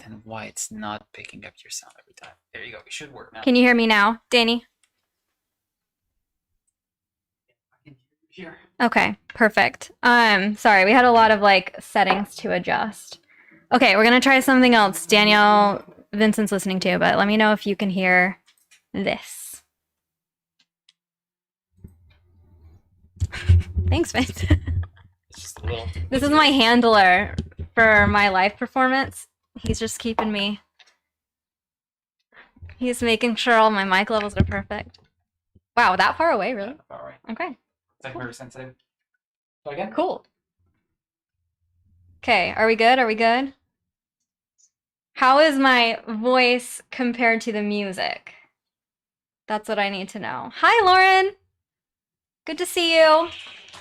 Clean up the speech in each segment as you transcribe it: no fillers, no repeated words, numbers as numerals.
and why it's not picking up your sound every time. There you go. It should work now. Can you hear me now, Danny? I can hear. Okay, perfect. Sorry, we had a lot of like settings to adjust. Okay, we're gonna try something else. Danielle, Vincent's listening too, but let me know if you can hear this. Thanks, Vince. It's just a little. This is my handler for my live performance. He's just keeping me. He's making sure all my mic levels are perfect. Wow, that far away, really? Yeah, all right. Okay. It's like very sensitive. So again? Cool. Okay, are we good? Are we good? How is my voice compared to the music? That's what I need to know. Hi, Lauren. Good to see you.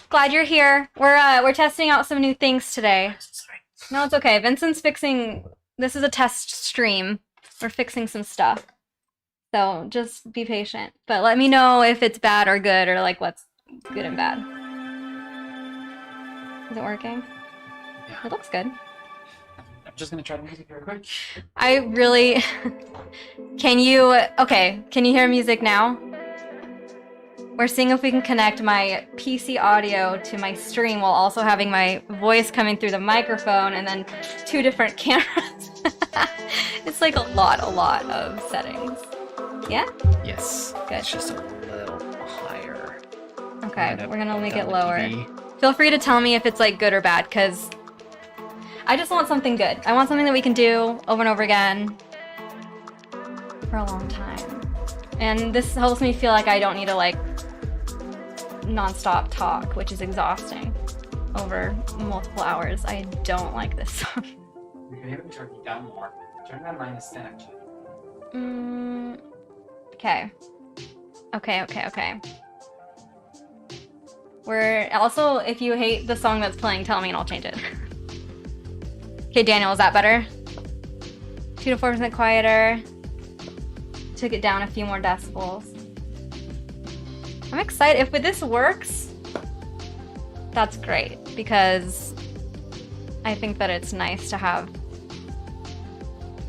Glad you're here. We're testing out some new things today. Sorry. No, it's okay. Vincent's fixing. This is a test stream. We're fixing some stuff. So just be patient. But let me know if it's bad or good, or like what's good and bad. Is it working? Yeah. It looks good. I'm just gonna try the music real quick. I really. Can you. Okay, can you hear music now? We're seeing if we can connect my PC audio to my stream while also having my voice coming through the microphone and then 2 different cameras. It's like a lot of settings. Yeah? Yes. Good. It's just a little higher. Okay, we're gonna make it That lower. would be- Feel free to tell me if it's like good or bad, because I just want something good. I want something that we can do over and over again for a long time. And this helps me feel like I don't need to like non-stop talk, which is exhausting over multiple hours. I don't like this song. You can even turn it down more. Turn that -10 actually. Okay. Okay. We're also, if you hate the song that's playing, tell me and I'll change it. Okay, Daniel, is that better? 2 to 4% quieter. Took it down a few more decibels. I'm excited. If this works, that's great, because I think that it's nice to have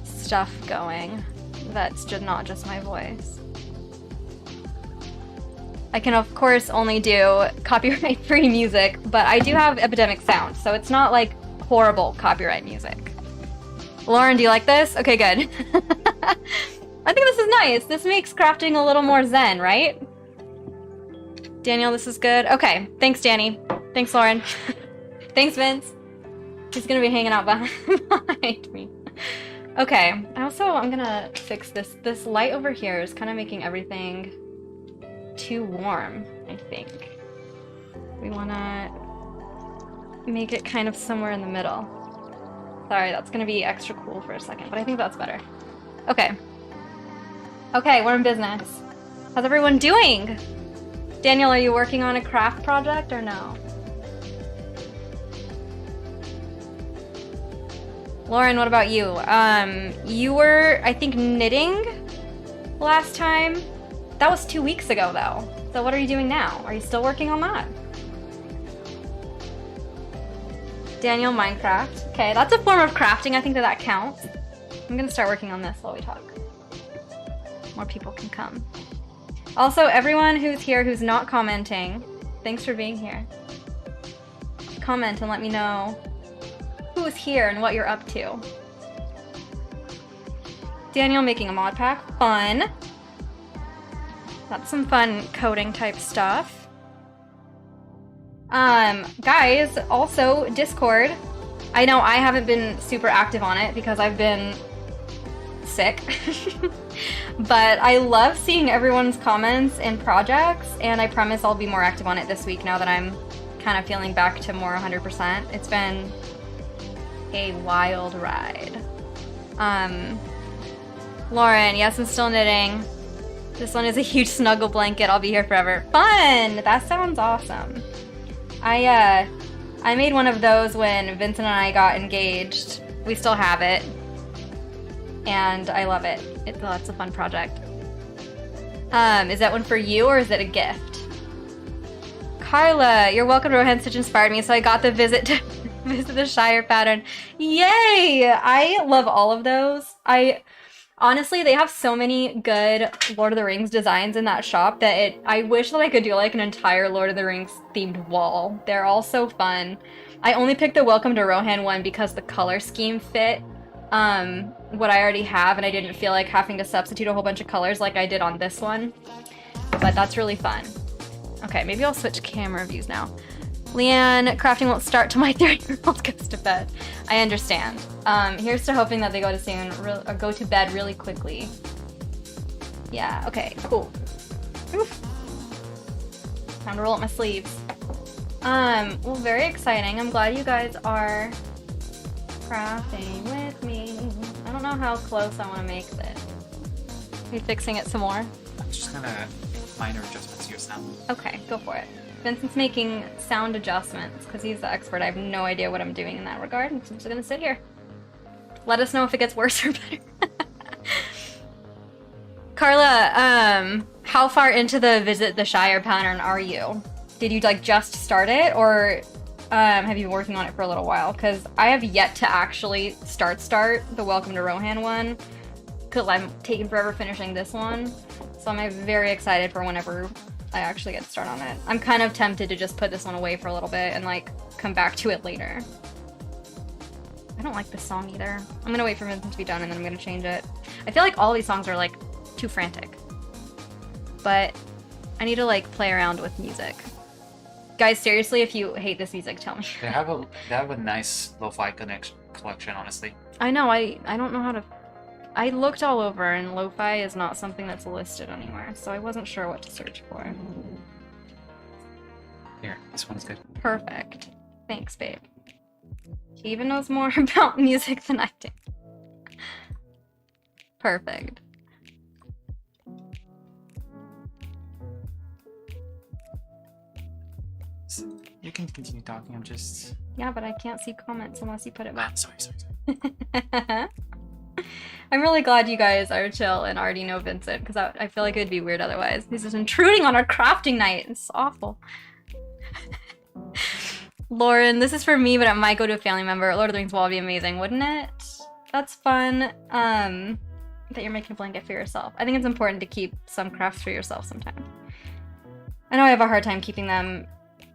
stuff going that's just not just my voice. I can, of course, only do copyright-free music, but I do have Epidemic Sound, so it's not like horrible copyright music. Lauren, do you like this? Okay, good. I think this is nice. This makes crafting a little more zen, right? Daniel, this is good. Okay, thanks, Danny. Thanks, Lauren. Thanks, Vince. He's gonna be hanging out behind me. Okay, I'm gonna fix this. This light over here is kind of making everything too warm, I think. We wanna make it kind of somewhere in the middle. Sorry, that's gonna be extra cool for a second, but I think that's better. Okay. Okay, we're in business. How's everyone doing? Daniel, are you working on a craft project or no? Lauren, what about you? You were, I think, knitting last time. That was 2 weeks ago, though. So what are you doing now? Are you still working on that? Daniel, Minecraft. Okay, that's a form of crafting. I think that counts. I'm gonna start working on this while we talk. More people can come. Also, everyone who's here who's not commenting, thanks for being here. Comment and let me know who's here and what you're up to. Daniel making a mod pack. Fun. That's some fun coding type stuff. Guys, also Discord. I know I haven't been super active on it because I've been sick. But I love seeing everyone's comments and projects, and I promise I'll be more active on it this week now that I'm kind of feeling back to more 100%. It's been a wild ride. Lauren, yes, I'm still knitting. This one is a huge snuggle blanket. I'll be here forever. Fun! That sounds awesome. I made one of those when Vincent and I got engaged. We still have it. And I love it. It's a fun project. Is that one for you or is it a gift? Carla, you're welcome. Rohan Stitch inspired me, so I got the visit to Visit the Shire pattern. Yay! I love all of those. Honestly, they have so many good Lord of the Rings designs in that shop that I wish that I could do like an entire Lord of the Rings themed wall. They're all so fun. I only picked the Welcome to Rohan one because the color scheme fit what I already have, and I didn't feel like having to substitute a whole bunch of colors like I did on this one. But that's really fun. Okay, maybe I'll switch camera views now. Leanne, crafting won't start till my 3-year-old goes to bed. I understand. Here's to hoping that they go to bed really quickly. Yeah, okay, cool. Oof. Time to roll up my sleeves. Well, very exciting. I'm glad you guys are crafting with me. I don't know how close I want to make this. Are you fixing it some more? I'm just gonna minor adjustments to your sound. Okay, go for it. Vincent's making sound adjustments because he's the expert. I have no idea what I'm doing in that regard. I'm just gonna sit here. Let us know if it gets worse or better. Carla, how far into the Visit the Shire pattern are you? Did you like just start it, or have you been working on it for a little while? Because I have yet to actually start the Welcome to Rohan one, because I'm taking forever finishing this one. So I'm very excited for whenever I actually get to start on it. I'm kind of tempted to just put this one away for a little bit and like come back to it later. I don't like this song either. I'm gonna wait for Vincent to be done and then I'm gonna change it. I feel like all these songs are like too frantic. But I need to like play around with music. Guys, seriously, if you hate this music, tell me. They have a nice lo-fi collection, honestly. I know, I don't know how to... I looked all over and lo-fi is not something that's listed anywhere, so I wasn't sure what to search for. Here, this one's good. Perfect. Thanks, babe. He even knows more about music than I do. Perfect. You can continue talking, I'm just... Yeah, but I can't see comments unless you put it back. Sorry. I'm really glad you guys are chill and already know Vincent, because I feel like it would be weird otherwise. He's just intruding on our crafting night. It's awful. Lauren, this is for me, but it might go to a family member. Lord of the Rings wall would be amazing, wouldn't it? That's fun. That you're making a blanket for yourself. I think it's important to keep some crafts for yourself sometimes. I know I have a hard time keeping them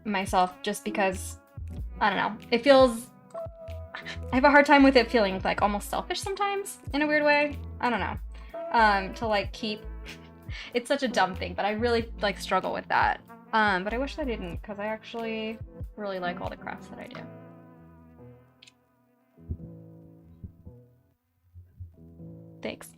myself just because, I don't know, it feels... I have a hard time with it feeling like almost selfish sometimes in a weird way. I don't know. To like keep... It's such a dumb thing, but I really like struggle with that. But I wish I didn't, because I actually really like all the crafts that I do. Thanks.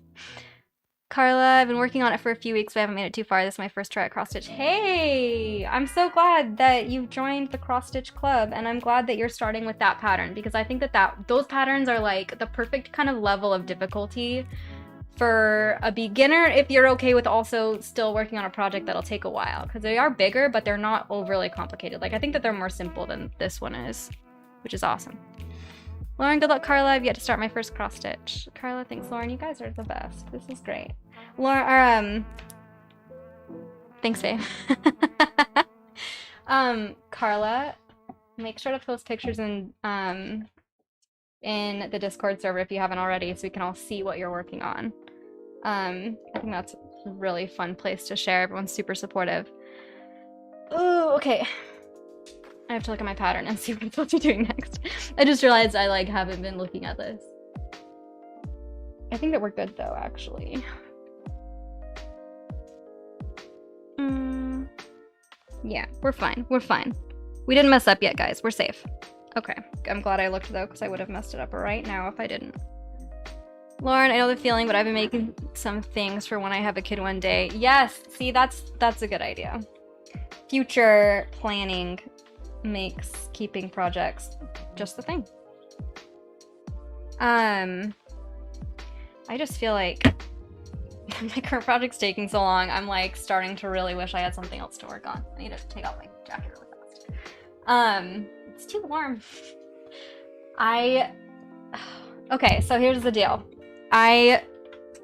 Carla, I've been working on it for a few weeks, but I haven't made it too far. This is my first try at cross stitch. Hey! I'm so glad that you've joined the cross stitch club, and I'm glad that you're starting with that pattern, because I think that those patterns are like the perfect kind of level of difficulty for a beginner if you're okay with also still working on a project that'll take a while, because they are bigger, but they're not overly complicated. Like, I think that they're more simple than this one is, which is awesome. Lauren, good luck, Carla. I've yet to start my first cross stitch. Carla, thanks, Lauren. You guys are the best. This is great. Lauren, thanks, babe. Carla, make sure to post pictures in the Discord server if you haven't already, so we can all see what you're working on. I think that's a really fun place to share. Everyone's super supportive. Ooh, okay. I have to look at my pattern and see what I'm supposed to be doing next. I just realized I like haven't been looking at this. I think that we're good though, actually. Yeah, we're fine. We're fine. We didn't mess up yet, guys. We're safe. Okay. I'm glad I looked though, because I would have messed it up right now if I didn't. Lauren, I know the feeling, but I've been making some things for when I have a kid one day. Yes, see, that's a good idea. Future planning makes keeping projects just the thing. I just feel like my current project's taking so long. I'm like starting to really wish I had something else to work on. I need to take off my jacket really fast. It's too warm. Okay, so here's the deal. I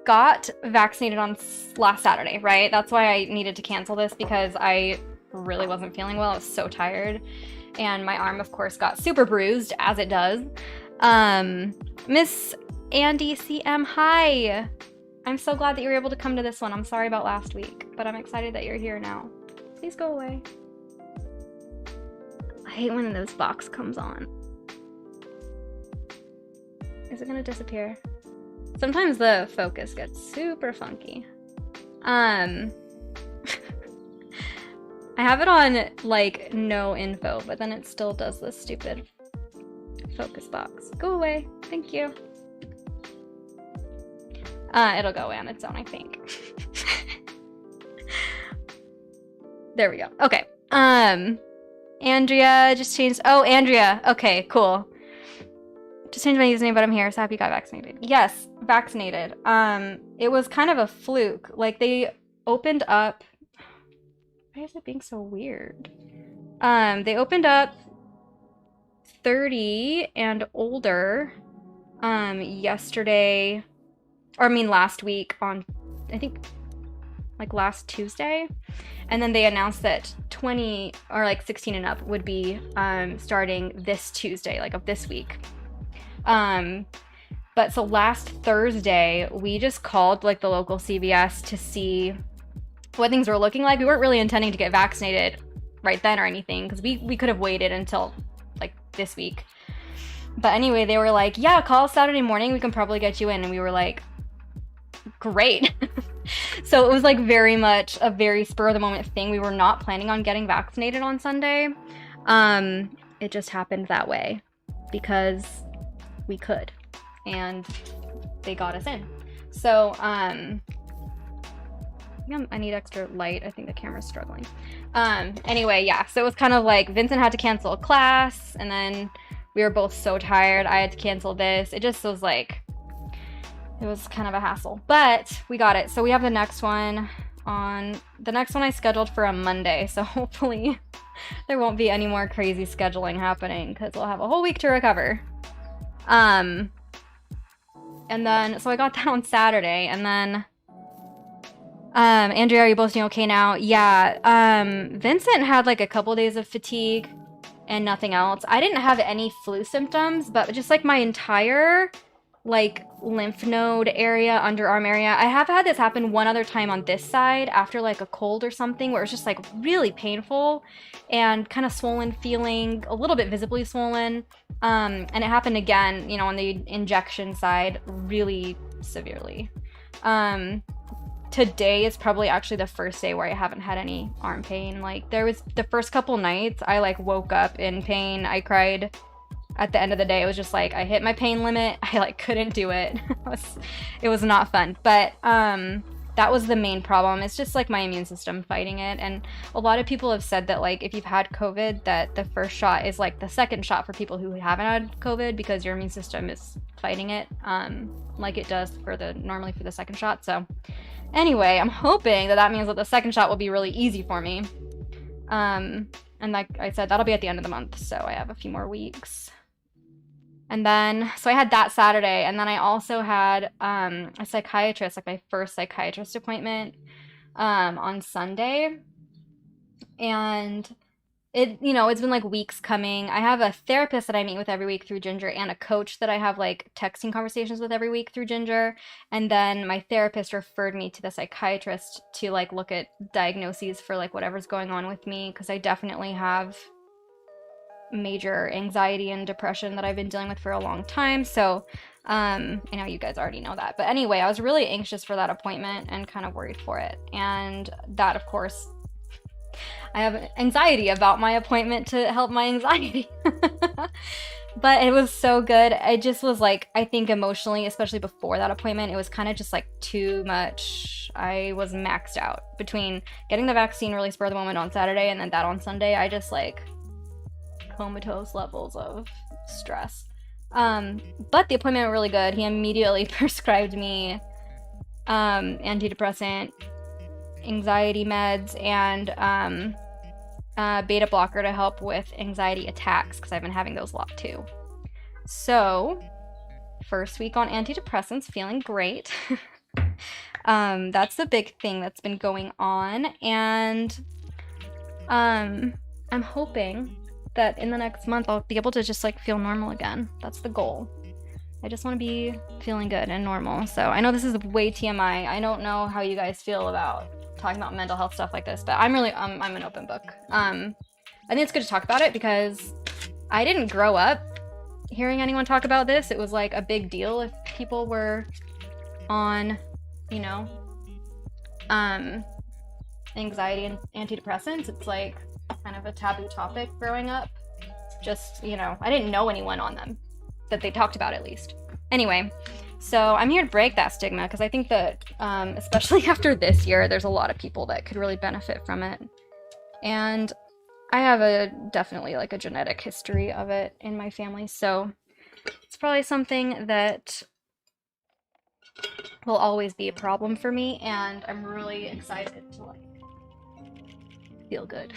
got vaccinated on last Saturday, right? That's why I needed to cancel this, because I really wasn't feeling well. I was so tired. and my arm, of course, got super bruised, as it does. Miss Andy CM, hi! I'm so glad that you were able to come to this one. I'm sorry about last week, but I'm excited that you're here now. Please go away. I hate when those box comes on. Is it gonna disappear? Sometimes the focus gets super funky. I have it on, like, no info, but then it still does this stupid focus box. Go away. Thank you. It'll go away on its own, I think. There we go. Okay. Andrea just changed. Oh, Andrea. Okay, cool. Just changed my username, but I'm here, so happy you got vaccinated. Yes, vaccinated. It was kind of a fluke. Like, they opened up... Why is it being so weird? They opened up 30 and older yesterday, or I mean last week on, I think, like last Tuesday. And then they announced that 20 or like 16 and up would be starting this Tuesday, like of this week. But so last Thursday, we just called like the local CVS to see what things were looking like. We weren't really intending to get vaccinated right then or anything, because we could have waited until like this week. But anyway, they were like, yeah, call us Saturday morning, we can probably get you in. And we were like, great. So it was like very much a very spur of the moment thing. We were not planning on getting vaccinated on Sunday. It just happened that way because we could, and they got us in. So I need extra light. I think the camera's struggling. Anyway, yeah, so it was kind of like Vincent had to cancel a class, and then we were both so tired. I had to cancel this. It just was like, it was kind of a hassle, but we got it. So we have the next one I scheduled for a Monday. So hopefully there won't be any more crazy scheduling happening, because we'll have a whole week to recover. And then, so I got that on Saturday, and then, Andrea, are you both doing okay now? Yeah, Vincent had like a couple days of fatigue and nothing else. I didn't have any flu symptoms, but just like my entire like lymph node area, underarm area. I have had this happen one other time on this side after like a cold or something, where it's just like really painful and kind of swollen feeling, a little bit visibly swollen. And it happened again, you know, on the injection side, really severely. Today is probably actually the first day where I haven't had any arm pain. Like, there was the first couple nights I like woke up in pain. I cried at the end of the day. It was just like I hit my pain limit. I like couldn't do it. It was not fun. But that was the main problem. It's just like my immune system fighting it. And a lot of people have said that like if you've had COVID, that the first shot is like the second shot for people who haven't had COVID, because your immune system is fighting it like it does normally for the second shot. So anyway, I'm hoping that means that the second shot will be really easy for me. And like I said, that'll be at the end of the month, so I have a few more weeks. And then, so I had that Saturday, and then I also had a psychiatrist, like my first psychiatrist appointment on Sunday. And it, you know, it's been like weeks coming. I have a therapist that I meet with every week through Ginger, and a coach that I have like texting conversations with every week through Ginger. And then my therapist referred me to the psychiatrist to like look at diagnoses for like whatever's going on with me, because I definitely have major anxiety and depression that I've been dealing with for a long time. So I know you guys already know that, but anyway, I was really anxious for that appointment and kind of worried for it. And that, of course, I have anxiety about my appointment to help my anxiety. But it was so good. I just was like, I think emotionally, especially before that appointment, it was kind of just like too much. I was maxed out between getting the vaccine really spur of the moment on Saturday and then that on Sunday. I just like comatose levels of stress. But the appointment went really good. He immediately prescribed me antidepressant, anxiety meds, and beta blocker to help with anxiety attacks, because I've been having those a lot too. So first week on antidepressants, feeling great. That's the big thing that's been going on, and I'm hoping that in the next month I'll be able to just like feel normal again. That's the goal. I just want to be feeling good and normal. So I know this is way TMI. I don't know how you guys feel about talking about mental health stuff like this, but I'm really, I'm an open book. I think it's good to talk about it because I didn't grow up hearing anyone talk about this. It was like a big deal if people were on, you know, anxiety and antidepressants. It's like kind of a taboo topic growing up. Just, you know, I didn't know anyone on them that they talked about, at least. Anyway, so I'm here to break that stigma because I think that, especially after this year, there's a lot of people that could really benefit from it. And I have definitely like a genetic history of it in my family, so it's probably something that will always be a problem for me, and I'm really excited to like feel good.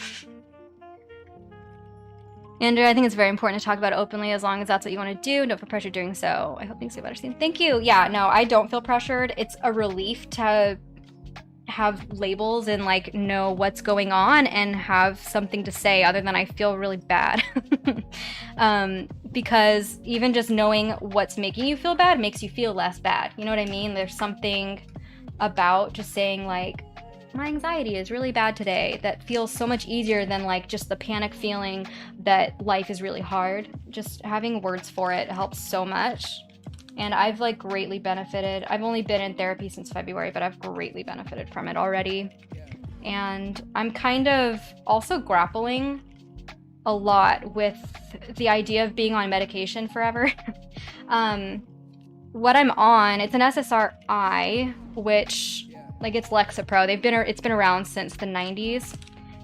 Andrew, I think it's very important to talk about it openly as long as that's what you want to do. Don't feel pressured doing so. I hope things get better soon. Thank you. Yeah, no, I don't feel pressured. It's a relief to have labels and like know what's going on and have something to say other than I feel really bad. Because even just knowing what's making you feel bad makes you feel less bad. You know what I mean? There's something about just saying like, my anxiety is really bad today that feels so much easier than like just the panic feeling that life is really hard. Just having words for it helps so much. And I've like greatly benefited. I've only been in therapy since February, but I've greatly benefited from it already. And I'm kind of also grappling a lot with the idea of being on medication forever. What I'm on, it's an SSRI, which like it's Lexapro. It's been around since the 90s.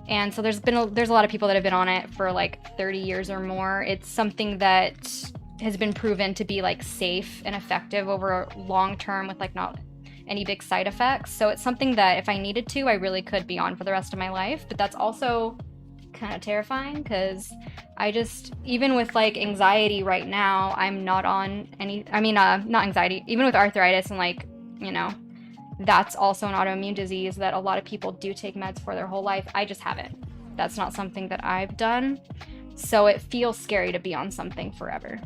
And so there's a lot of people that have been on it for like 30 years or more. It's something that has been proven to be like safe and effective over long term with like not any big side effects. So it's something that if I needed to, I really could be on for the rest of my life. But that's also kind of terrifying because I just, even with like anxiety right now, I'm not on any, not anxiety, even with arthritis and like, you know, that's also an autoimmune disease that a lot of people do take meds for their whole life. I just haven't. That's not something that I've done. So it feels scary to be on something forever.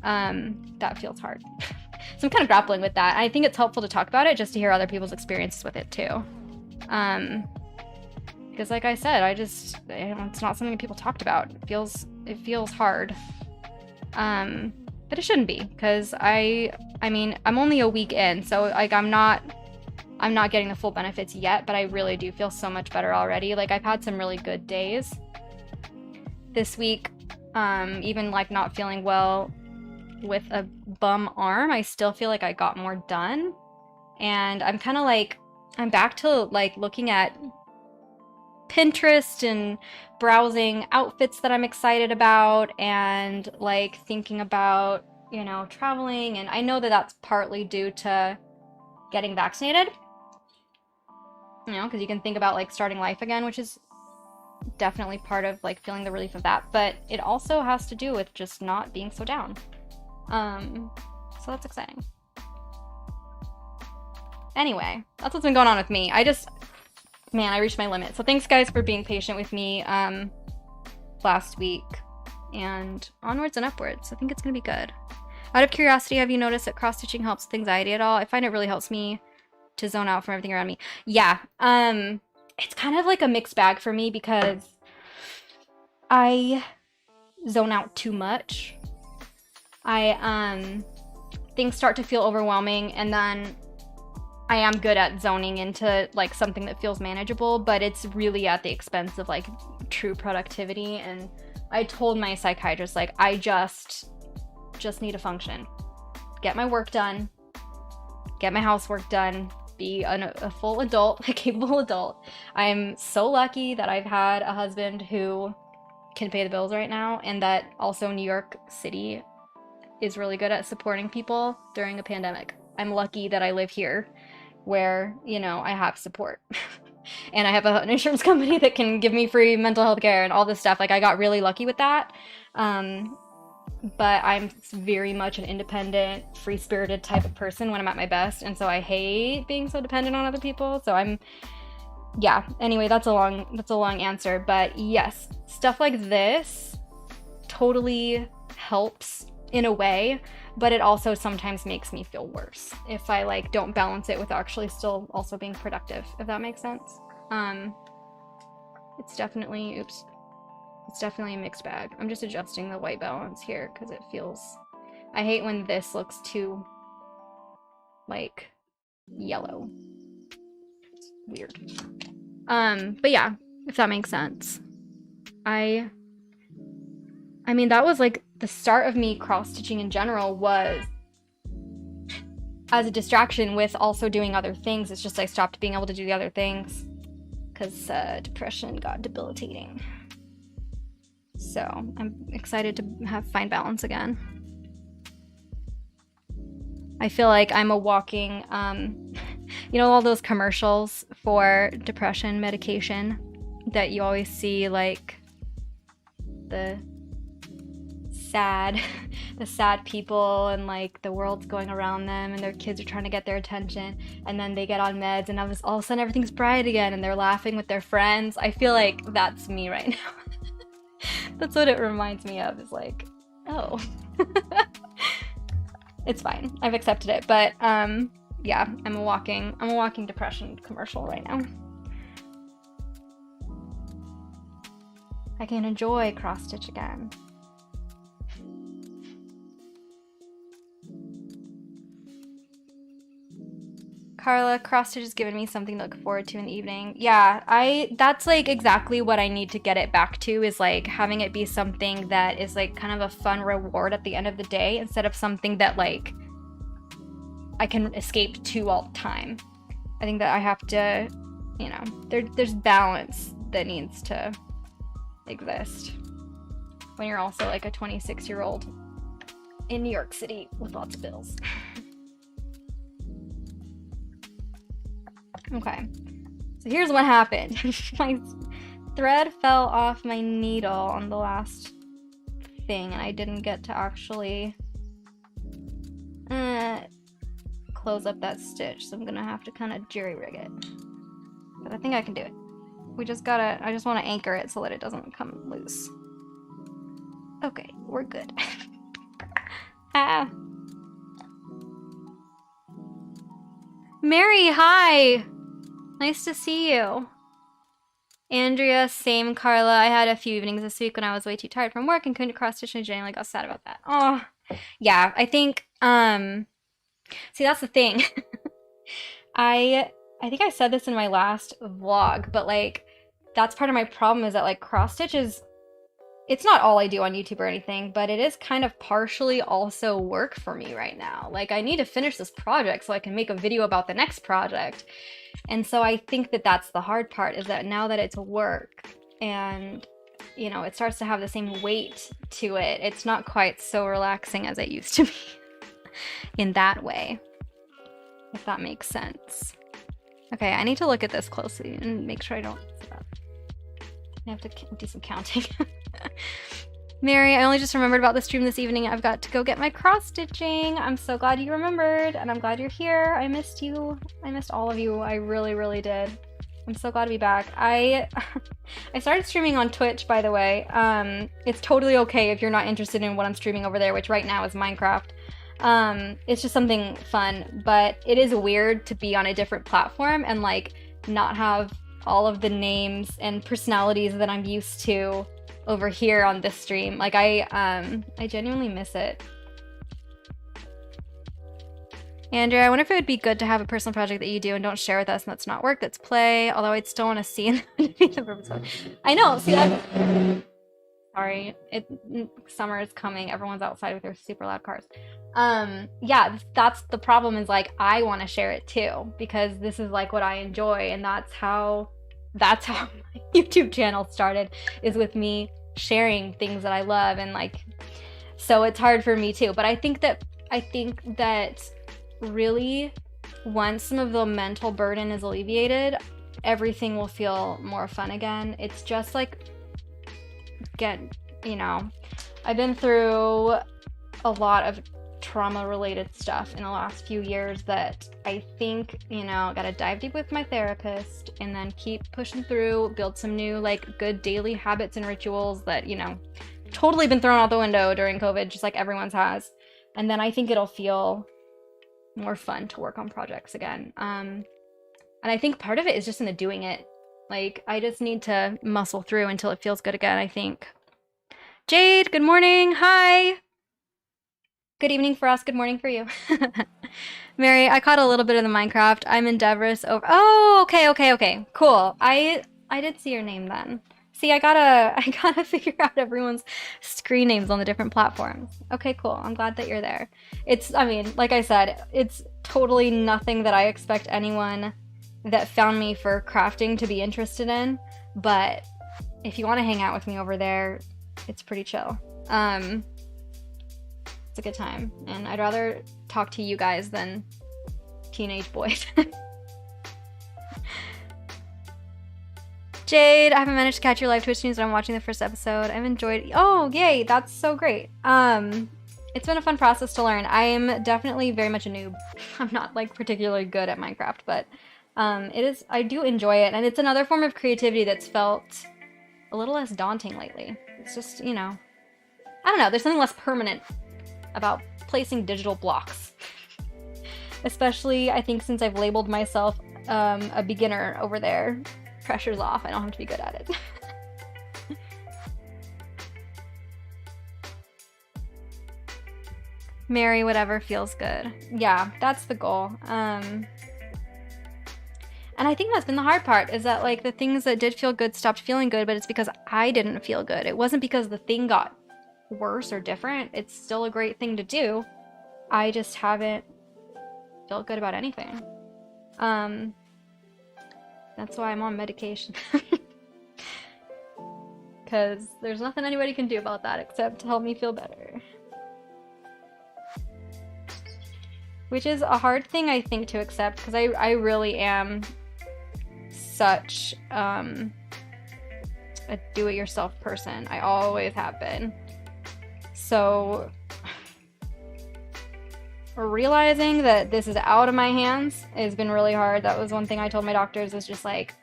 That feels hard. So I'm kind of grappling with that. I think it's helpful to talk about it just to hear other people's experiences with it too. Because like I said, it's not something people talked about. It feels hard. But it shouldn't be because I'm only a week in, so like I'm not getting the full benefits yet, but I really do feel so much better already. Like I've had some really good days this week. Even like not feeling well with a bum arm, I still feel like I got more done. And I'm kind of like, I'm back to like looking at Pinterest and browsing outfits that I'm excited about and like thinking about, you know, traveling. And I know that that's partly due to getting vaccinated, you know, because you can think about like starting life again, which is definitely part of like feeling the relief of that. But it also has to do with just not being so down. So that's exciting. Anyway, that's what's been going on with me. I reached my limit. So thanks guys for being patient with me last week and onwards and upwards. I think it's gonna be good. Out of curiosity, have you noticed that cross-stitching helps with anxiety at all? I find it really helps me to zone out from everything around me. Yeah, it's kind of like a mixed bag for me because I zone out too much. Things start to feel overwhelming, and then I am good at zoning into like something that feels manageable, but it's really at the expense of like true productivity. And I told my psychiatrist, like, I just need to function, get my work done, get my housework done, be a full adult, a capable adult. I'm so lucky that I've had a husband who can pay the bills right now, and that also New York City is really good at supporting people during a pandemic. I'm lucky that I live here where, you know, I have support. And I have an insurance company that can give me free mental health care and all this stuff. Like, I got really lucky with that. But I'm very much an independent, free-spirited type of person when I'm at my best. And so I hate being so dependent on other people. So yeah, anyway, that's a long answer. But yes, stuff like this totally helps in a way, but it also sometimes makes me feel worse if I like don't balance it with actually still also being productive, if that makes sense. It's definitely, it's definitely a mixed bag. I'm just adjusting the white balance here because it feels, I hate when this looks too like yellow. It's weird. But yeah, if that makes sense. I mean, that was like the start of me cross-stitching in general, was as a distraction with also doing other things. It's just I stopped being able to do the other things because depression got debilitating. So I'm excited to find balance again. I feel like I'm a walking, you know, all those commercials for depression medication that you always see, like the sad people and like the world's going around them and their kids are trying to get their attention, and then they get on meds and all of a sudden everything's bright again and they're laughing with their friends. I feel like that's me right now. That's what it reminds me of, is like, oh. It's fine, I've accepted it, but yeah, I'm a walking depression commercial right now. I can enjoy cross stitch again. Carla, cross stitch has given me something to look forward to in the evening. Yeah, that's like exactly what I need to get it back to, is like having it be something that is like kind of a fun reward at the end of the day, instead of something that like I can escape to all the time. I think that I have to, you know, there's balance that needs to exist when you're also like a 26-year-old in New York City with lots of bills. Okay, so here's what happened. My thread fell off my needle on the last thing, and I didn't get to actually close up that stitch, so I'm gonna have to kind of jerry-rig it. But I think I can do it. I just want to anchor it so that it doesn't come loose. Okay, we're good. Mary, hi! Nice to see you. Andrea, same. Carla, I had a few evenings this week when I was way too tired from work and couldn't cross stitch, and I genuinely got sad about that. Oh, yeah, I think, see, that's the thing. I think I said this in my last vlog, but like, that's part of my problem, is that like cross stitch is, it's not all I do on YouTube or anything, but it is kind of partially also work for me right now. Like, I need to finish this project so I can make a video about the next project. And so I think that that's the hard part, is that now that it's work and, you know, it starts to have the same weight to it, it's not quite so relaxing as it used to be in that way, if that makes sense. Okay, I need to look at this closely and make sure I don't mess it up. I have to do some counting. Mary, I only just remembered about the stream this evening. I've got to go get my cross stitching. I'm so glad you remembered, and I'm glad you're here. I missed you. I missed all of you. I really, really did. I'm so glad to be back. I started streaming on Twitch, by the way. It's totally okay if you're not interested in what I'm streaming over there, which right now is Minecraft. It's just something fun, but it is weird to be on a different platform and like not have all of the names and personalities that I'm used to over here on this stream. Like I genuinely miss it. Andrew, I wonder if it would be good to have a personal project that you do and don't share with us, and that's not work, that's play, although I'd still want to see the purpose of it. I know, see that? Sorry, summer is coming, everyone's outside with their super loud cars. Yeah, that's the problem, is like I want to share it too, because this is like what I enjoy, and that's how my YouTube channel started, is with me sharing things that I love, and like, so it's hard for me too. But I think that really, once some of the mental burden is alleviated, everything will feel more fun again. It's just like, you know, I've been through a lot of trauma-related stuff in the last few years that I think, you know, gotta dive deep with my therapist and then keep pushing through, build some new like good daily habits and rituals that, you know, totally been thrown out the window during COVID, just like everyone's has. And then I think it'll feel more fun to work on projects again. And I think part of it is just in the doing it. Like, I just need to muscle through until it feels good again, I think. Jade, good morning. Hi. Good evening for us. Good morning for you. Mary, I caught a little bit of the Minecraft. I'm in Devris over. Oh, okay. Cool. I did see your name then. See, I gotta figure out everyone's screen names on the different platforms. Okay, cool. I'm glad that you're there. I mean, like I said, it's totally nothing that I expect anyone that found me for crafting to be interested in, but if you want to hang out with me over there, it's pretty chill. It's a good time, and I'd rather talk to you guys than teenage boys. Jade, I haven't managed to catch your live Twitch news, but I'm watching the first episode. I've enjoyed. Oh, yay! That's so great. It's been a fun process to learn. I am definitely very much a noob. I'm not like particularly good at Minecraft, but it is. I do enjoy it, and it's another form of creativity that's felt a little less daunting lately. It's just, you know, I don't know. There's something less permanent about placing digital blocks. Especially, I think, since I've labeled myself a beginner over there. Pressure's off. I don't have to be good at it. Mary, whatever feels good. Yeah, that's the goal. And I think that's been the hard part, is that like the things that did feel good stopped feeling good, but it's because I didn't feel good. It wasn't because the thing got worse or different. It's still a great thing to do. I just haven't felt good about anything. That's why I'm on medication. Because there's nothing anybody can do about that except to help me feel better. Which is a hard thing, I think, to accept, because I really am such a do-it-yourself person. I always have been. So realizing that this is out of my hands has been really hard. That was one thing I told my doctors, is just like,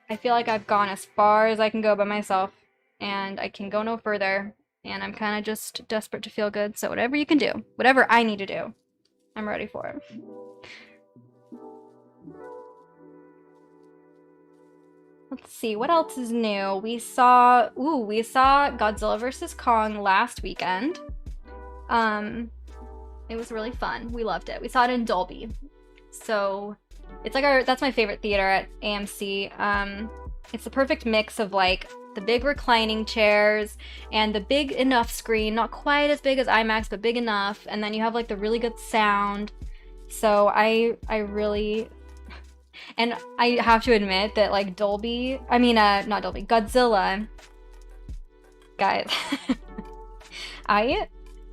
I feel like I've gone as far as I can go by myself, and I can go no further, and I'm kind of just desperate to feel good. So whatever you can do, whatever I need to do, I'm ready for it. Let's see, what else is new? We saw Godzilla vs. Kong last weekend. It was really fun. We loved it. We saw it in Dolby. So it's like that's my favorite theater at AMC. It's the perfect mix of like the big reclining chairs and the big enough screen, not quite as big as IMAX, but big enough. And then you have like the really good sound. So I really, and I have to admit that like not Dolby, Godzilla, guys,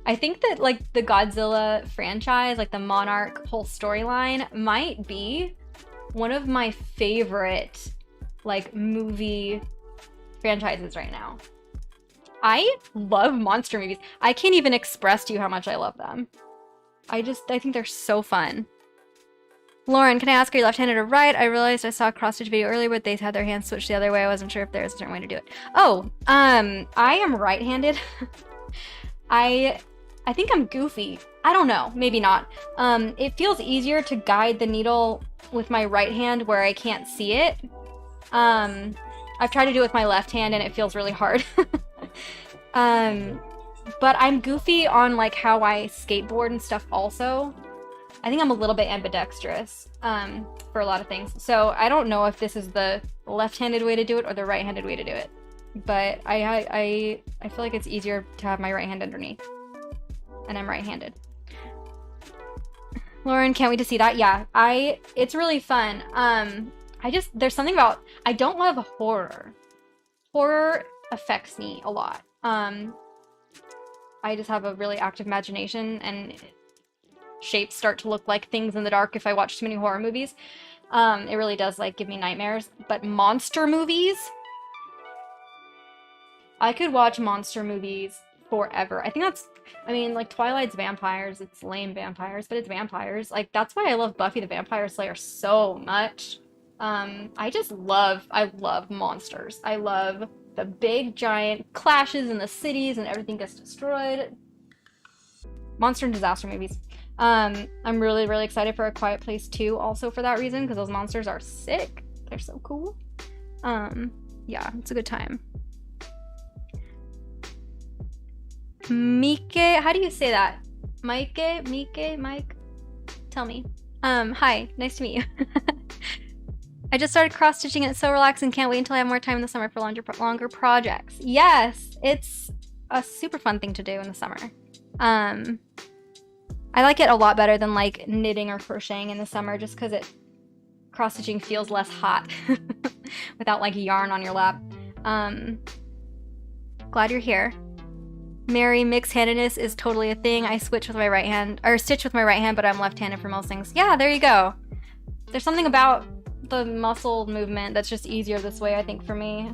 I think that like the Godzilla franchise, like the Monarch whole storyline, might be one of my favorite like movie franchises right now. I love monster movies. I can't even express to you how much I love them. I think they're so fun. Lauren, can I ask, are you left-handed or right? I realized I saw a cross-stitch video earlier where they had their hands switched the other way. I wasn't sure if there was a certain way to do it. Oh, I am right-handed. I think I'm goofy. I don't know, maybe not. It feels easier to guide the needle with my right hand where I can't see it. I've tried to do it with my left hand and it feels really hard. But I'm goofy on like how I skateboard and stuff also. I think I'm a little bit ambidextrous for a lot of things. So I don't know if this is the left-handed way to do it or the right-handed way to do it. But I feel like it's easier to have my right hand underneath. And I'm right-handed. Lauren, can't wait to see that. Yeah, it's really fun. There's something about, I don't love horror. Horror affects me a lot. I just have a really active imagination, and shapes start to look like things in the dark if I watch too many horror movies. It really does like give me nightmares. But monster movies, I could watch monster movies forever. Like Twilight's vampires, it's lame vampires, but it's vampires. Like, that's why I love Buffy the Vampire Slayer so much. I love monsters. I love the big giant clashes in the cities and everything gets destroyed. Monster and disaster movies. I'm really, really excited for A Quiet Place 2 also for that reason, because those monsters are sick. They're so cool. Yeah, it's a good time. Mike, how do you say that? Mike? Mike? Tell me. Hi, nice to meet you. I just started cross-stitching and it's so relaxing. Can't wait until I have more time in the summer for longer projects. Yes, it's a super fun thing to do in the summer. I like it a lot better than like knitting or crocheting in the summer just because cross-stitching feels less hot without like yarn on your lap. Glad you're here. Mary, mixed-handedness is totally a thing. I stitch with my right hand, but I'm left-handed for most things. Yeah, there you go. There's something about the muscle movement that's just easier this way, I think, for me.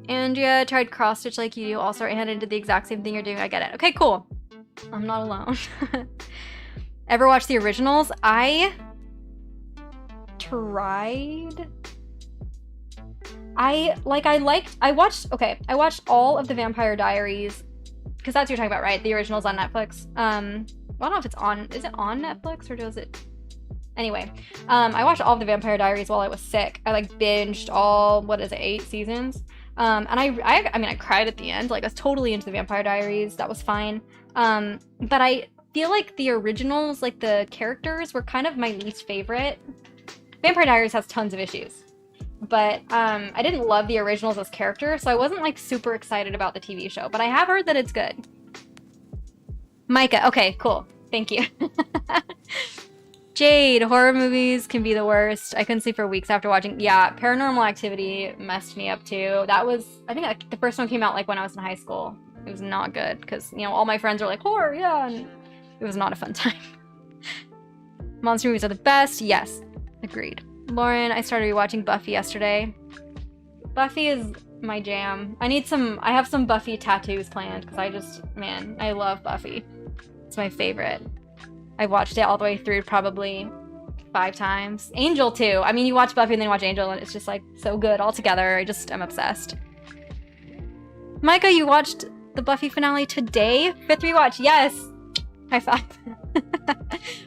Andrea tried cross-stitch like you do, also right-handed, did the exact same thing you're doing. I get it. Okay, cool. I'm not alone. Ever watch the originals? I tried. I watched all of the Vampire Diaries, because that's what you're talking about, right? The originals on Netflix. I don't know if is it on Netflix or does it? Anyway, I watched all of the Vampire Diaries while I was sick. I like binged all, 8 seasons? And I cried at the end. Like, I was totally into the Vampire Diaries. That was fine. But I feel like the originals, like the characters, were kind of my least favorite. Vampire Diaries has tons of issues. But I didn't love the originals as characters, so I wasn't like super excited about the TV show. But I have heard that it's good. Micah, okay, cool. Thank you. Jade, horror movies can be the worst. I couldn't sleep for weeks after watching. Yeah, Paranormal Activity messed me up too. That was, I think the first one came out like when I was in high school. It was not good because, you know, all my friends were like, horror, yeah, and it was not a fun time. Monster movies are the best. Yes, agreed. Lauren, I started rewatching Buffy yesterday. Buffy is my jam. I have some Buffy tattoos planned because I love Buffy. It's my favorite. I watched it all the way through probably 5 times. Angel too. I mean, you watch Buffy and then you watch Angel and it's just like so good all together. I'm obsessed. Micah, you watched the Buffy finale today? 5th rewatch. Yes. High five.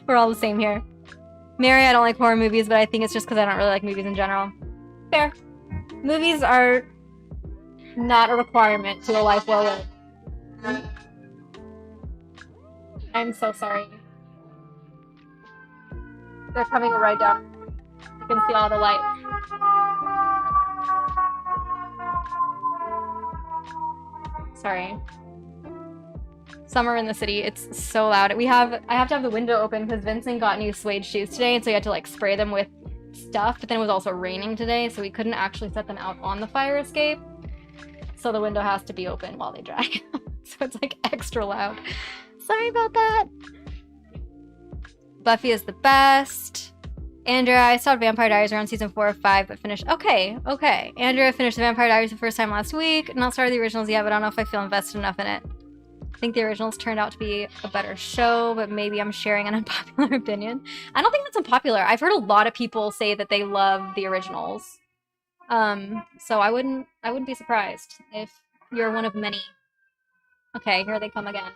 We're all the same here. Mary, I don't like horror movies, but I think it's just because I don't really like movies in general. Fair. Movies are not a requirement to a life well lived. I'm so sorry. They're coming right down. You can see all the light. Sorry. Summer in the city. It's so loud. I have to have the window open because Vincent got new suede shoes today, and so he had to like spray them with stuff, but then it was also raining today, so we couldn't actually set them out on the fire escape. So the window has to be open while they dry. So it's like extra loud. Sorry about that. Buffy is the best. Andrea, I saw Vampire Diaries around season 4 or 5, but finished. Okay. Andrea finished the Vampire Diaries the first time last week. Not started the originals yet, but I don't know if I feel invested enough in it. I think the originals turned out to be a better show, but maybe I'm sharing an unpopular opinion. I don't think that's unpopular. I've heard a lot of people say that they love the originals. So I wouldn't be surprised if you're one of many. Okay, here they come again.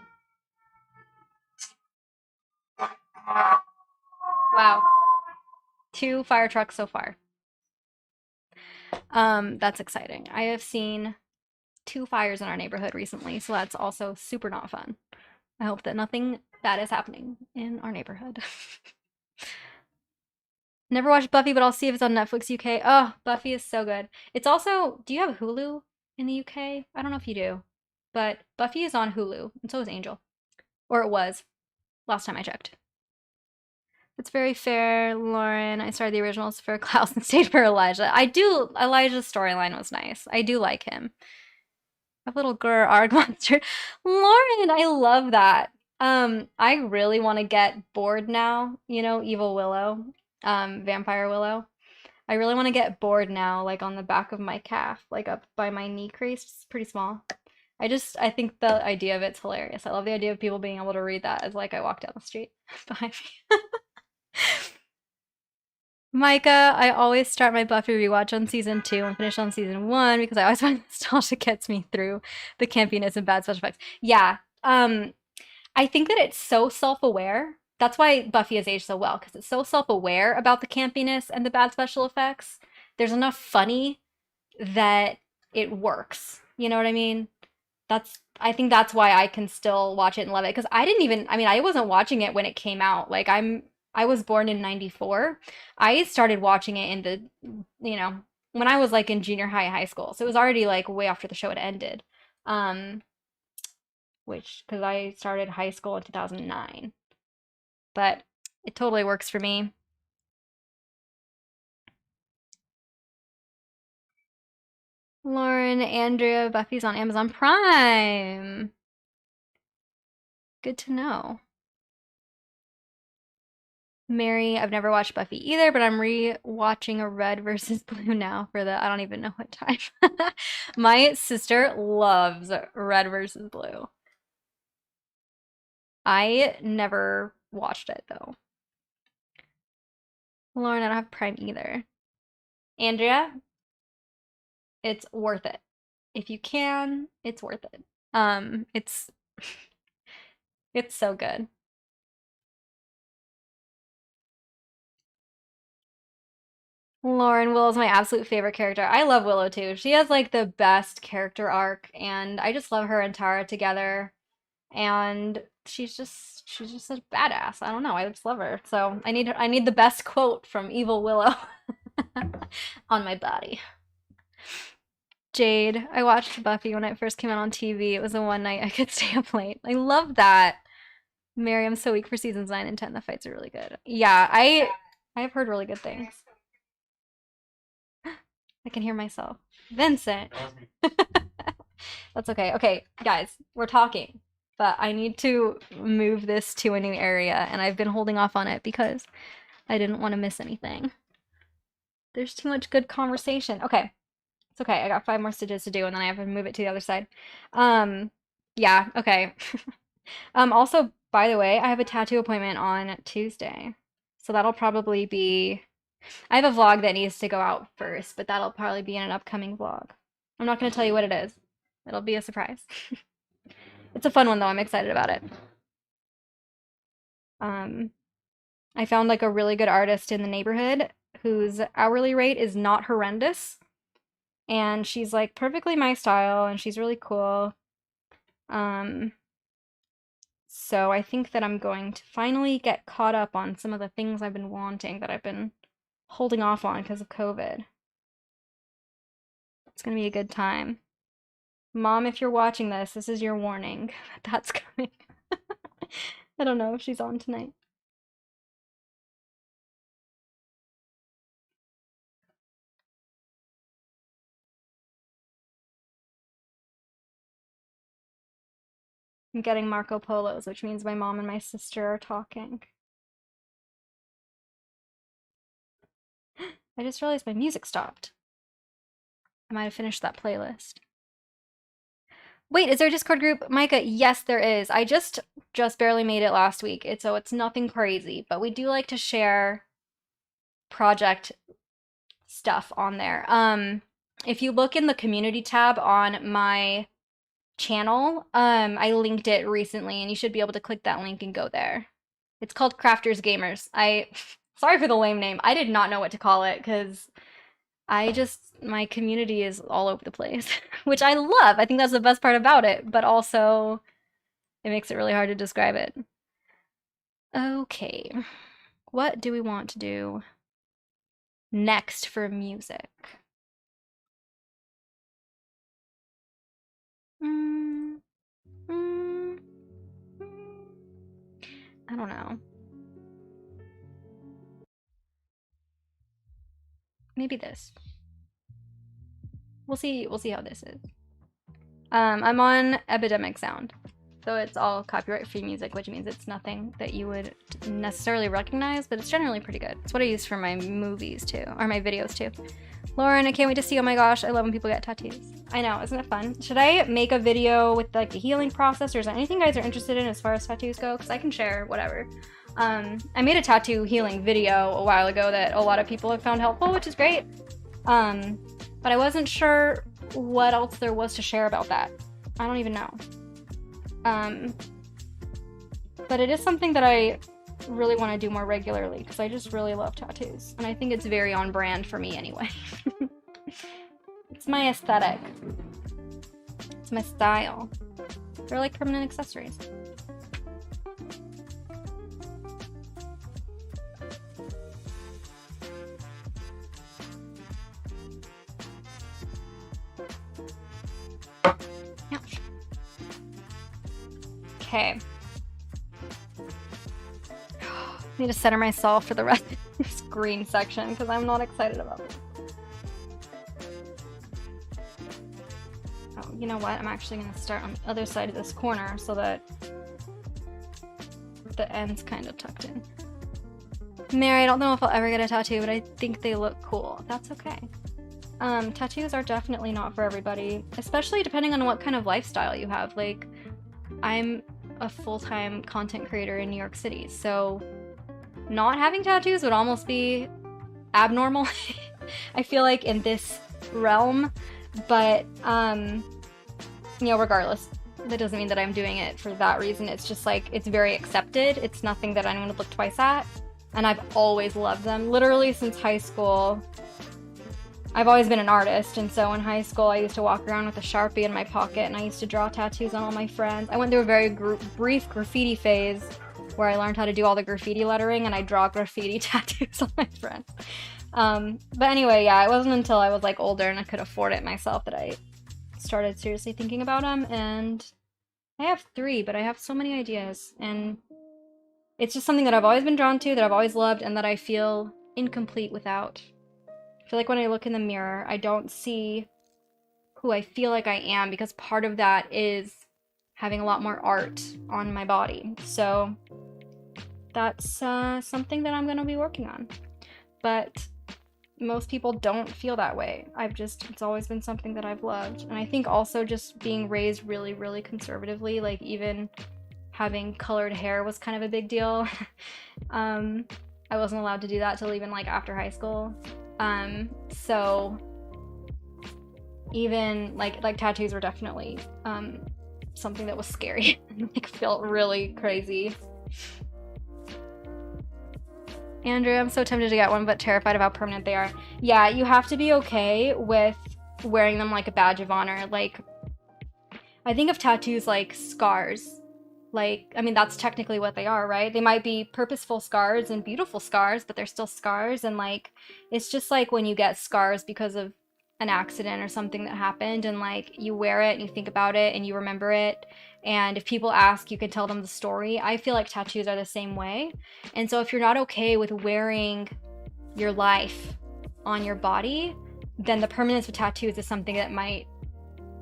Wow. 2 fire trucks so far. That's exciting. I have seen 2 fires in our neighborhood recently, so that's also super not fun. I hope that nothing bad is happening in our neighborhood. Never watched Buffy, but I'll see if it's on Netflix UK. Oh, Buffy is so good. It's also, do you have Hulu in the UK? I don't know if you do, but Buffy is on Hulu, and so is Angel. Or it was, last time I checked. It's very fair, Lauren. I started the originals for Klaus and stayed for Elijah. Elijah's storyline was nice. I do like him. A little girl arg monster. Lauren, I love that. I really want to get bored now. You know, Evil Willow, Vampire Willow. I really want to get bored now, like on the back of my calf, like up by my knee crease. It's pretty small. I think the idea of it's hilarious. I love the idea of people being able to read that as like I walk down the street behind me. Micah, I always start my Buffy rewatch on season 2 and finish on season 1 because I always find nostalgia gets me through the campiness and bad special effects. Yeah, I think that it's so self-aware. That's why Buffy has aged so well, because it's so self-aware about the campiness and the bad special effects. There's enough funny that it works. You know what I mean? I think that's why I can still watch it and love it. Because I wasn't watching it when it came out. Like I was born in 94. I started watching it in when I was like in junior high school. So it was already like way after the show had ended. Um, because I started high school in 2009. But it totally works for me. Lauren, Andrea, Buffy's on Amazon Prime. Good to know. Mary, I've never watched Buffy either, but I'm re-watching a Red versus Blue now for the I don't even know what time. My sister loves Red versus Blue. I never watched it though. Lauren, I don't have Prime either. Andrea, it's worth it. If you can, it's worth it. It's it's so good. Lauren, Willow's my absolute favorite character. I love Willow too. She has like the best character arc, and I just love her and Tara together. And she's just a badass. I don't know. I just love her. So I need the best quote from Evil Willow on my body. Jade, I watched Buffy when it first came out on TV. It was the one night I could stay up late. I love that. Mary, I'm so weak for seasons 9 and 10. The fights are really good. Yeah, I've heard really good things. I can hear myself. Vincent. That's okay. Okay, guys, we're talking, but I need to move this to a new area, and I've been holding off on it because I didn't want to miss anything. There's too much good conversation. Okay, it's okay. I got 5 more stitches to do, and then I have to move it to the other side. Yeah, okay. Also, by the way, I have a tattoo appointment on Tuesday, so that'll probably be. I have a vlog that needs to go out first, but that'll probably be in an upcoming vlog. I'm not going to tell you what it is. It'll be a surprise. It's a fun one though. I'm excited about it. I found like a really good artist in the neighborhood whose hourly rate is not horrendous, and she's like perfectly my style, and she's really cool. So I think that I'm going to finally get caught up on some of the things I've been wanting that I've been holding off on because of COVID. It's gonna be a good time. Mom, if you're watching this, this is your warning that that's coming. I don't know if she's on tonight. I'm getting Marco Polos, which means my mom and my sister are talking. I just realized my music stopped. I might have finished that playlist. Wait, is there a Discord group? Micah, yes, there is. I just barely made it last week. So it's nothing crazy, but we do like to share project stuff on there. If you look in the community tab on my channel, I linked it recently, and you should be able to click that link and go there. It's called Crafters Gamers. Sorry for the lame name. I did not know what to call it because my community is all over the place, which I love. I think that's the best part about it, but also it makes it really hard to describe it. Okay, what do we want to do next for music? I don't know. Maybe this. We'll see how this is. I'm on Epidemic Sound, so it's all copyright-free music, which means it's nothing that you would necessarily recognize, but it's generally pretty good. It's what I use for my movies too, or my videos too. Lauren, I can't wait to see. Oh my gosh, I love when people get tattoos. I know, isn't it fun? Should I make a video with like the healing process, or is there anything you guys are interested in as far as tattoos go? Because I can share whatever. I made a tattoo healing video a while ago that a lot of people have found helpful, which is great. But I wasn't sure what else there was to share about that. I don't even know. But it is something that I really want to do more regularly because I just really love tattoos. And I think it's very on brand for me anyway. It's my aesthetic. It's my style. They're like permanent accessories. Ouch. Okay. I need to center myself for the rest of this green section because I'm not excited about it. Oh, you know what? I'm actually going to start on the other side of this corner so that the end's kind of tucked in. Mary, I don't know if I'll ever get a tattoo, but I think they look cool. That's okay. Tattoos are definitely not for everybody, especially depending on what kind of lifestyle you have. Like, I'm a full-time content creator in New York City, so not having tattoos would almost be abnormal. I feel like in this realm, but you know, regardless, that doesn't mean that I'm doing it for that reason. It's just like, it's very accepted. It's nothing that I'm going to look twice at, and I've always loved them. Literally since high school, I've always been an artist, and so in high school I used to walk around with a Sharpie in my pocket and I used to draw tattoos on all my friends. I went through a very brief graffiti phase where I learned how to do all the graffiti lettering, and I draw graffiti tattoos on my friends. But anyway, yeah, it wasn't until I was like older and I could afford it myself that I started seriously thinking about them, and I have 3, but I have so many ideas, and it's just something that I've always been drawn to, that I've always loved, and that I feel incomplete without. I feel like when I look in the mirror, I don't see who I feel like I am, because part of that is having a lot more art on my body. So that's something that I'm going to be working on. But most people don't feel that way. It's always been something that I've loved. And I think also just being raised really, really conservatively, like even having colored hair was kind of a big deal. I wasn't allowed to do that till even like after high school. So even like tattoos were definitely something that was scary. Like felt really crazy. Andrew, I'm so tempted to get one, but terrified of how permanent they are. Yeah, you have to be okay with wearing them like a badge of honor. Like, I think of tattoos like scars. Like, I mean, that's technically what they are, right? They might be purposeful scars and beautiful scars, but they're still scars. And like, it's just like when you get scars because of an accident or something that happened, and like you wear it and you think about it and you remember it, and if people ask, you can tell them the story. I feel like tattoos are the same way. And so if you're not okay with wearing your life on your body, then the permanence of tattoos is something that might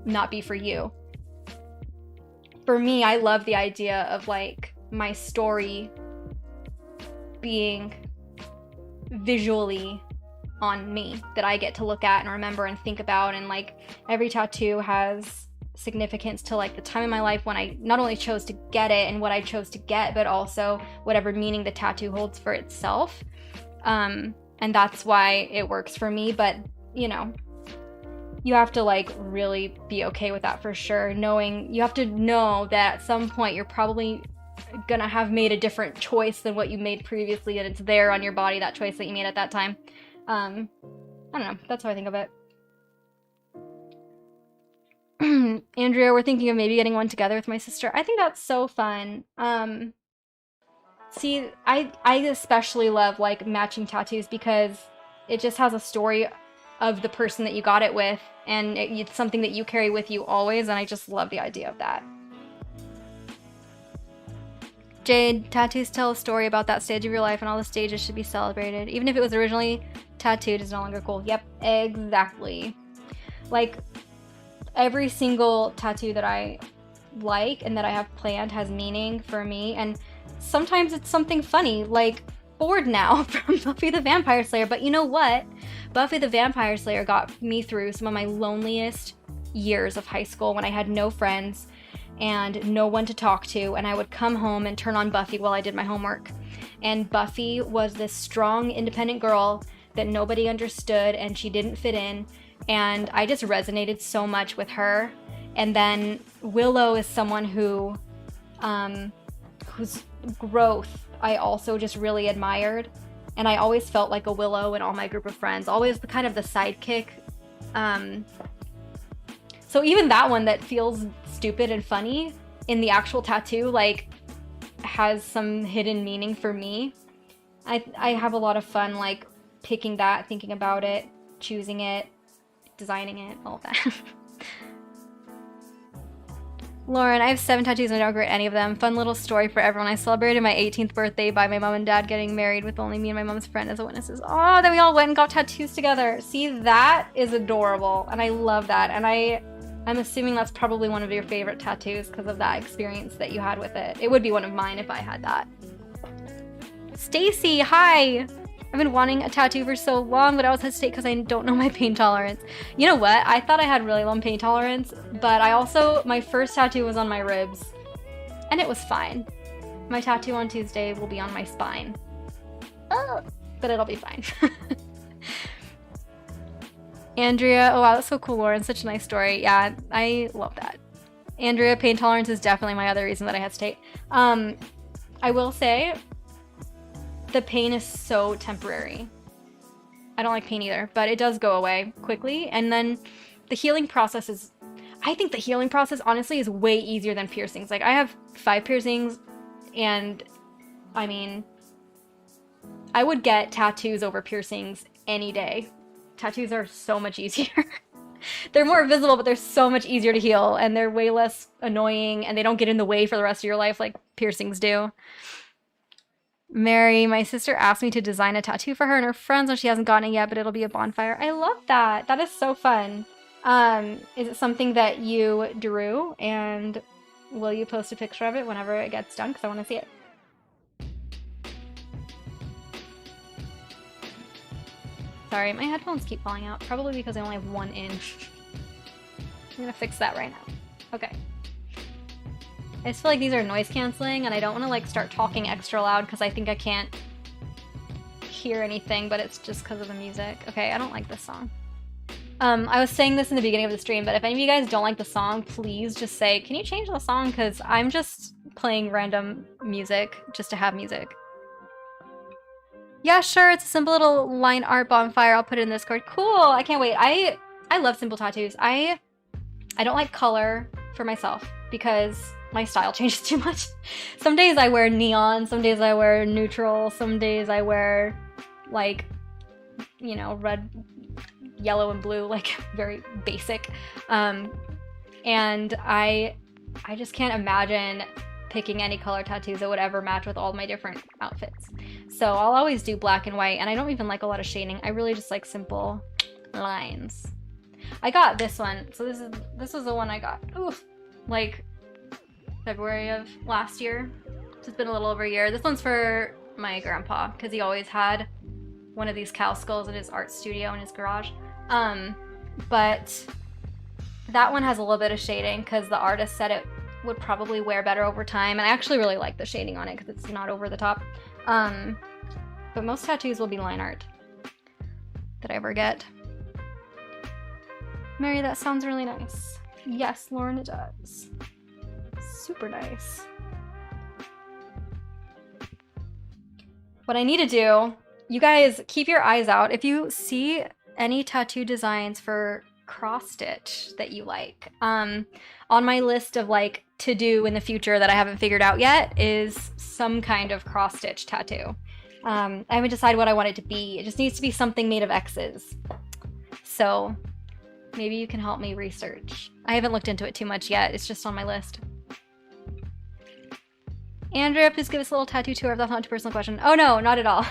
not be for you. For me, I love the idea of like my story being visually on me, that I get to look at and remember and think about, and like every tattoo has significance to like the time in my life when I not only chose to get it and what I chose to get, but also whatever meaning the tattoo holds for itself. And that's why it works for me. But you know, you have to like really be okay with that for sure. You have to know that at some point you're probably gonna have made a different choice than what you made previously, and it's there on your body, that choice that you made at that time. I don't know, that's how I think of it. Andrea, we're thinking of maybe getting one together with my sister. I think that's so fun. See, I especially love like matching tattoos because it just has a story of the person that you got it with, and it's something that you carry with you always, and I just love the idea of that. Jade, tattoos tell a story about that stage of your life, and all the stages should be celebrated. Even if it was originally tattooed, it's no longer cool. Yep, exactly. Like, every single tattoo that I like and that I have planned has meaning for me, and sometimes it's something funny, like Bored Now from Buffy the Vampire Slayer. But you know what? Buffy the Vampire Slayer got me through some of my loneliest years of high school when I had no friends, and no one to talk to, and I would come home and turn on Buffy while I did my homework. And Buffy was this strong, independent girl that nobody understood, and she didn't fit in, and I just resonated so much with her. And then Willow is someone who, whose growth I also just really admired, and I always felt like a Willow in all my group of friends, always the kind of the sidekick. So even that one that feels stupid and funny in the actual tattoo, like, has some hidden meaning for me. I have a lot of fun, like, picking that, thinking about it, choosing it, designing it, all of that. Lauren, I have 7 tattoos and I don't regret any of them. Fun little story for everyone. I celebrated my 18th birthday by my mom and dad getting married with only me and my mom's friend as witnesses. Oh, then we all went and got tattoos together. See, that is adorable, and I love that. And I'm assuming that's probably one of your favorite tattoos because of that experience that you had with it. It would be one of mine if I had that. Stacy, hi! I've been wanting a tattoo for so long, but I always hesitate because I don't know my pain tolerance. You know what? I thought I had really low pain tolerance, but my first tattoo was on my ribs, and it was fine. My tattoo on Tuesday will be on my spine. But it'll be fine. Andrea, oh wow, that's so cool, Lauren. Such a nice story. Yeah, I love that. Andrea, pain tolerance is definitely my other reason that I hesitate. I will say, the pain is so temporary. I don't like pain either, but it does go away quickly. And then the healing process is, I think the healing process honestly is way easier than piercings. Like, I have 5 piercings, and I mean, I would get tattoos over piercings any day. Tattoos are so much easier. They're more visible, but they're so much easier to heal, and they're way less annoying, and they don't get in the way for the rest of your life like piercings do. Mary, my sister asked me to design a tattoo for her and her friends, and she hasn't gotten it yet, but it'll be a bonfire. I love that. That is so fun. Is it something that you drew, and will you post a picture of it whenever it gets done? Because I want to see it. Sorry, my headphones keep falling out. Probably because I only have 1 in. I'm gonna fix that right now. Okay. I just feel like these are noise canceling, and I don't want to like start talking extra loud because I think I can't hear anything, but it's just because of the music. Okay, I don't like this song. I was saying this in the beginning of the stream, but if any of you guys don't like the song, please just say, can you change the song? Because I'm just playing random music just to have music. Yeah, sure, it's a simple little line art bonfire. I'll put it in this card. Cool, I can't wait. I love simple tattoos. I don't like color for myself because my style changes too much. Some days I wear neon, some days I wear neutral, some days I wear, like, you know, red, yellow, and blue, like very basic. And I just can't imagine picking any color tattoos that would ever match with all my different outfits. So I'll always do black and white, and I don't even like a lot of shading. I really just like simple lines. I got this one. So this was the one I got. Oof, like February of last year. It's been a little over a year. This one's for my grandpa because he always had one of these cow skulls in his art studio in his garage. But that one has a little bit of shading because the artist said it would probably wear better over time, and I actually really like the shading on it because it's not over the top. But most tattoos will be line art that I ever get. Mary, that sounds really nice. Yes, Lauren, it does. Super nice. What I need to do, you guys keep your eyes out. If you see any tattoo designs for cross stitch that you like, on my list of like to do in the future that I haven't figured out yet is some kind of cross stitch tattoo. I haven't decided what I want it to be. It just needs to be something made of X's. So maybe you can help me research. I haven't looked into it too much yet. It's just on my list. Andrea, please give us a little tattoo tour if that's not too personal question. Oh no, not at all.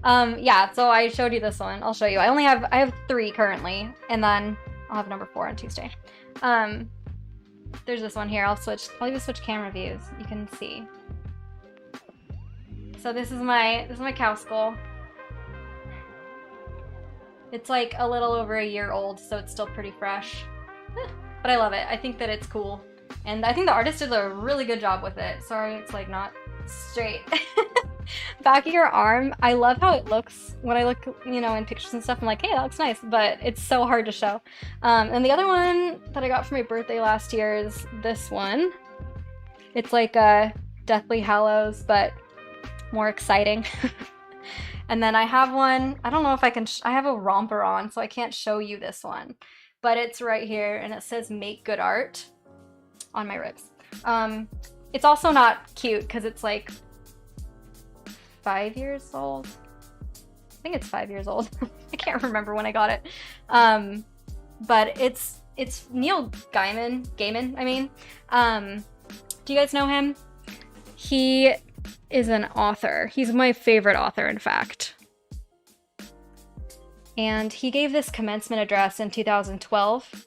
Yeah, so I showed you this one. I'll show you. I have 3 currently, and then I'll have number 4 on Tuesday. There's this one here. I'll even switch camera views. You can see. So this is my cow skull. It's like a little over a year old, so it's still pretty fresh. But I love it. I think that it's cool. And I think the artist did a really good job with it. Sorry, it's like not straight. Back of your arm, I love how it looks when I look, you know, in pictures and stuff. I'm like, hey, that looks nice, but it's so hard to show. And the other one that I got for my birthday last year is this one. It's like a Deathly Hallows, but more exciting. And then I have one, I don't know if I can, I have a romper on, so I can't show you this one, but it's right here and it says make good art on my ribs. It's also not cute because it's like 5 years old. I think it's 5 years old. I can't remember when I got it. But it's Neil Gaiman, I mean. Do you guys know him? He is an author. He's my favorite author, in fact. And he gave this commencement address in 2012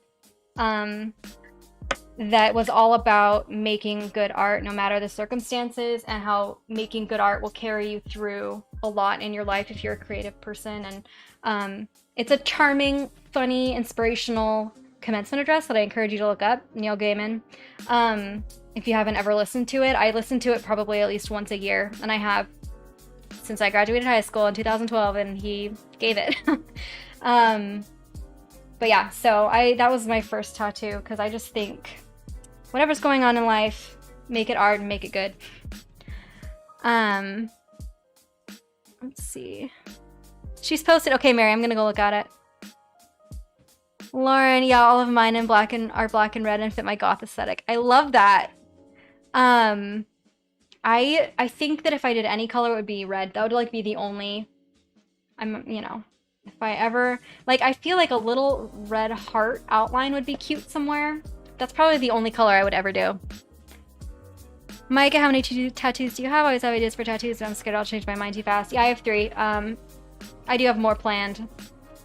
that was all about making good art no matter the circumstances, and how making good art will carry you through a lot in your life if you're a creative person. And it's a charming, funny, inspirational commencement address that I encourage you to look up, Neil Gaiman. If you haven't ever listened to it, I listen to it probably at least once a year, and I have since I graduated high school in 2012, and he gave it. But yeah, so that was my first tattoo, because I just think whatever's going on in life, make it art and make it good. Let's see. She's posted. Okay, Mary, I'm gonna go look at it. Lauren, yeah, all of mine are black and red and fit my goth aesthetic. I love that. I think that if I did any color, it would be red. That would like be the only. You know, if I ever like, I feel like a little red heart outline would be cute somewhere. That's probably the only color I would ever do. Micah, how many tattoos do you have? I always have ideas for tattoos, but I'm scared I'll change my mind too fast. Yeah, I have 3. I do have more planned.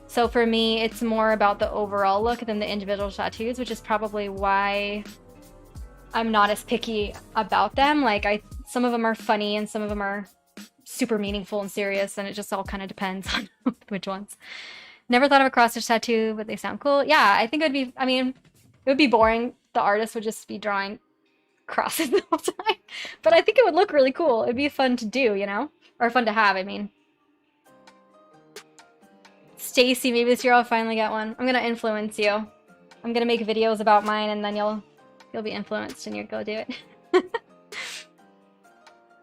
So for me, it's more about the overall look than the individual tattoos, which is probably why I'm not as picky about them. Like, some of them are funny and some of them are super meaningful and serious, and it just all kind of depends on which ones. Never thought of a cross-stitch tattoo, but they sound cool. Yeah, I think it would be, I mean, it would be boring. The artist would just be drawing crosses the whole time. But I think it would look really cool. It'd be fun to do, you know? Or fun to have, I mean. Stacy, maybe this year I'll finally get one. I'm gonna influence you. I'm gonna make videos about mine, and then you'll be influenced and you'll go do it.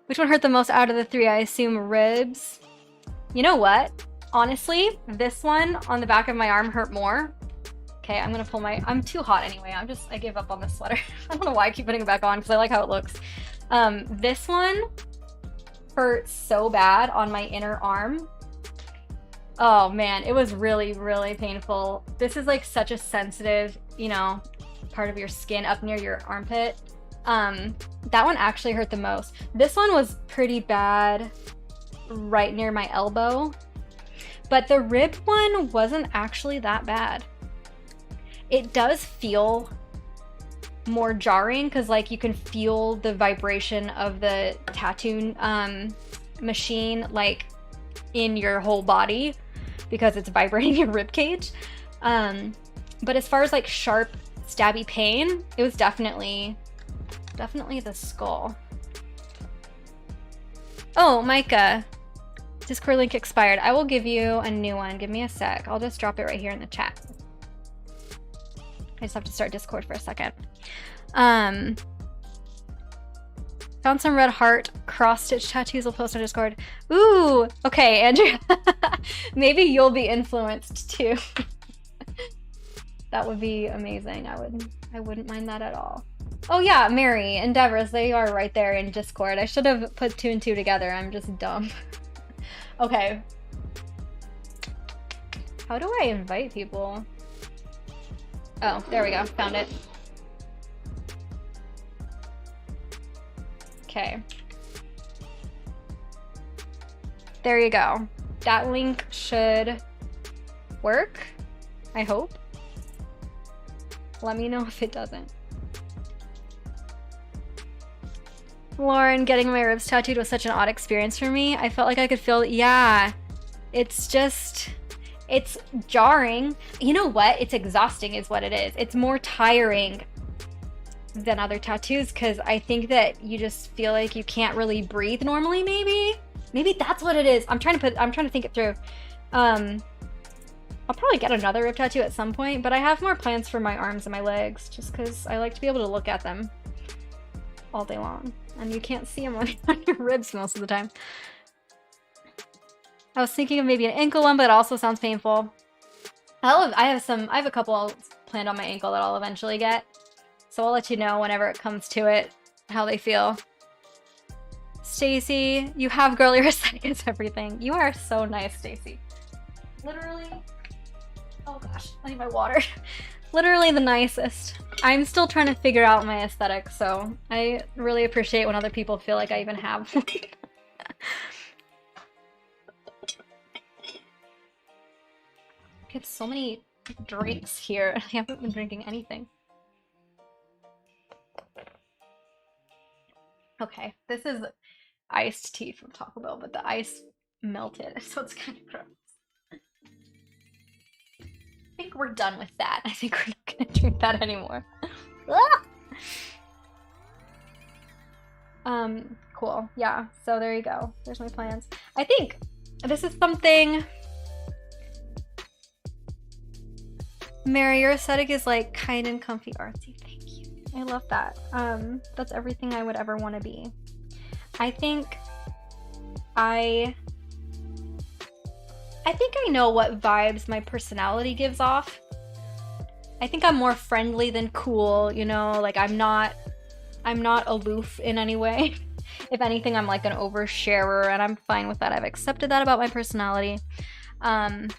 Which one hurt the most out of the 3? I assume ribs. You know what? Honestly, this one on the back of my arm hurt more. Okay, I'm gonna pull I'm too hot anyway. I gave up on this sweater. I don't know why I keep putting it back on because I like how it looks. This one hurt so bad on my inner arm. Oh man, it was really, really painful. This is like such a sensitive, you know, part of your skin up near your armpit. That one actually hurt the most. This one was pretty bad right near my elbow, but the rib one wasn't actually that bad. It does feel more jarring because like you can feel the vibration of the tattoo machine like in your whole body because it's vibrating your rib cage. But as far as like sharp stabby pain, it was definitely the skull. Oh, Micah, Discord link expired. I will give you a new one. Give me a sec. I'll just drop it right here in the chat. I just have to start Discord for a second. Found some red heart cross-stitch tattoos. I'll post on Discord. Ooh, okay, Andrea. Maybe you'll be influenced too. That would be amazing. I wouldn't mind that at all. Oh yeah, Mary, Endeavors, they are right there in Discord. I should have put 2 and 2 together. I'm just dumb. Okay. How do I invite people? Oh, there we go. Found it. Okay. There you go. That link should work, I hope. Let me know if it doesn't. Lauren, getting my ribs tattooed was such an odd experience for me. I felt like I could feel, yeah, it's jarring. You know what? It's exhausting is what it is. It's more tiring than other tattoos because I think that you just feel like you can't really breathe normally, maybe that's what it is. I'm trying to think it through. I'll probably get another rib tattoo at some point, but I have more plans for my arms and my legs just because I like to be able to look at them all day long, and you can't see them on your ribs most of the time. I was thinking of maybe an ankle one, but it also sounds painful. I have a couple planned on my ankle that I'll eventually get, so I'll let you know whenever it comes to it how they feel. Stacy, you have girly aesthetic as everything. You are so nice, Stacy. Literally. Oh gosh, I need my water. Literally the nicest. I'm still trying to figure out my aesthetic, so I really appreciate when other people feel like I even have one. Get so many drinks here. I haven't been drinking anything. Okay, this is iced tea from Taco Bell, but the ice melted, so it's kind of gross. I think we're done with that. I think we're not gonna drink that anymore. Cool. Yeah, so there you go. There's my plans. I think this is something... Mary, your aesthetic is like kind and comfy artsy. Thank you. I love that. That's everything I would ever want to be. I think I know what vibes my personality gives off. I think I'm more friendly than cool, you know, like I'm not aloof in any way. If anything, I'm like an oversharer, and I'm fine with that. I've accepted that about my personality. And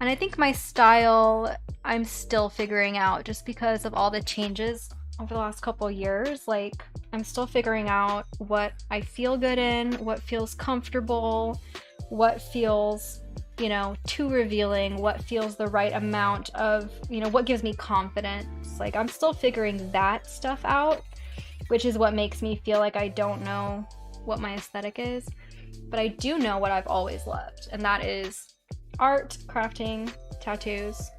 I think my style, I'm still figuring out just because of all the changes over the last couple years. Like, I'm still figuring out what I feel good in, what feels comfortable, what feels, you know, too revealing, what feels the right amount of, you know, what gives me confidence. Like, I'm still figuring that stuff out, which is what makes me feel like I don't know what my aesthetic is. But I do know what I've always loved, and that is art, crafting, tattoos,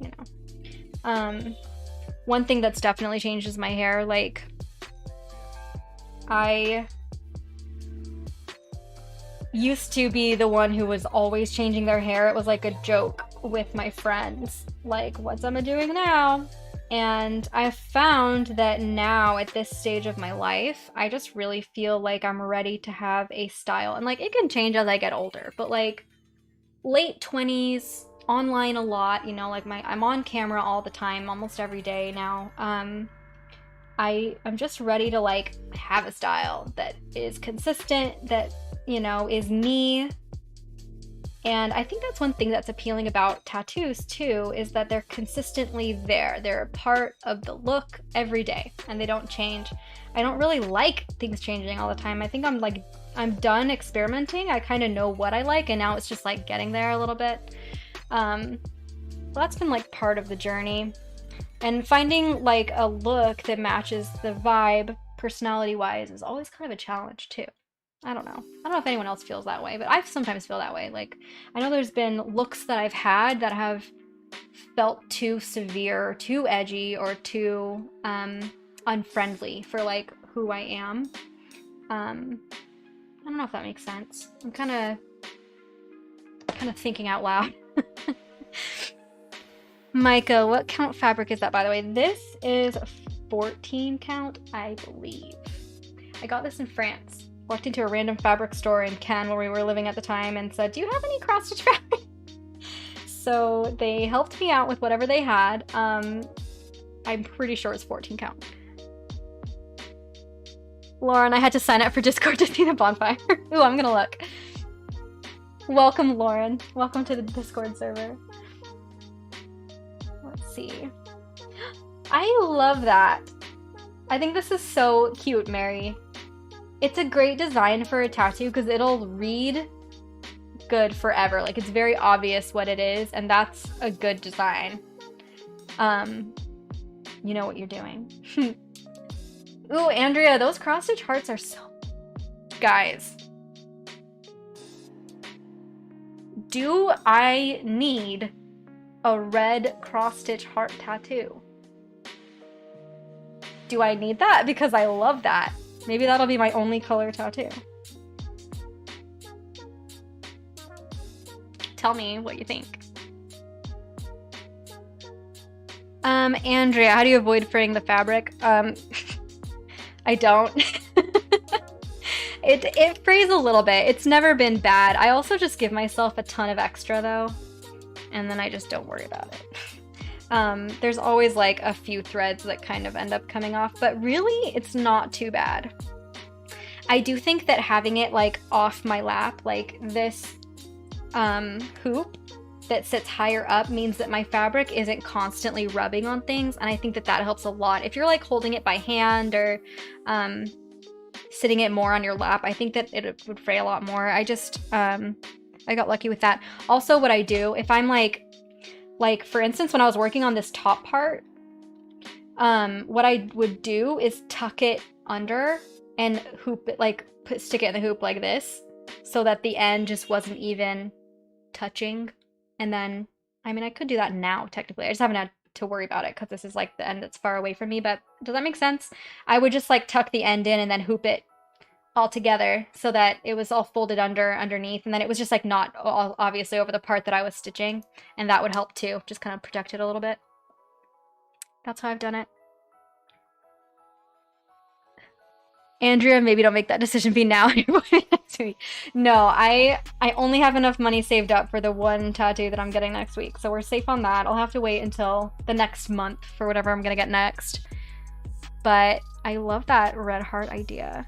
you know. One thing that's definitely changed is my hair. Like, I used to be the one who was always changing their hair. It was like a joke with my friends, like, what's Emma doing now? And I've found that now at this stage of my life, I just really feel like I'm ready to have a style. And like, it can change as I get older, but like late 20s, online a lot, you know, like I'm on camera all the time, almost every day now. I'm just ready to like have a style that is consistent, that, you know, is me. And I think that's one thing that's appealing about tattoos too, is that they're consistently there. They're a part of the look every day, and they don't change. I don't really like things changing all the time. I think I'm done experimenting. I kind of know what I like, and now it's just like getting there a little bit. Well, that's been like part of the journey. And finding like a look that matches the vibe personality-wise is always kind of a challenge too. I don't know if anyone else feels that way, but I sometimes feel that way. Like, I know there's been looks that I've had that have felt too severe, too edgy, or too unfriendly for like who I am. I don't know if that makes sense. I'm kind of thinking out loud. Micah, what count fabric is that, by the way? This is 14 count, I believe. I got this in France. Walked into a random fabric store in Cannes where we were living at the time and said, do you have any cross-stitch fabric? So they helped me out with whatever they had. I'm pretty sure it's 14 count. Lauren, I had to sign up for Discord to see the bonfire. Ooh, I'm gonna look. Welcome, Lauren. Welcome to the Discord server. Let's see. I love that. I think this is so cute, Mary. It's a great design for a tattoo because it'll read good forever. Like, it's very obvious what it is, and that's a good design. You know what you're doing. Ooh, Andrea, those cross-stitch hearts are so... Guys. Do I need a red cross-stitch heart tattoo? do I need that? Because I love that. Maybe that'll be my only color tattoo. Tell me what you think. Andrea, how do you avoid fraying the fabric? I don't. It frays a little bit. It's never been bad. I also just give myself a ton of extra though, and then I just don't worry about it. There's always like a few threads that kind of end up coming off, but really it's not too bad. I do think that having it like off my lap, like this hoop that sits higher up, means that my fabric isn't constantly rubbing on things, and I think that that helps a lot. If you're like holding it by hand or sitting it more on your lap, I think that it would fray a lot more. I just I got lucky with that. Also, what I do if I'm like for instance, when I was working on this top part, what I would do is tuck it under and hoop it, like stick it in the hoop like this, so that the end just wasn't even touching. And then, I mean, I could do that now technically. I just haven't had to worry about it because this is like the end that's far away from me, but does that make sense? I would just like tuck the end in and then hoop it all together so that it was all folded underneath, and then it was just like not all obviously over the part that I was stitching, and that would help too, just kind of protect it a little bit. That's how I've done it. Andrea, maybe don't make that decision be now. No, I only have enough money saved up for the one tattoo that I'm getting next week, so we're safe on that. I'll have to wait until the next month for whatever I'm gonna get next. But I love that red heart idea.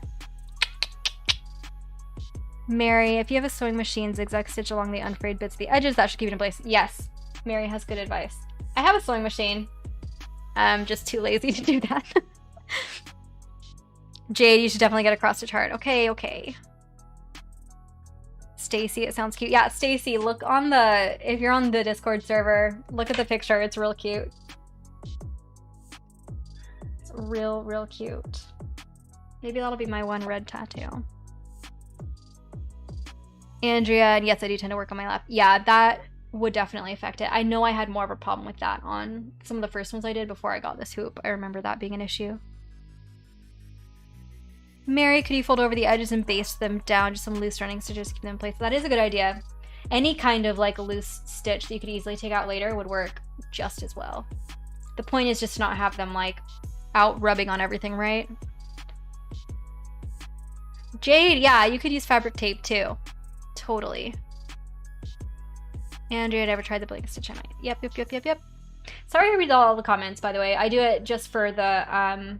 Mary, if you have a sewing machine, zigzag stitch along the unfrayed bits of the edges. That should keep it in place. Yes, Mary has good advice. I have a sewing machine. I'm just too lazy to do that. Jade, you should definitely get a cross stitch heart. Okay, okay. Stacy, it sounds cute. Yeah, Stacy, look on the, if you're on the Discord server, look at the picture. It's real cute. It's real cute. Maybe that'll be my one red tattoo. Andrea, and yes, I do tend to work on my lap. Yeah, that would definitely affect it. I know I had more of a problem with that on some of the first ones I did before I got this hoop. I remember that being an issue. Mary, could you fold over the edges and baste them down, just some loose running stitches to keep them in place? That is a good idea. Any kind of like loose stitch that you could easily take out later would work just as well. The point is just to not have them like out rubbing on everything, right? Jade, yeah, you could use fabric tape too. Totally. Andrea, had ever tried the blanket stitch? I might. Yep. Sorry I read all the comments, by the way. I do it just for the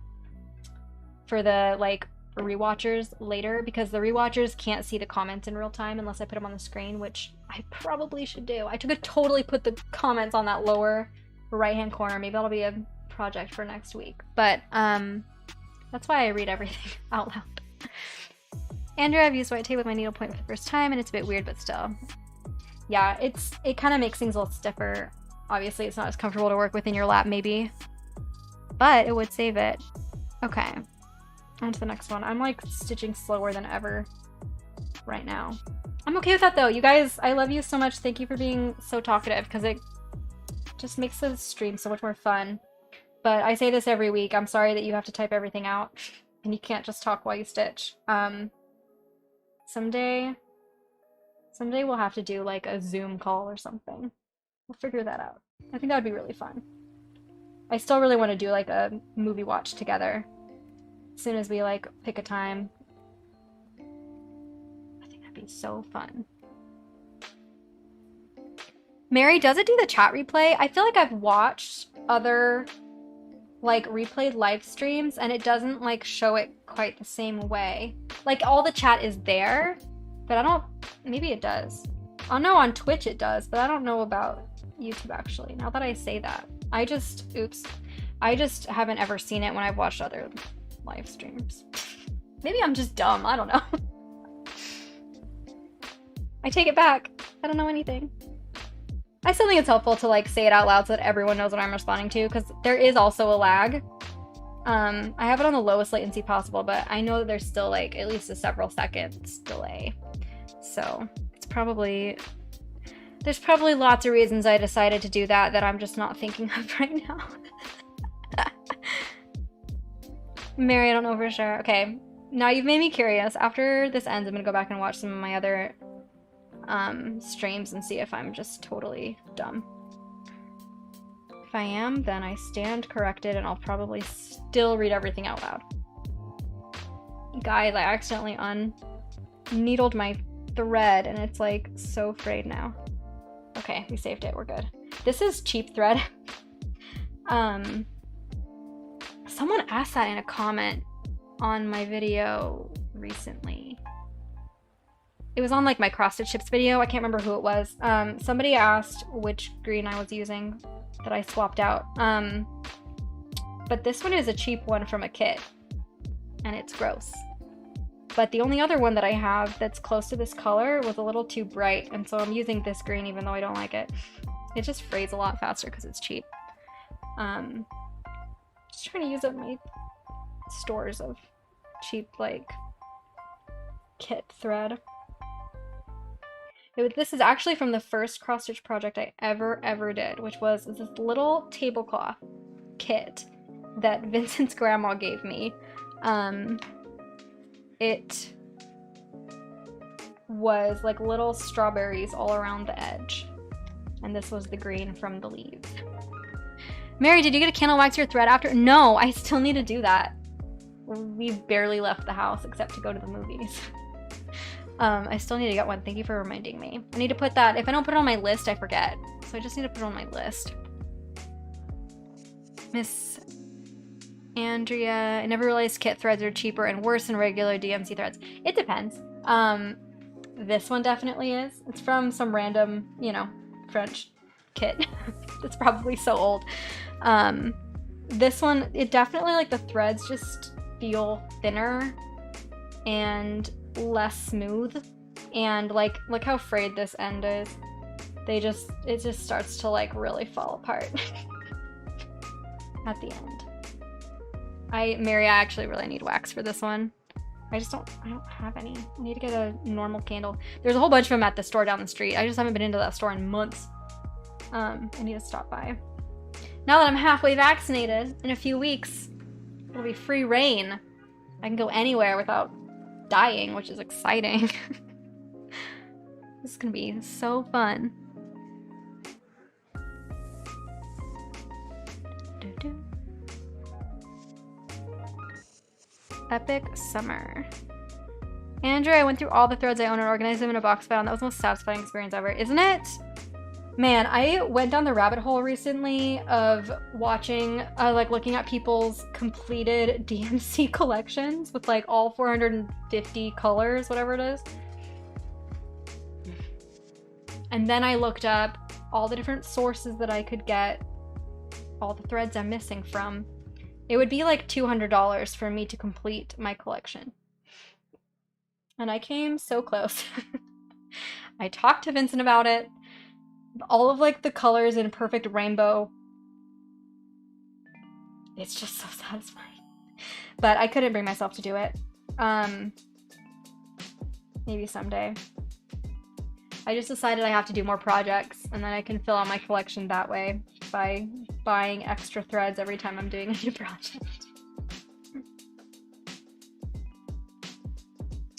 like rewatchers later, because the rewatchers can't see the comments in real time unless I put them on the screen, which I probably should do. I could totally put the comments on that lower right hand corner. Maybe that'll be a project for next week, but that's why I read everything out loud. Andrea, I've used white tape with my needle point for the first time, and it's a bit weird, but still. Yeah, it kind of makes things a little stiffer. Obviously, it's not as comfortable to work with in your lap, maybe, but it would save it. Okay, on to the next one. I'm like stitching slower than ever right now. I'm okay with that though. You guys, I love you so much. Thank you for being so talkative, because it just makes the stream so much more fun. But I say this every week. I'm sorry that you have to type everything out and you can't just talk while you stitch. Someday we'll have to do like a Zoom call or something. We'll figure that out. I think that would be really fun. I still really want to do like a movie watch together as soon as we like pick a time. I think that'd be so fun. Mary, does it do the chat replay? I feel like I've watched other like replayed live streams and it doesn't like show it quite the same way. Like all the chat is there, but I don't, maybe it does. I know on Twitch it does, but I don't know about YouTube actually. Now that I say that, I just haven't ever seen it when I've watched other live streams. Maybe I'm just dumb, I don't know. I take it back. I don't know anything. I still think it's helpful to like say it out loud so that everyone knows what I'm responding to, because there is also a lag. I have it on the lowest latency possible, but I know that there's still like at least a several seconds delay. So it's probably, there's probably lots of reasons I decided to do that I'm just not thinking of right now. Mary, I don't know for sure. Okay, now you've made me curious. After this ends, I'm gonna go back and watch some of my other streams and see if I'm just totally dumb. If I am, then I stand corrected and I'll probably still read everything out loud. Guys, I accidentally unneedled my thread and it's like so frayed now. Okay, we saved it, we're good. This is cheap thread. Someone asked that in a comment on my video recently. It was on like my cross stitch chips video. I can't remember who it was. Somebody asked which green I was using that I swapped out. But this one is a cheap one from a kit and it's gross. But the only other one that I have that's close to this color was a little too bright, and so I'm using this green even though I don't like it. It just frays a lot faster because it's cheap. Just trying to use up my stores of cheap, like, kit thread. This is actually from the first cross-stitch project I ever did, which was this little tablecloth kit that Vincent's grandma gave me. It was like little strawberries all around the edge. And this was the green from the leaves. Mary, did you get a candle wax your thread after? No, I still need to do that. We barely left the house except to go to the movies. I still need to get one. Thank you for reminding me. I need to put that, if I don't put it on my list, I forget. So I just need to put it on my list. Miss Andrea, I never realized kit threads are cheaper and worse than regular DMC threads. It depends. This one definitely is. It's from some random, you know, French kit. It's probably so old. This one, it definitely, like, the threads just feel thinner and less smooth. And, like, look how frayed this end is. It just starts to, like, really fall apart at the end. Mary, I actually really need wax for this one. I don't have any. I need to get a normal candle. There's a whole bunch of them at the store down the street. I just haven't been into that store in months. I need to stop by. Now that I'm halfway vaccinated, in a few weeks, it'll be free reign. I can go anywhere without dying, which is exciting. This is gonna be so fun. Epic summer. Andrew, I went through all the threads I own and organized them in a box found. That was the most satisfying experience ever, isn't it? Man, I went down the rabbit hole recently of watching, like looking at people's completed DMC collections with like all 450 colors, whatever it is. And then I looked up all the different sources that I could get all the threads I'm missing from. It would be like $200 for me to complete my collection. And I came so close. I talked to Vincent about it. All of like the colors in perfect rainbow. It's just so satisfying. But I couldn't bring myself to do it. Maybe someday. I just decided I have to do more projects and then I can fill out my collection that way by buying extra threads every time I'm doing a new project.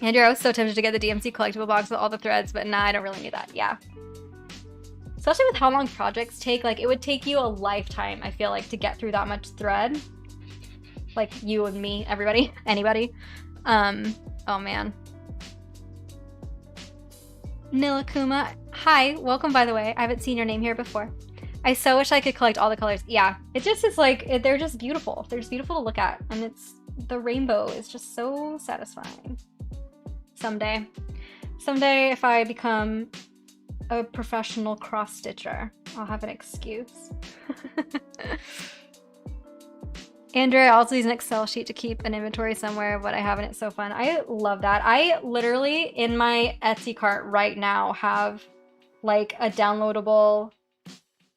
Andrew, I was so tempted to get the DMC collectible box with all the threads, but nah, I don't really need that. Yeah. Especially with how long projects take, like it would take you a lifetime, I feel like, to get through that much thread. Like you and me, everybody, anybody. Oh man. Nilakuma, hi, welcome by the way. I haven't seen your name here before. I so wish I could collect all the colors. Yeah, it just is like, they're just beautiful. They're just beautiful to look at. And the rainbow is just so satisfying. Someday. Someday if I become a professional cross-stitcher, I'll have an excuse. Andrew, I also use an Excel sheet to keep an inventory somewhere of what I have, and it's so fun. I love that. I literally, in my Etsy cart right now, have like a downloadable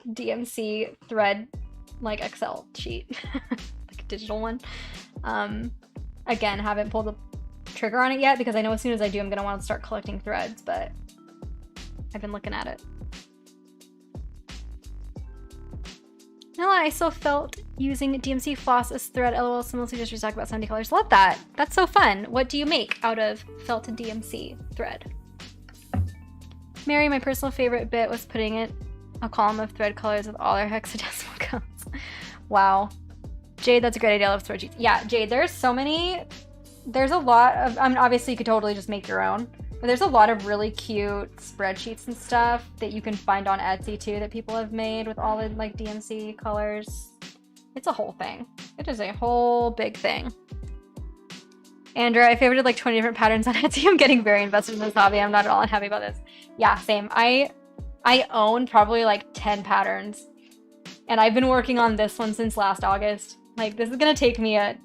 DMC thread, like Excel sheet, like a digital one. Again, haven't pulled the trigger on it yet because I know as soon as I do, I'm gonna want to start collecting threads, but I've been looking at it. No, I still felt using DMC floss as thread. LOL, similar suggestions talk about 70 colors. Love that. That's so fun. What do you make out of felt and DMC thread? Mary, my personal favorite bit was putting it a column of thread colors with all their hexadecimal counts. Wow. Jade, that's a great idea. I love spreadsheets. Yeah, Jade, there's so many. There's a lot of, I mean, obviously you could totally just make your own. But there's a lot of really cute spreadsheets and stuff that you can find on Etsy too that people have made with all the like DMC colors. It's a whole thing. It is a whole big thing. Andrew, I favorited like 20 different patterns on Etsy. I'm getting very invested in this hobby. I'm not at all unhappy about this. Yeah, same. I own probably like 10 patterns. And I've been working on this one since last August. Like, this is gonna take me a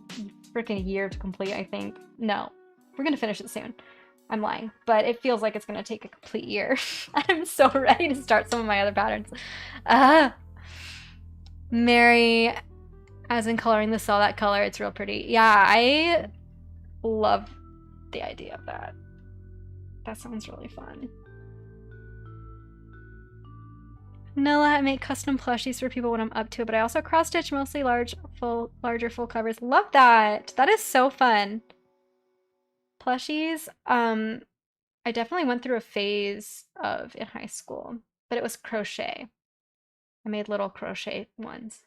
freaking year to complete, I think. No, we're gonna finish it soon. I'm lying, but it feels like it's gonna take a complete year. I'm so ready to start some of my other patterns. Mary, as in coloring the cell, that color, it's real pretty. Yeah, I love the idea of that. That sounds really fun. Noah, I make custom plushies for people when I'm up to it, but I also cross stitch mostly larger full covers. Love that. That is so fun. Plushies, I definitely went through a phase of in high school, but it was crochet. I made little crochet ones.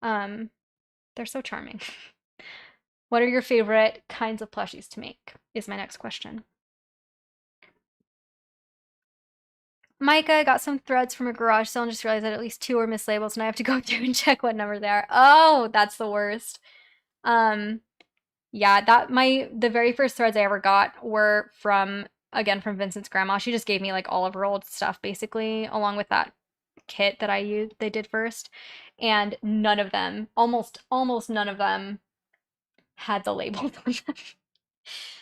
They're so charming. What are your favorite kinds of plushies to make is my next question. Micah, got some threads from a garage sale and just realized that at least 2 are mislabeled, and I have to go through and check what number they are. Oh, that's the worst. Yeah, the very first threads I ever got were from Vincent's grandma. She just gave me like all of her old stuff basically, along with that kit that they did first. And none of them, almost none of them had the labels on them.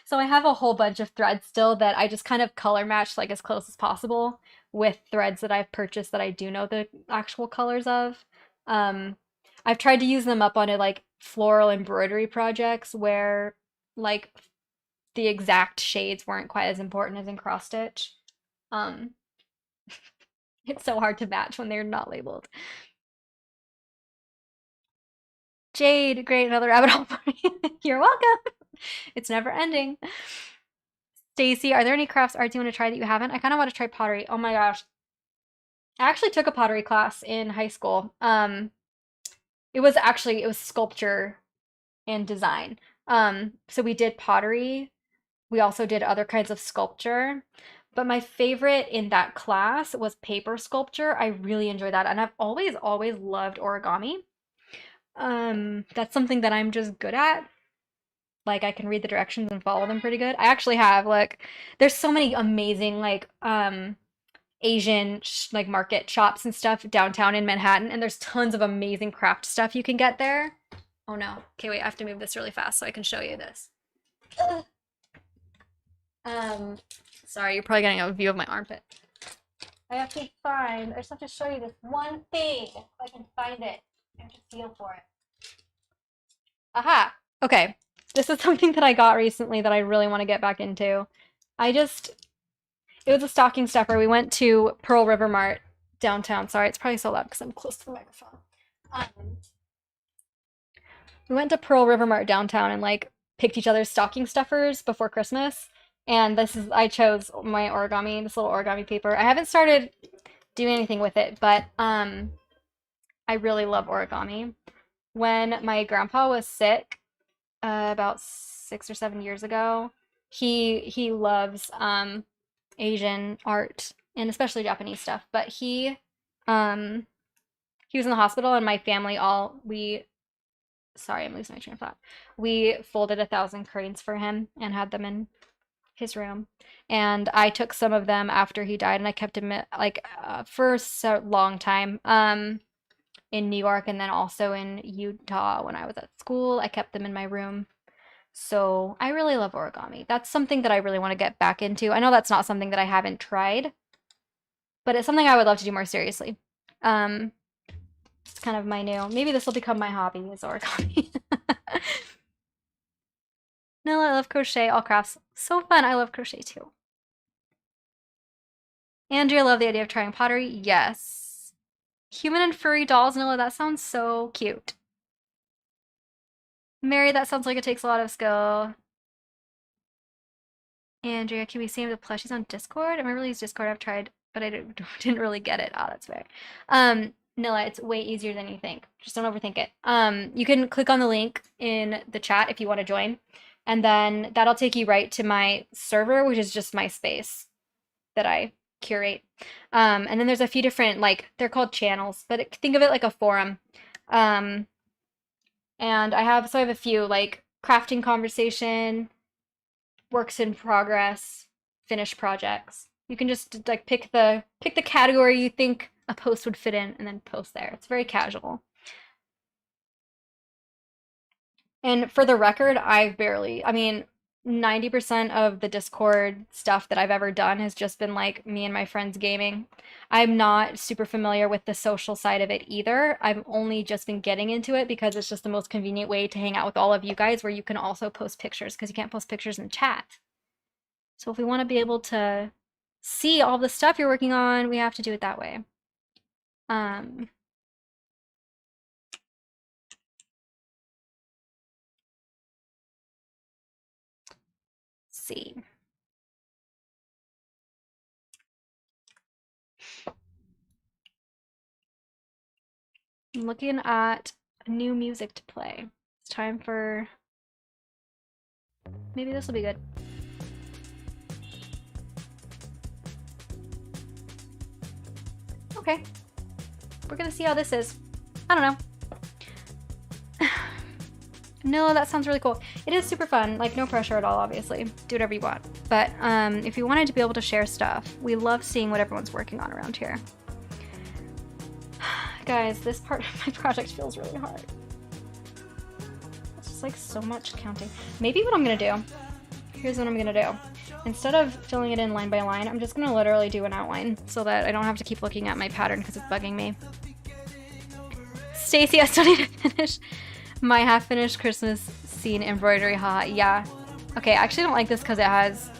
So I have a whole bunch of threads still that I just kind of color match like as close as possible with threads that I've purchased that I do know the actual colors of. I've tried to use them up onto like floral embroidery projects where like the exact shades weren't quite as important as in cross stitch. It's so hard to match when they're not labeled. Jade, great, another rabbit hole for you. You're welcome. It's never ending. Stacy, are there any crafts arts you want to try that you haven't? I kind of want to try pottery. Oh my gosh. I actually took a pottery class in high school. It was sculpture and design. So we did pottery. We also did other kinds of sculpture. But my favorite in that class was paper sculpture. I really enjoyed that. And I've always loved origami. That's something that I'm just good at. Like I can read the directions and follow them pretty good. I actually have like there's so many amazing like Asian like market shops and stuff downtown in Manhattan, and there's tons of amazing craft stuff you can get there. Oh no. Okay, wait, I have to move this really fast so I can show you this. Sorry, you're probably getting a view of my armpit. I just have to show you this one thing. If I can find it. I have to feel for it. Aha! Okay. This is something that I got recently that I really want to get back into. It was a stocking stuffer. We went to Pearl River Mart downtown. Sorry, it's probably so loud because I'm close to the microphone. We went to Pearl River Mart downtown and like picked each other's stocking stuffers before Christmas. And I chose my origami, this little origami paper. I haven't started doing anything with it, but I really love origami. When my grandpa was sick, about 6 or 7 years ago, he loves Asian art and especially Japanese stuff, but he was in the hospital and my family sorry, I'm losing my train of thought. We folded 1,000 cranes for him and had them in his room, and I took some of them after he died and I kept him like for a long time in New York and then also in Utah when I was at school. I kept them in my room. So I really love origami. That's something that I really want to get back into. I know that's not something that I haven't tried, but it's something I would love to do more seriously. It's kind of maybe this will become my hobby is origami. No, I love crochet, all crafts. So fun, I love crochet too. Andrea, love the idea of trying pottery. Yes. Human and furry dolls, Noah, that sounds so cute. Mary, that sounds like it takes a lot of skill. Andrea, can we save the plushies on Discord? I remember use Discord, I've tried, but I didn't really get it. Oh, that's fair. Nilla, it's way easier than you think. Just don't overthink it. You can click on the link in the chat if you want to join, and then that'll take you right to my server, which is just my space that I curate. And then there's a few different, like, they're called channels, but think of it like a forum. And I have a few, like, crafting conversation, works in progress, finished projects. You can just like pick the category you think a post would fit in and then post there. It's very casual. And for the record, I mean, 90% of the Discord stuff that I've ever done has just been like me and my friends gaming. I'm not super familiar with the social side of it either. I've only just been getting into it because it's just the most convenient way to hang out with all of you guys, where you can also post pictures, because you can't post pictures in chat. So if we want to be able to see all the stuff you're working on, we have to do it that way. Let's see. I'm looking at new music to play. It's time for... Maybe this will be good. Okay. We're gonna see how this is. I don't know. No, that sounds really cool. It is super fun. Like, no pressure at all, obviously. Do whatever you want. But if you wanted to be able to share stuff, we love seeing what everyone's working on around here. Guys, this part of my project feels really hard. It's just like so much counting. Maybe what I'm gonna do, here's what I'm gonna do. Instead of filling it in line by line, I'm just gonna literally do an outline so that I don't have to keep looking at my pattern because it's bugging me. Stacy, I still need to finish my half-finished Christmas scene embroidery. Haha, yeah. Okay, I actually don't like this because it has...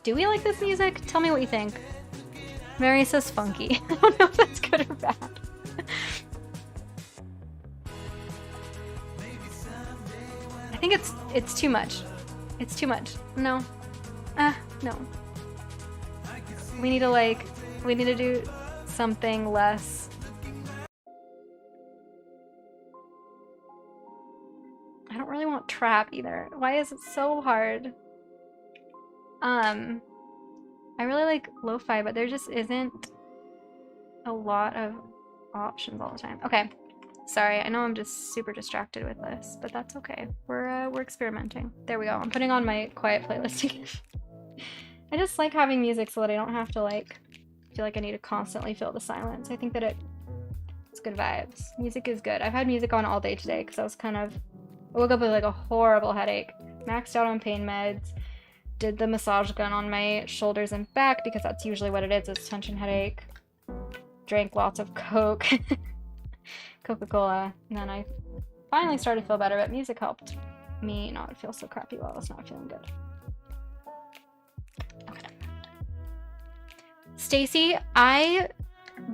Do we like this music? Tell me what you think. Mary says funky. I don't know if that's good or bad. I think it's too much. It's too much. No. No. We need to do something less. I don't really want trap either. Why is it so hard? I really like lo-fi, but there just isn't a lot of options all the time. Okay. Sorry, I know I'm just super distracted with this, but that's okay. We're experimenting. There we go. I'm putting on my quiet playlist again. I just like having music so that I don't have to like feel like I need to constantly fill the silence. I think that it's good vibes. Music is good. I've had music on all day today because I woke up with like a horrible headache. Maxed out on pain meds. Did the massage gun on my shoulders and back because that's usually what it is. It's tension headache. Drank lots of Coke. Coca-Cola, and then I finally started to feel better, but music helped me not feel so crappy while I was not feeling good. Okay. Stacy, I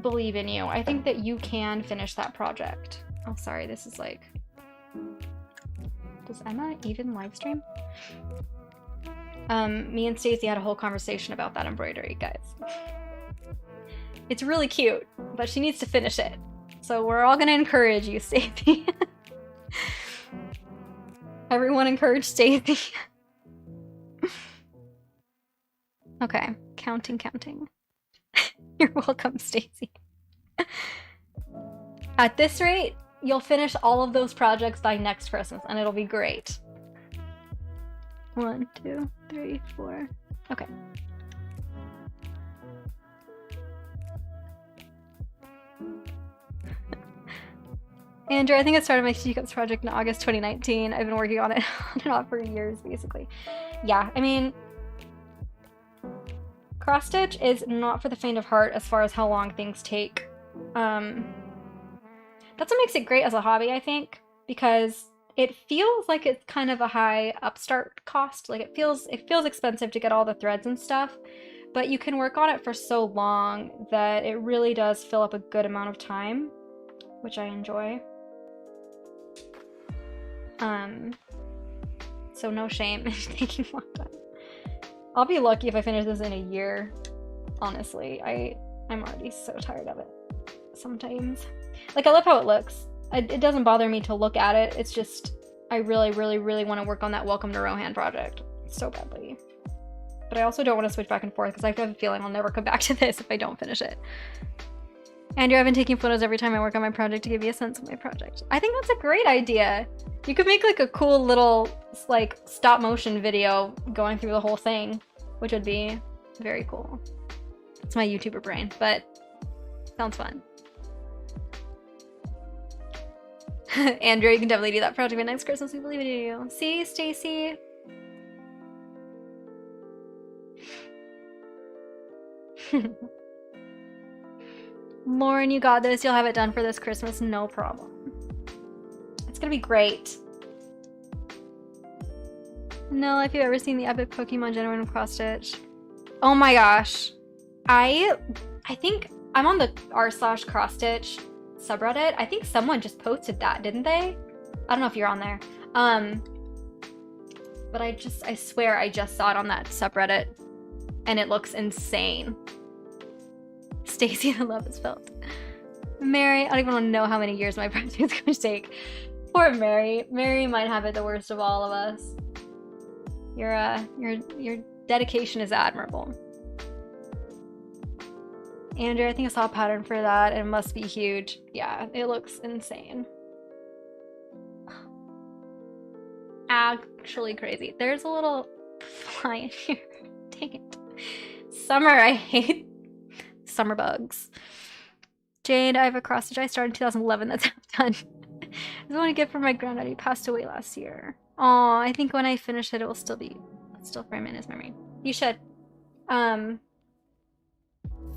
believe in you. I think that you can finish that project. Oh, sorry, this is like... Does Emma even live stream? Me and Stacy had a whole conversation about that embroidery, guys. It's really cute, but she needs to finish it. So we're all gonna encourage you, Stacy. Everyone encourage Stacy. Okay, counting. You're welcome, Stacy. At this rate, you'll finish all of those projects by next Christmas, and it'll be great. 1, 2, 3, 4. Okay. Andrew, I think I started my Teacups project in August 2019. I've been working on it on and off for years, basically. Yeah, I mean, cross stitch is not for the faint of heart as far as how long things take. That's what makes it great as a hobby, I think, because it feels like it's kind of a high upstart cost. Like it feels expensive to get all the threads and stuff, but you can work on it for so long that it really does fill up a good amount of time, which I enjoy. So no shame in taking a long time. I'll be lucky if I finish this in a year, honestly. I'm already so tired of it sometimes. Like, I love how it looks. It doesn't bother me to look at it. It's just, I really, really, really want to work on that Welcome to Rohan project so badly. But I also don't want to switch back and forth because I have a feeling I'll never come back to this if I don't finish it. Andrew, I've been taking photos every time I work on my project to give you a sense of my project. I think that's a great idea. You could make like a cool little like stop motion video going through the whole thing, which would be very cool. It's my YouTuber brain, but sounds fun. Andrew, you can definitely do that project by next Christmas. We believe in you. See, Stacy? Lauren, you got this. You'll have it done for this Christmas. No problem. It's gonna be great. No, if you've ever seen the epic Pokemon genuine cross stitch. Oh my gosh. I think I'm on the r/cross stitch subreddit. I think someone just posted that, didn't they? I don't know if you're on there. But I swear I just saw it on that subreddit and it looks insane. Stacy, the love is felt. Mary, I don't even want to know how many years my project is going to take. Poor Mary. Mary might have it the worst of all of us. Your dedication is admirable. Andrew, I think I saw a pattern for that. It must be huge. Yeah, it looks insane. Actually crazy. There's a little fly in here. Dang it. Summer, I hate summer bugs. Jade, I have a cross stitch I started in 2011 that's half done. I want to get from my granddad. He passed away last year. Aw, I think when I finish it, it will still frame in his memory. You should.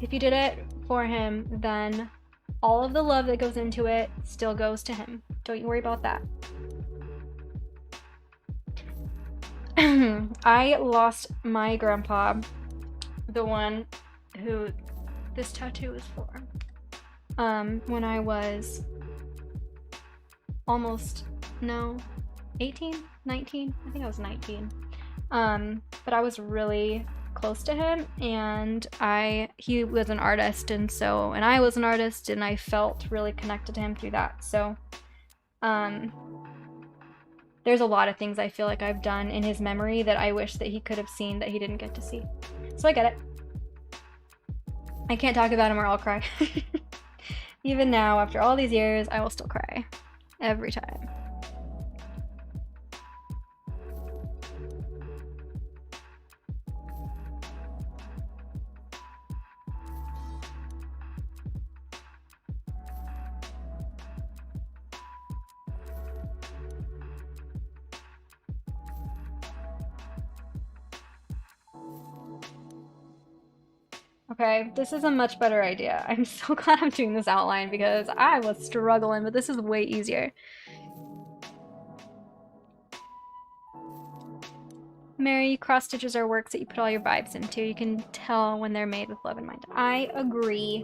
If you did it for him, then all of the love that goes into it still goes to him. Don't you worry about that. I lost my grandpa, the one who this tattoo is for, when I was almost, no, 18, 19, I think I was 19. But I was really close to him, and he was an artist, and I was an artist, and I felt really connected to him through that. So there's a lot of things I feel like I've done in his memory that I wish that he could have seen that he didn't get to see. So I get it. I can't talk about him or I'll cry. Even now, after all these years, I will still cry. Every time. Okay, this is a much better idea. I'm so glad I'm doing this outline because I was struggling, but this is way easier. Mary, cross stitches are works that you put all your vibes into. You can tell when they're made with love in mind. I agree.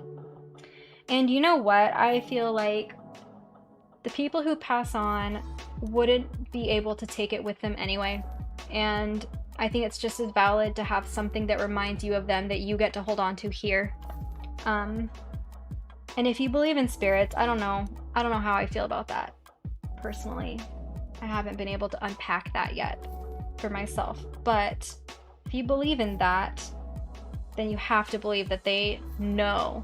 And you know what? I feel like the people who pass on wouldn't be able to take it with them anyway. And I think it's just as valid to have something that reminds you of them that you get to hold on to here. And if you believe in spirits, I don't know how I feel about that personally. I haven't been able to unpack that yet for myself. But if you believe in that, then you have to believe that they know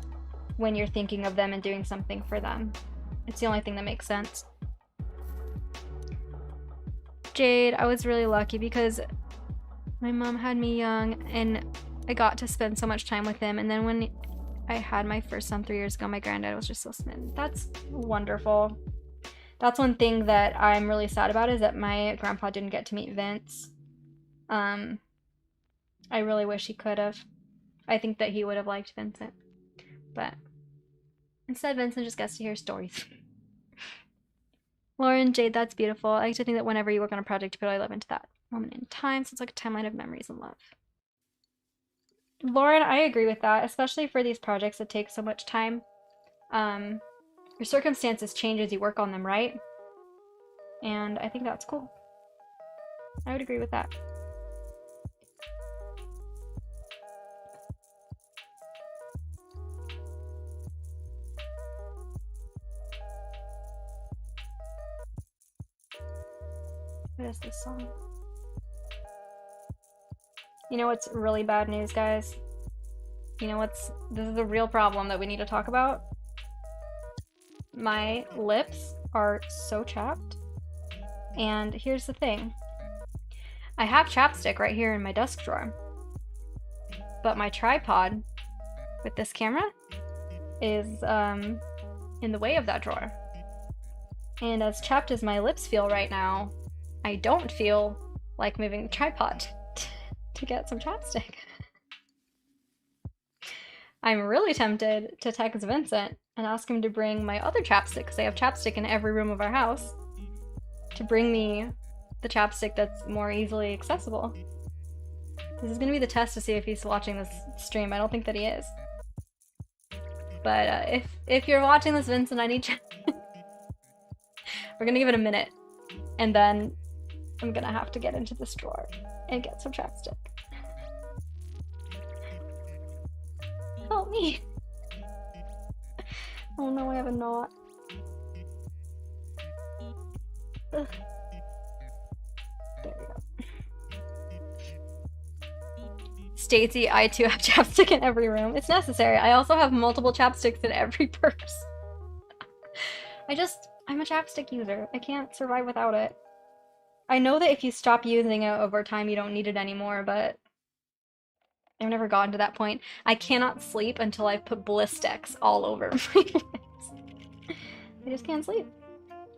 when you're thinking of them and doing something for them. It's the only thing that makes sense. Jade, I was really lucky because my mom had me young and I got to spend so much time with him. And then when I had my first son 3 years ago, my granddad was just so smitten. That's wonderful. That's one thing that I'm really sad about, is that my grandpa didn't get to meet Vince. I really wish he could have. I think that he would have liked Vincent. But instead, Vincent just gets to hear stories. Lauren, Jade, that's beautiful. I like to think that whenever you work on a project, you put all your love into that moment in time. So it's like a timeline of memories and love. Lauren, I agree with that, especially for these projects that take so much time. Your circumstances change as you work on them, right? And I think that's cool. I would agree with that. What is this song? You know what's really bad news, guys? You know this is a real problem that we need to talk about. My lips are so chapped. And here's the thing. I have chapstick right here in my desk drawer. But my tripod with this camera is in the way of that drawer. And as chapped as my lips feel right now, I don't feel like moving the tripod to get some chapstick. I'm really tempted to text Vincent and ask him to bring my other chapstick, because I have chapstick in every room of our house, to bring me the chapstick that's more easily accessible. This is gonna be the test to see if he's watching this stream. I don't think that he is. But if you're watching this, Vincent, I need we're gonna give it a minute, and then I'm gonna have to get into this drawer and get some chapstick. Help me! Oh no, I have a knot. Ugh. There we go. Stacey, I too have chapstick in every room. It's necessary. I also have multiple chapsticks in every purse. I'm a chapstick user. I can't survive without it. I know that if you stop using it over time, you don't need it anymore, but I've never gotten to that point. I cannot sleep until I've put Blistex all over my lips. I just can't sleep.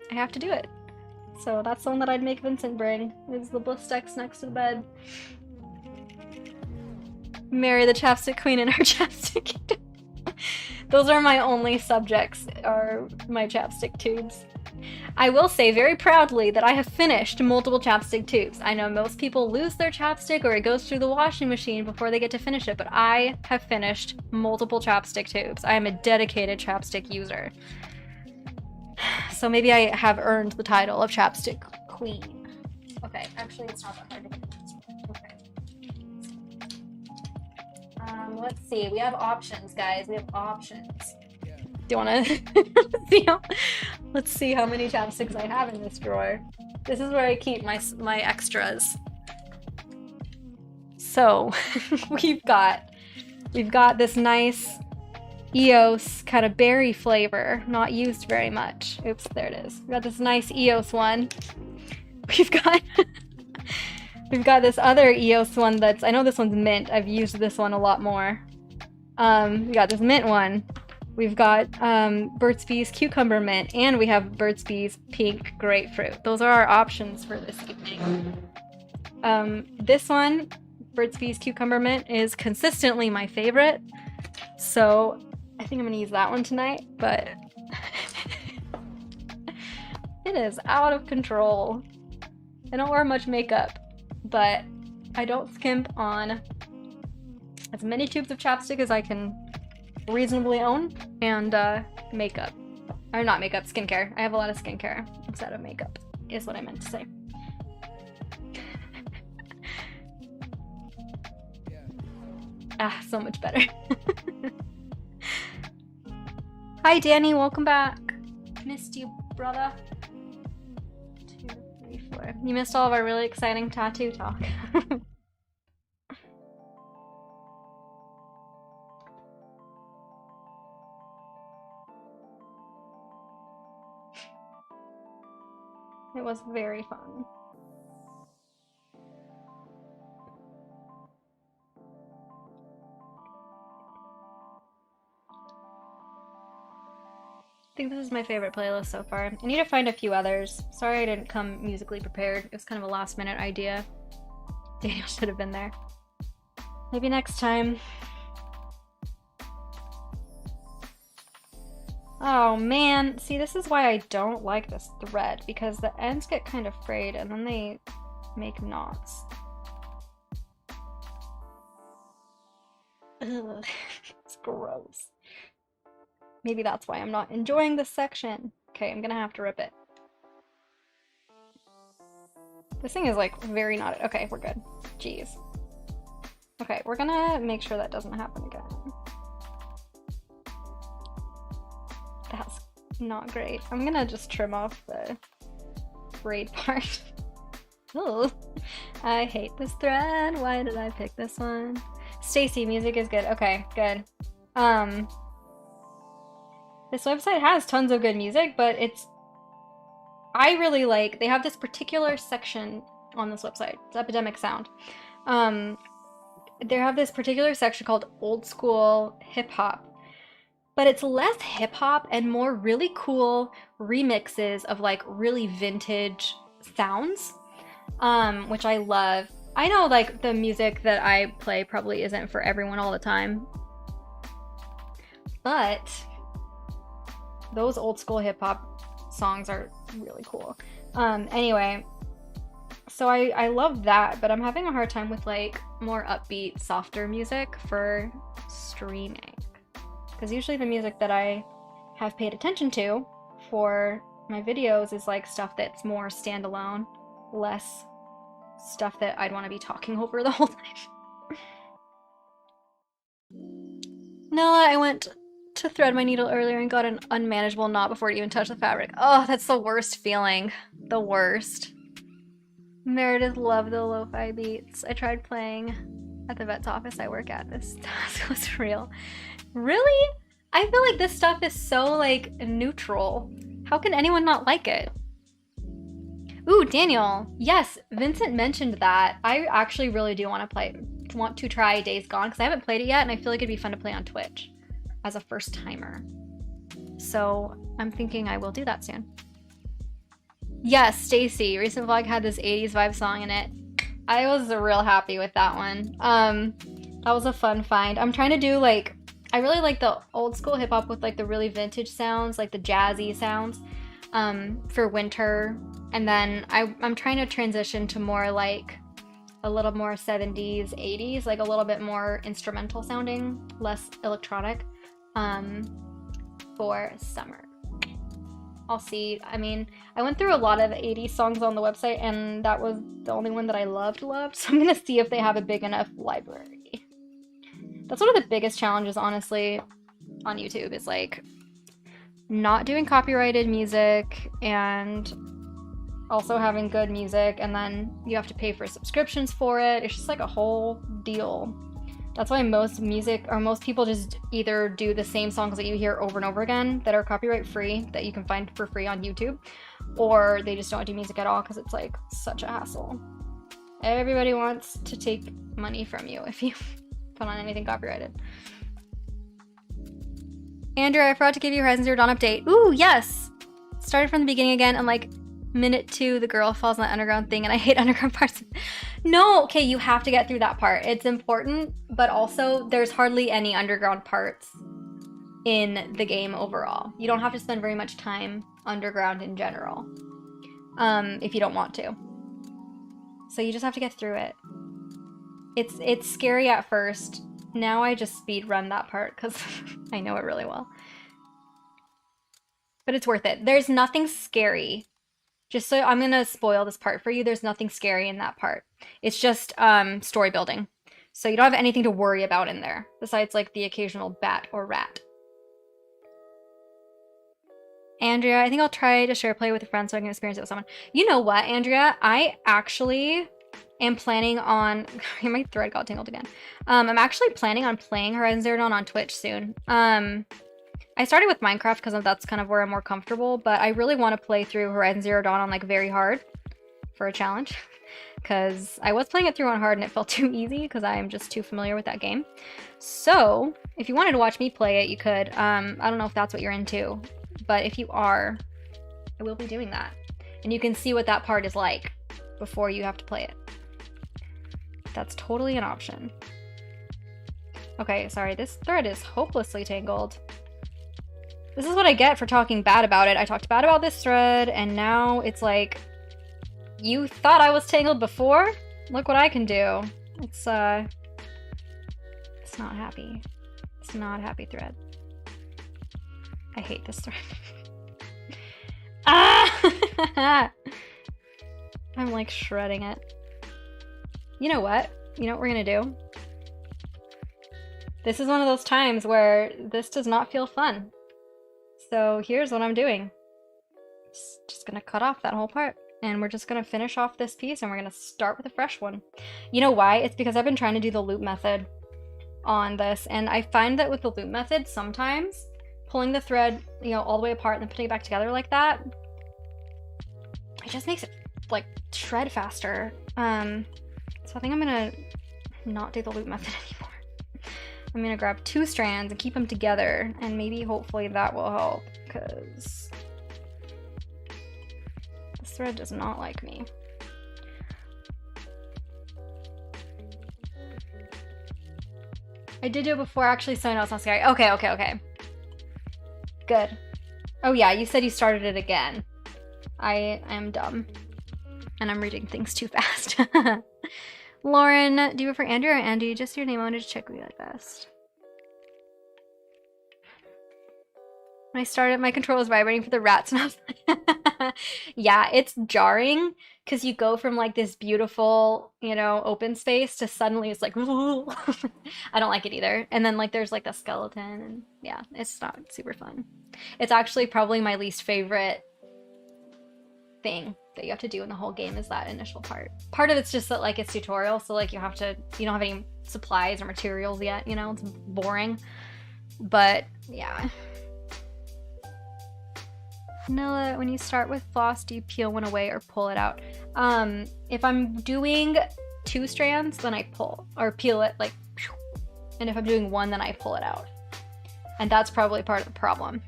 I have to do it. So that's the one that I'd make Vincent bring, is the Blistex next to the bed. Marry the chapstick queen in our chapstick kingdom. Those are my only subjects, are my chapstick tubes. I will say very proudly that I have finished multiple chapstick tubes. I know most people lose their chapstick or it goes through the washing machine before they get to finish it, but I have finished multiple chapstick tubes. I am a dedicated chapstick user. So maybe I have earned the title of chapstick queen. Okay, actually it's not that hard to get. Okay. Let's see, we have options, guys. We have options. Do you want to see let's see how many chapsticks I have in this drawer. This is where I keep my extras. So we've got this nice EOS kind of berry flavor, not used very much. Oops, there it is. We've got this nice EOS one. We've got this other EOS one that's, I know this one's mint. I've used this one a lot more. We got this mint one. We've got Burt's Bees Cucumber Mint, and we have Burt's Bees Pink Grapefruit. Those are our options for this evening. This one, Burt's Bees Cucumber Mint, is consistently my favorite. So I think I'm gonna use that one tonight, but it is out of control. I don't wear much makeup, but I don't skimp on as many tubes of chapstick as I can reasonably own, and makeup. Or not makeup, skincare. I have a lot of skincare instead of makeup, is what I meant to say. Ah, so much better. Hi Danny, welcome back. Missed you, brother. 2, 3, 4. You missed all of our really exciting tattoo talk. It was very fun. I think this is my favorite playlist so far. I need to find a few others. Sorry I didn't come musically prepared. It was kind of a last minute idea. Daniel should have been there. Maybe next time. Oh man, see, this is why I don't like this thread, because the ends get kind of frayed and then they make knots. Ugh, it's gross. Maybe that's why I'm not enjoying this section. Okay, I'm gonna have to rip it. This thing is like very not. Okay, we're good. Jeez. Okay, we're gonna make sure that doesn't happen again. That's not great. I'm gonna just trim off the braid part. Oh, I hate this thread. Why did I pick this one? Stacy, music is good. Okay, good. This website has tons of good music, but I really like, they have this particular section on this website. It's Epidemic Sound. They have this particular section called Old School Hip Hop, but it's less hip hop and more really cool remixes of like really vintage sounds, which I love. I know like the music that I play probably isn't for everyone all the time, but those old school hip hop songs are really cool. Anyway, so I love that, but I'm having a hard time with like more upbeat, softer music for streaming. Because usually the music that I have paid attention to for my videos is like stuff that's more standalone, less stuff that I'd want to be talking over the whole time. Noah, I went to thread my needle earlier and got an unmanageable knot before it even touched the fabric. Oh, that's the worst feeling. The worst. Meredith loved the lo-fi beats. I tried playing at the vet's office I work at. This task was real. Really? I feel like this stuff is so like neutral. How can anyone not like it? Ooh, Daniel. Yes, Vincent mentioned that. I actually really do want to try Days Gone because I haven't played it yet and I feel like it'd be fun to play on Twitch as a first timer. So I'm thinking I will do that soon. Yes, Stacy. Recent vlog had this 80s vibe song in it. I was real happy with that one. That was a fun find. I'm trying to do like, I really like the old school hip hop with like the really vintage sounds, like the jazzy sounds, for winter. And then I'm trying to transition to more like a little more 70s, 80s, like a little bit more instrumental sounding, less electronic, for summer. I'll see. I mean, I went through a lot of 80s songs on the website and that was the only one that I loved, so I'm gonna see if they have a big enough library. That's one of the biggest challenges, honestly, on YouTube is like not doing copyrighted music and also having good music, and then you have to pay for subscriptions for it. It's just like a whole deal. That's why most people just either do the same songs that you hear over and over again that are copyright free, that you can find for free on YouTube, or they just don't do music at all because it's like such a hassle. Everybody wants to take money from you if you put on anything copyrighted. Andrew, I forgot to give you Horizon Zero Dawn update. Ooh, yes! Started from the beginning again, and like minute 2, the girl falls in that underground thing, and I hate underground parts. No, okay, you have to get through that part. It's important, but also there's hardly any underground parts in the game overall. You don't have to spend very much time underground in general, if you don't want to. So you just have to get through it. It's scary at first. Now I just speed run that part because I know it really well. But it's worth it. There's nothing scary. Just so I'm gonna spoil this part for you, there's nothing scary in that part. It's just story building. So you don't have anything to worry about in there, besides like the occasional bat or rat. Andrea, I think I'll try to share play with a friend so I can experience it with someone. You know what, Andrea? I actually am planning on... My thread got tangled again. I'm actually planning on playing Horizon Zero Dawn on Twitch soon. I started with Minecraft because that's kind of where I'm more comfortable, but I really want to play through Horizon Zero Dawn on like very hard for a challenge, because I was playing it through on hard and it felt too easy because I am just too familiar with that game. So if you wanted to watch me play it, you could. I don't know if that's what you're into, but if you are, I will be doing that. And you can see what that part is like before you have to play it. That's totally an option. Okay, sorry, this thread is hopelessly tangled. This is what I get for talking bad about it. I talked bad about this thread, and now it's like, you thought I was tangled before? Look what I can do. It's It's not happy. It's not a happy thread. I hate this thread. Ah! I'm like shredding it. You know what? You know what we're gonna do? This is one of those times where this does not feel fun. So here's what I'm doing. Just gonna cut off that whole part. And we're just gonna finish off this piece and we're gonna start with a fresh one. You know why? It's because I've been trying to do the loop method on this, and I find that with the loop method, sometimes pulling the thread, you know, all the way apart and then putting it back together like that, it just makes it like shred faster. So I think I'm gonna not do the loop method anymore. I'm gonna grab 2 strands and keep them together, and maybe hopefully that will help, because this thread does not like me. I did do it before actually, so I know it's not scary. Okay. Good. Oh yeah, you said you started it again. I am dumb. And I'm reading things too fast. Lauren, do you prefer Andrew or Andy? Just your name, I wanted to check who you like best. When I started, my controller was vibrating for the rats and I was like, yeah, it's jarring because you go from like this beautiful, you know, open space to suddenly it's like, I don't like it either. And then like there's like the skeleton and yeah, it's not super fun. It's actually probably my least favorite thing that you have to do in the whole game is that initial part. Part of it's just that like it's tutorial, so like you don't have any supplies or materials yet, you know, it's boring. But yeah. Vanilla, when you start with floss, do you peel one away or pull it out? If I'm doing 2 strands, then I pull or peel it like, and if I'm doing 1, then I pull it out. And that's probably part of the problem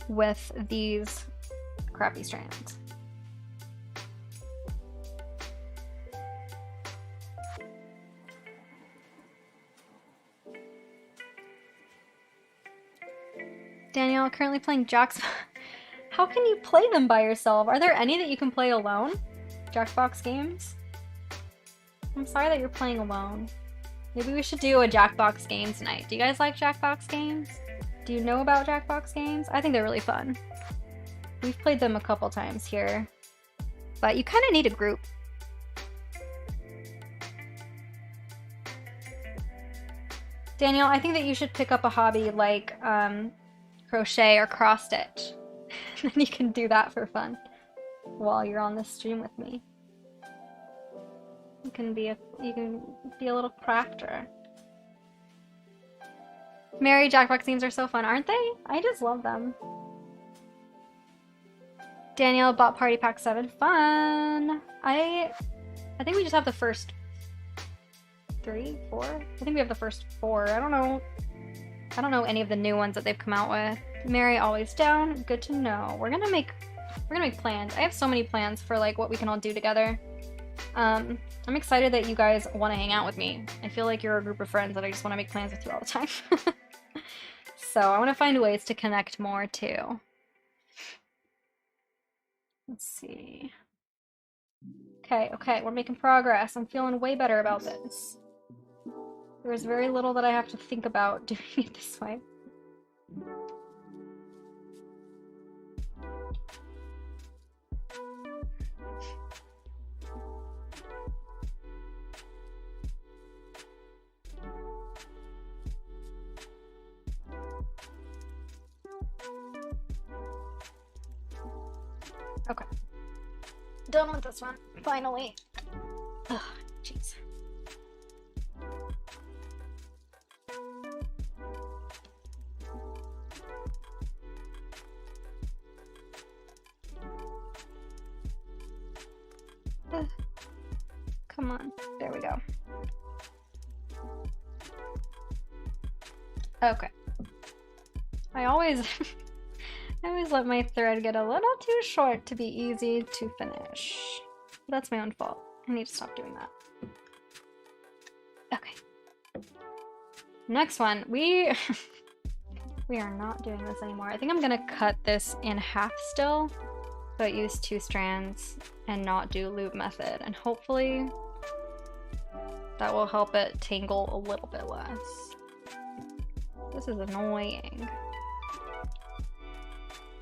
with these crappy strands. Danielle, currently playing Jackbox. How can you play them by yourself? Are there any that you can play alone? Jackbox games? I'm sorry that you're playing alone. Maybe we should do a Jackbox games night. Do you guys like Jackbox games? Do you know about Jackbox games? I think they're really fun. We've played them a couple times here. But you kind of need a group. Danielle, I think that you should pick up a hobby like crochet or cross stitch. And you can do that for fun while you're on the stream with me. You can be a little crafter. Mary, Jackbox games are so fun, aren't they? I just love them. Danielle bought Party Pack 7. Fun! I think we just have the first 3, 4? I think we have the first 4. I don't know any of the new ones that they've come out with. Mary always down. Good to know. We're gonna make plans. I have so many plans for like what we can all do together. I'm excited that you guys want to hang out with me. I feel like you're a group of friends that I just want to make plans with you all the time. So I want to find ways to connect more too. Let's see. Okay, we're making progress. I'm feeling way better about this. There's very little that I have to think about doing it this way. Okay. Done with this one, finally. Ugh, jeez. Come on, there we go. Okay. I always let my thread get a little too short to be easy to finish. That's my own fault. I need to stop doing that. Okay. Next one. We are not doing this anymore. I think I'm gonna cut this in half still, but use 2 strands and not do loop method. And hopefully That will help it tangle a little bit less. This is annoying.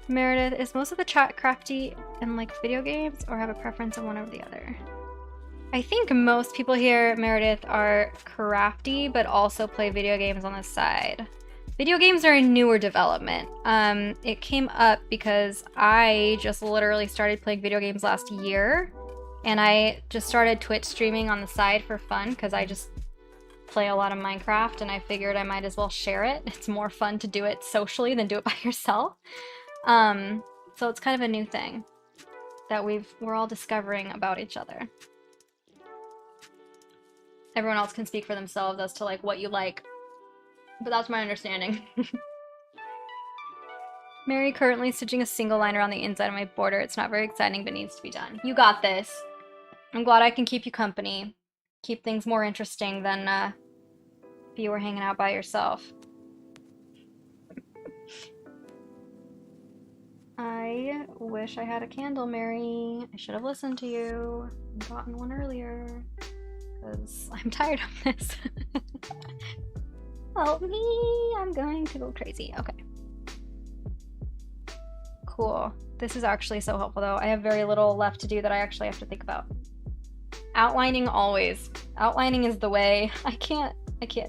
Meredith, is most of the chat crafty in like video games or have a preference of one over the other? I think most people here, Meredith, are crafty but also play video games on the side. Video games are a newer development. It came up because I just literally started playing video games last year, and I just started Twitch streaming on the side for fun because I just play a lot of Minecraft and I figured I might as well share it. It's more fun to do it socially than do it by yourself. So it's kind of a new thing that we're all discovering about each other. Everyone else can speak for themselves as to like what you like, but that's my understanding. Mary currently stitching a single line around the inside of my border. It's not very exciting, but needs to be done. You got this. I'm glad I can keep you company. Keep things more interesting than if you were hanging out by yourself. I wish I had a candle, Mary. I should have listened to you and gotten one earlier. Because I'm tired of this. Help me, I'm going to go crazy. Okay. Cool. This is actually so helpful though. I have very little left to do that I actually have to think about. Outlining always. Outlining is the way. I can't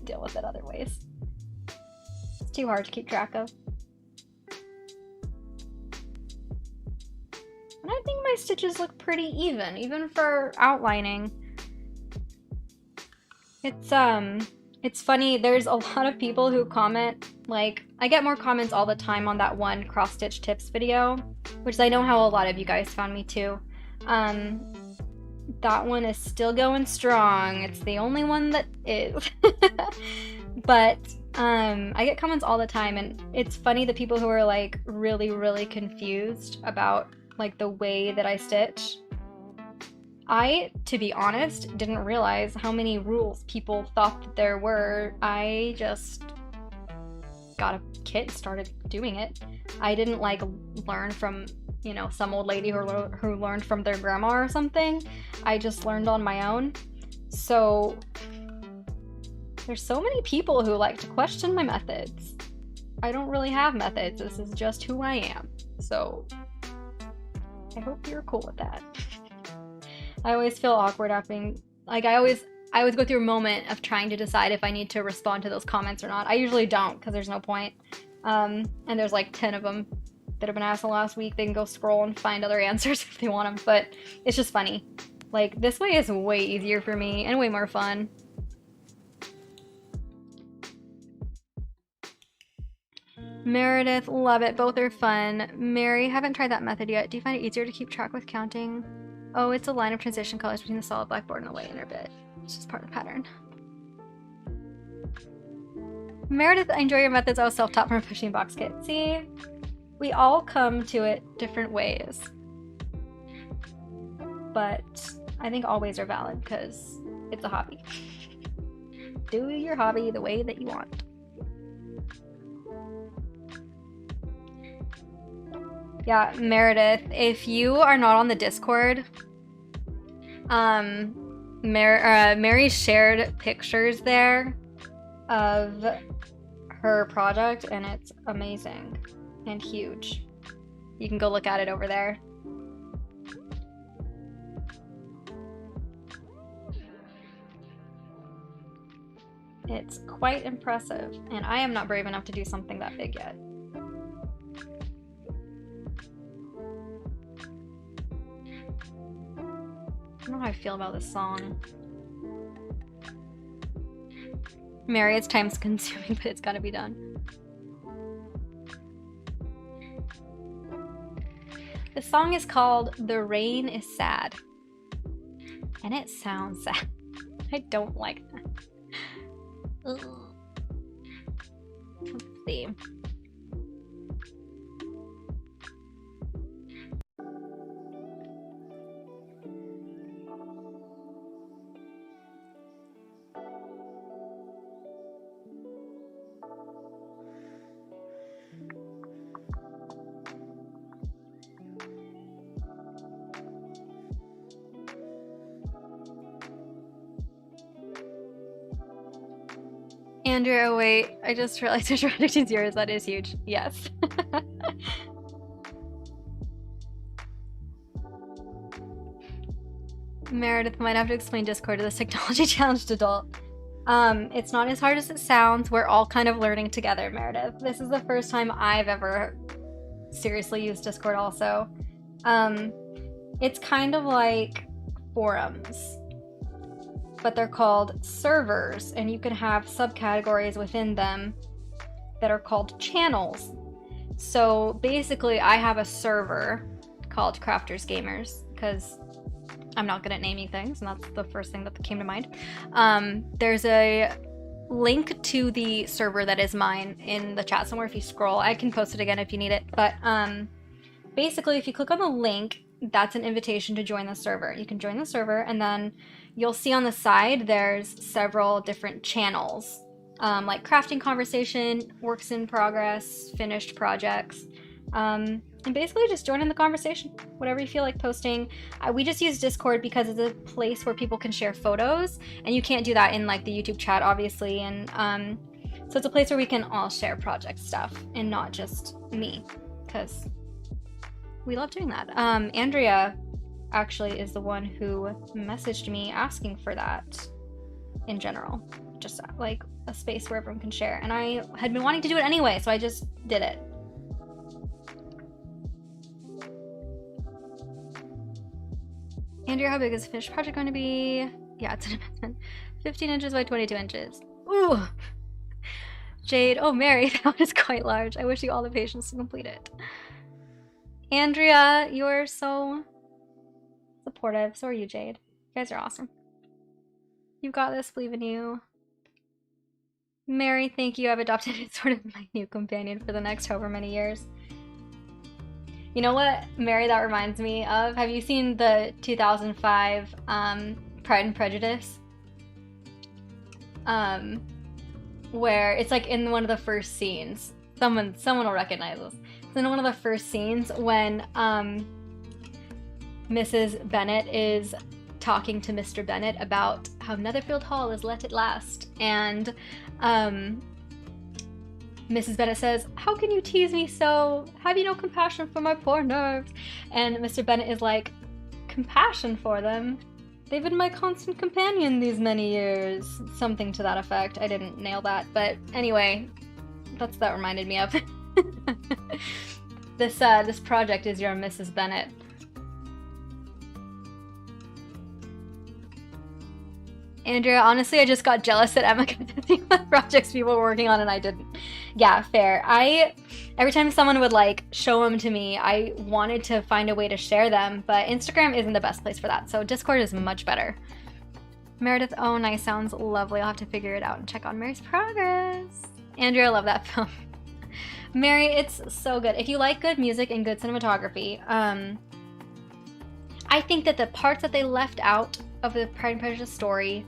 deal with it other ways. It's too hard to keep track of. And I think my stitches look pretty even for outlining. It's funny, there's a lot of people who comment, like, I get more comments all the time on that one cross-stitch tips video, which I know how a lot of you guys found me too. That one is still going strong. It's the only one that is. But, I get comments all the time, and it's funny the people who are, like, really, really confused about, like, the way that I stitch. I, to be honest, didn't realize how many rules people thought that there were. I just got a kit and started doing it. I didn't like learn from, you know, some old lady who learned from their grandma or something. I just learned on my own. So there's so many people who like to question my methods. I don't really have methods. This is just who I am. So I hope you're cool with that. I always feel awkward having, like, I always go through a moment of trying to decide if I need to respond to those comments or not. I usually don't, because there's no point. And there's like 10 of them that have been asked in the last week. They can go scroll and find other answers if they want them, but it's just funny. Like, this way is way easier for me and way more fun. Meredith, love it. Both are fun. Mary, haven't tried that method yet. Do you find it easier to keep track with counting? Oh, it's a line of transition colors between the solid blackboard and the white inner bit. It's just part of the pattern. Meredith, I enjoy your methods. I was self-taught from a pushing box kit. See? We all come to it different ways. But I think all ways are valid because it's a hobby. Do your hobby the way that you want. Yeah, Meredith, if you are not on the Discord, Mary shared pictures there of her project, and it's amazing and huge. You can go look at it over there. It's quite impressive, and I am not brave enough to do something that big yet. I don't know how I feel about this song. Mary, it's time consuming, but it's gotta be done. The song is called The Rain is Sad. And it sounds sad. I don't like that. Ugh. Let's see. Andrea, wait, I just realized your project is yours. That is huge. Yes. Meredith might have to explain Discord to this technology challenged adult. It's not as hard as it sounds. We're all kind of learning together, Meredith. This is the first time I've ever seriously used Discord also. It's kind of like forums, but they're called servers, and you can have subcategories within them that are called channels. So basically, I have a server called Crafters Gamers, because I'm not good at naming things, and that's the first thing that came to mind. There's a link to the server that is mine in the chat somewhere if you scroll. I can post it again if you need it, but basically, if you click on the link, that's an invitation to join the server. You can join the server, and then you'll see on the side there's several different channels, like crafting conversation, works in progress, finished projects, and basically just join in the conversation, whatever you feel like posting. We just use Discord because it's a place where people can share photos, and you can't do that in like the YouTube chat, obviously, and so it's a place where we can all share project stuff and not just me, because we love doing that. Andrea actually is the one who messaged me asking for that in general, just like a space where everyone can share, and I had been wanting to do it anyway, so I just did it. Andrea, how big is the finished project going to be? Yeah, it's an investment. 15 inches by 22 inches. Ooh! Jade, oh Mary, that one is quite large. I wish you all the patience to complete it. Andrea, you're so supportive. So are you, Jade. You guys are awesome. You've got this, believe in you. Mary, thank you. I've adopted it sort of my new companion for the next however many years. You know what, Mary, that reminds me of? Have you seen the 2005 Pride and Prejudice? Where it's like in one of the first scenes. Someone will recognize this. It's in one of the first scenes when Mrs. Bennet is talking to Mr. Bennet about how Netherfield Hall is let at last, and Mrs. Bennet says, "How can you tease me so? Have you no compassion for my poor nerves?" And Mr. Bennet is like, "Compassion for them? They've been my constant companion these many years." Something to that effect. I didn't nail that, but anyway, that's what that reminded me of. This project is your Mrs. Bennet. Andrea, honestly, I just got jealous that Emma got to see what projects people were working on and I didn't. Yeah, fair. Every time someone would like show them to me, I wanted to find a way to share them, but Instagram isn't the best place for that, so Discord is much better. Meredith, oh nice, sounds lovely. I'll have to figure it out and check on Mary's progress. Andrea, I love that film. Mary, it's so good. If you like good music and good cinematography, I think that the parts that they left out of the Pride and Prejudice story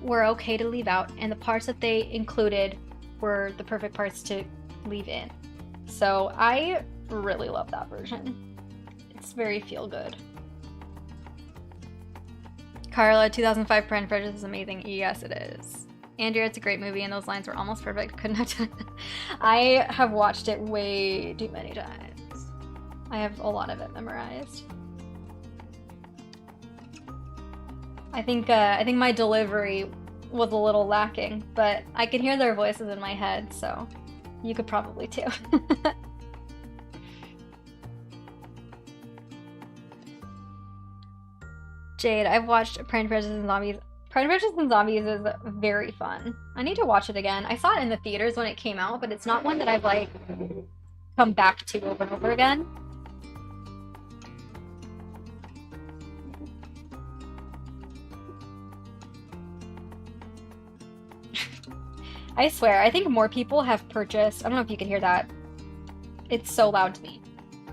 were okay to leave out, and the parts that they included were the perfect parts to leave in. So I really love that version. It's very feel good. Carla, 2005 Pride and Prejudice is amazing. Yes, it is. Andrea, it's a great movie, and those lines were almost perfect. Couldn't have done it. I have watched it way too many times. I have a lot of it memorized. I think my delivery was a little lacking, but I can hear their voices in my head, so you could probably too. Jade, I've watched Pride and Prejudice and Zombies. Pride and Prejudice and Zombies is very fun. I need to watch it again. I saw it in the theaters when it came out, but it's not one that I've like come back to over and over again. I swear, I think more people have purchased, I don't know if you can hear that. It's so loud to me.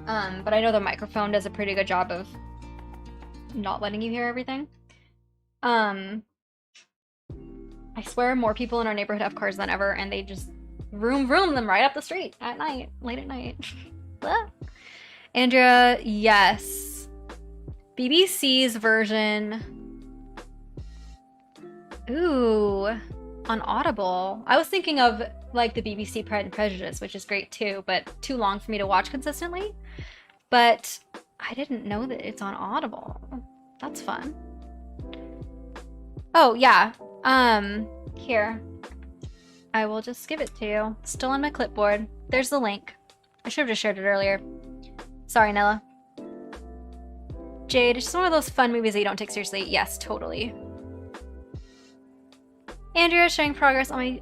But I know the microphone does a pretty good job of not letting you hear everything. I swear more people in our neighborhood have cars than ever, and they just vroom them right up the street at night, late at night. Andrea, yes. BBC's version. Ooh. On Audible. I was thinking of like the BBC Pride and Prejudice, which is great too, but too long for me to watch consistently. But I didn't know that it's on Audible. That's fun. Oh, yeah. Here. I will just give it to you. It's still on my clipboard. There's the link. I should have just shared it earlier. Sorry, Nella. Jade, it's just one of those fun movies that you don't take seriously. Yes, totally. Andrea showing progress on my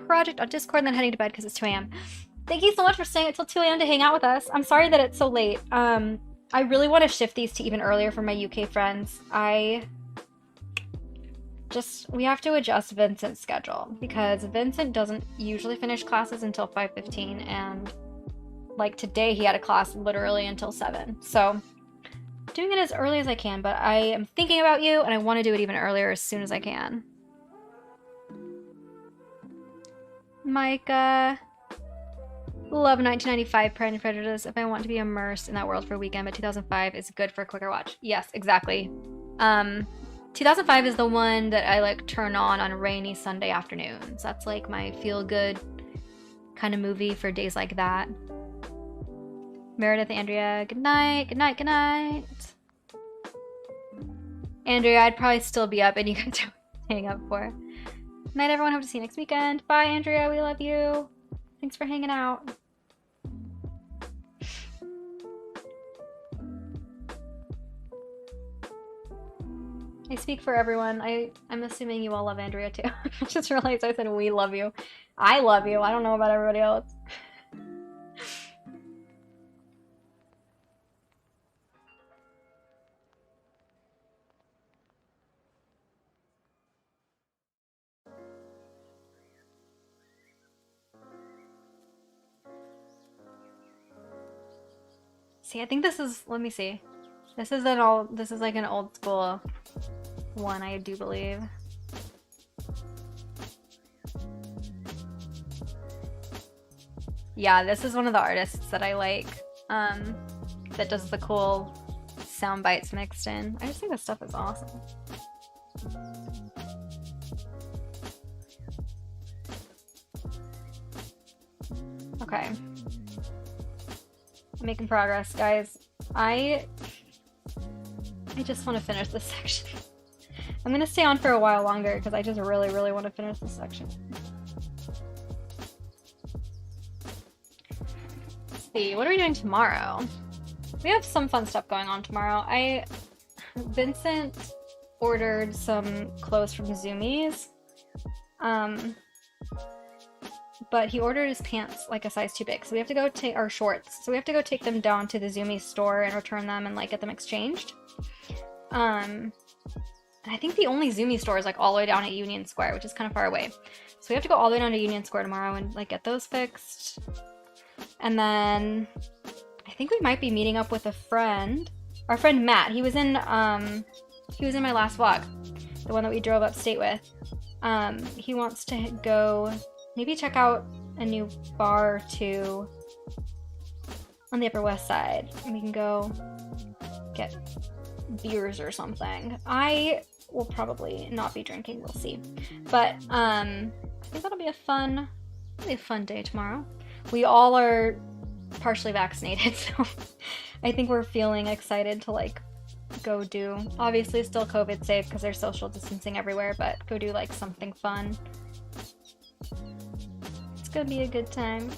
project on Discord and then heading to bed because it's 2 a.m. Thank you so much for staying until 2 a.m. to hang out with us. I'm sorry that it's so late. I really want to shift these to even earlier for my UK friends. We have to adjust Vincent's schedule because Vincent doesn't usually finish classes until 5:15, and like today he had a class literally until 7. So doing it as early as I can, but I am thinking about you and I want to do it even earlier as soon as I can. Micah. Love 1995 Pride and Prejudice if I want to be immersed in that world for a weekend, but 2005 is good for a quicker watch. Yes, exactly. 2005 is the one that I like turn on rainy Sunday afternoons. That's like my feel-good kind of movie for days like that. Meredith, Andrea, good night, good night, good night. Andrea, I'd probably still be up and you guys are hang up for. Night, everyone. Hope to see you next weekend. Bye, Andrea. We love you. Thanks for hanging out. I speak for everyone. I'm assuming you all love Andrea too. I just realized I said we love you. I love you. I don't know about everybody else. See, I think this is, let me see. This is like an old school one, I do believe. Yeah, this is one of the artists that I like, that does the cool sound bites mixed in. I just think this stuff is awesome. Okay. I'm making progress, guys. I just want to finish this section. I'm gonna stay on for a while longer because I just really, really want to finish this section. Let's see, what are we doing tomorrow? We have some fun stuff going on tomorrow. Vincent ordered some clothes from Zoomies. But he ordered his pants like a size too big, so we have to go take our shorts. So we have to go take them down to the Zoomies store and return them and like get them exchanged. And I think the only Zoomies store is like all the way down at Union Square, which is kind of far away. So we have to go all the way down to Union Square tomorrow and like get those fixed. And then I think we might be meeting up with a friend. Our friend Matt. He was in my last vlog, the one that we drove upstate with. He wants to go. Maybe check out a new bar or two on the Upper West Side. And we can go get beers or something. I will probably not be drinking, we'll see. But I think that'll be a fun day tomorrow. We all are partially vaccinated, so I think we're feeling excited to like go do, obviously still COVID safe because there's social distancing everywhere, but go do like something fun. It's gonna be a good time.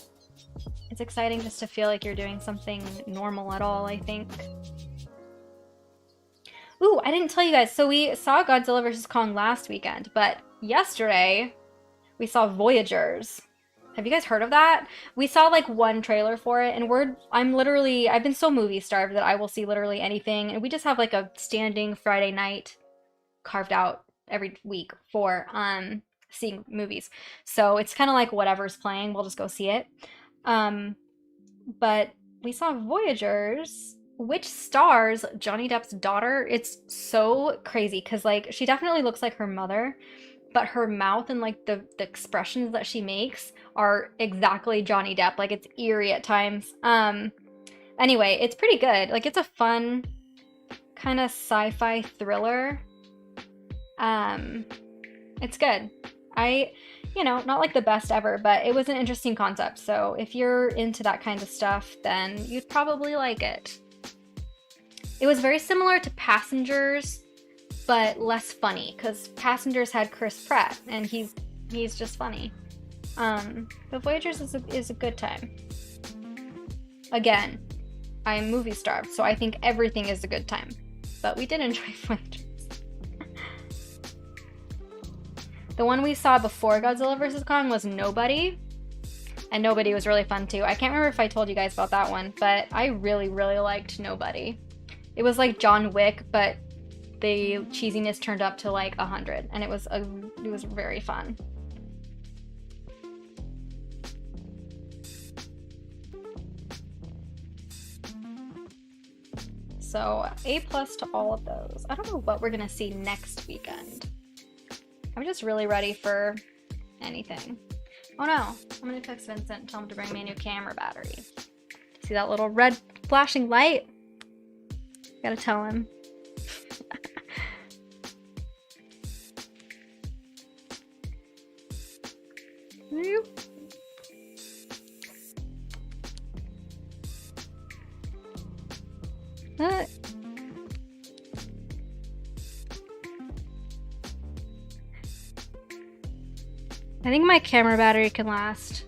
It's exciting just to feel like you're doing something normal at all, I think. Ooh, I didn't tell you guys. So we saw Godzilla vs. Kong last weekend, but yesterday we saw Voyagers. Have you guys heard of that? We saw like one trailer for it, and I've been so movie starved that I will see literally anything. And we just have like a standing Friday night carved out every week for seeing movies. So it's kind of like whatever's playing, we'll just go see it. But we saw Voyagers, which stars Johnny Depp's daughter. It's so crazy because like she definitely looks like her mother, but her mouth and like the expressions that she makes are exactly Johnny Depp. Like it's eerie at times. Anyway, it's pretty good. Like it's a fun kind of sci-fi thriller. It's good. You know, not like the best ever, but it was an interesting concept. So if you're into that kind of stuff, then you'd probably like it. It was very similar to Passengers, but less funny, because Passengers had Chris Pratt, and he's just funny. But Voyagers is a good time. Again, I am movie starved, so I think everything is a good time. But we did enjoy Voyagers. The one we saw before Godzilla vs. Kong was Nobody, and Nobody was really fun too. I can't remember if I told you guys about that one, but I really, really liked Nobody. It was like John Wick, but the cheesiness turned up to like 100, and it was very fun. So A+ to all of those. I don't know what we're gonna see next weekend. I'm just really ready for anything. Oh no, I'm gonna text Vincent and tell him to bring me a new camera battery. See that little red flashing light? Gotta tell him. I think my camera battery can last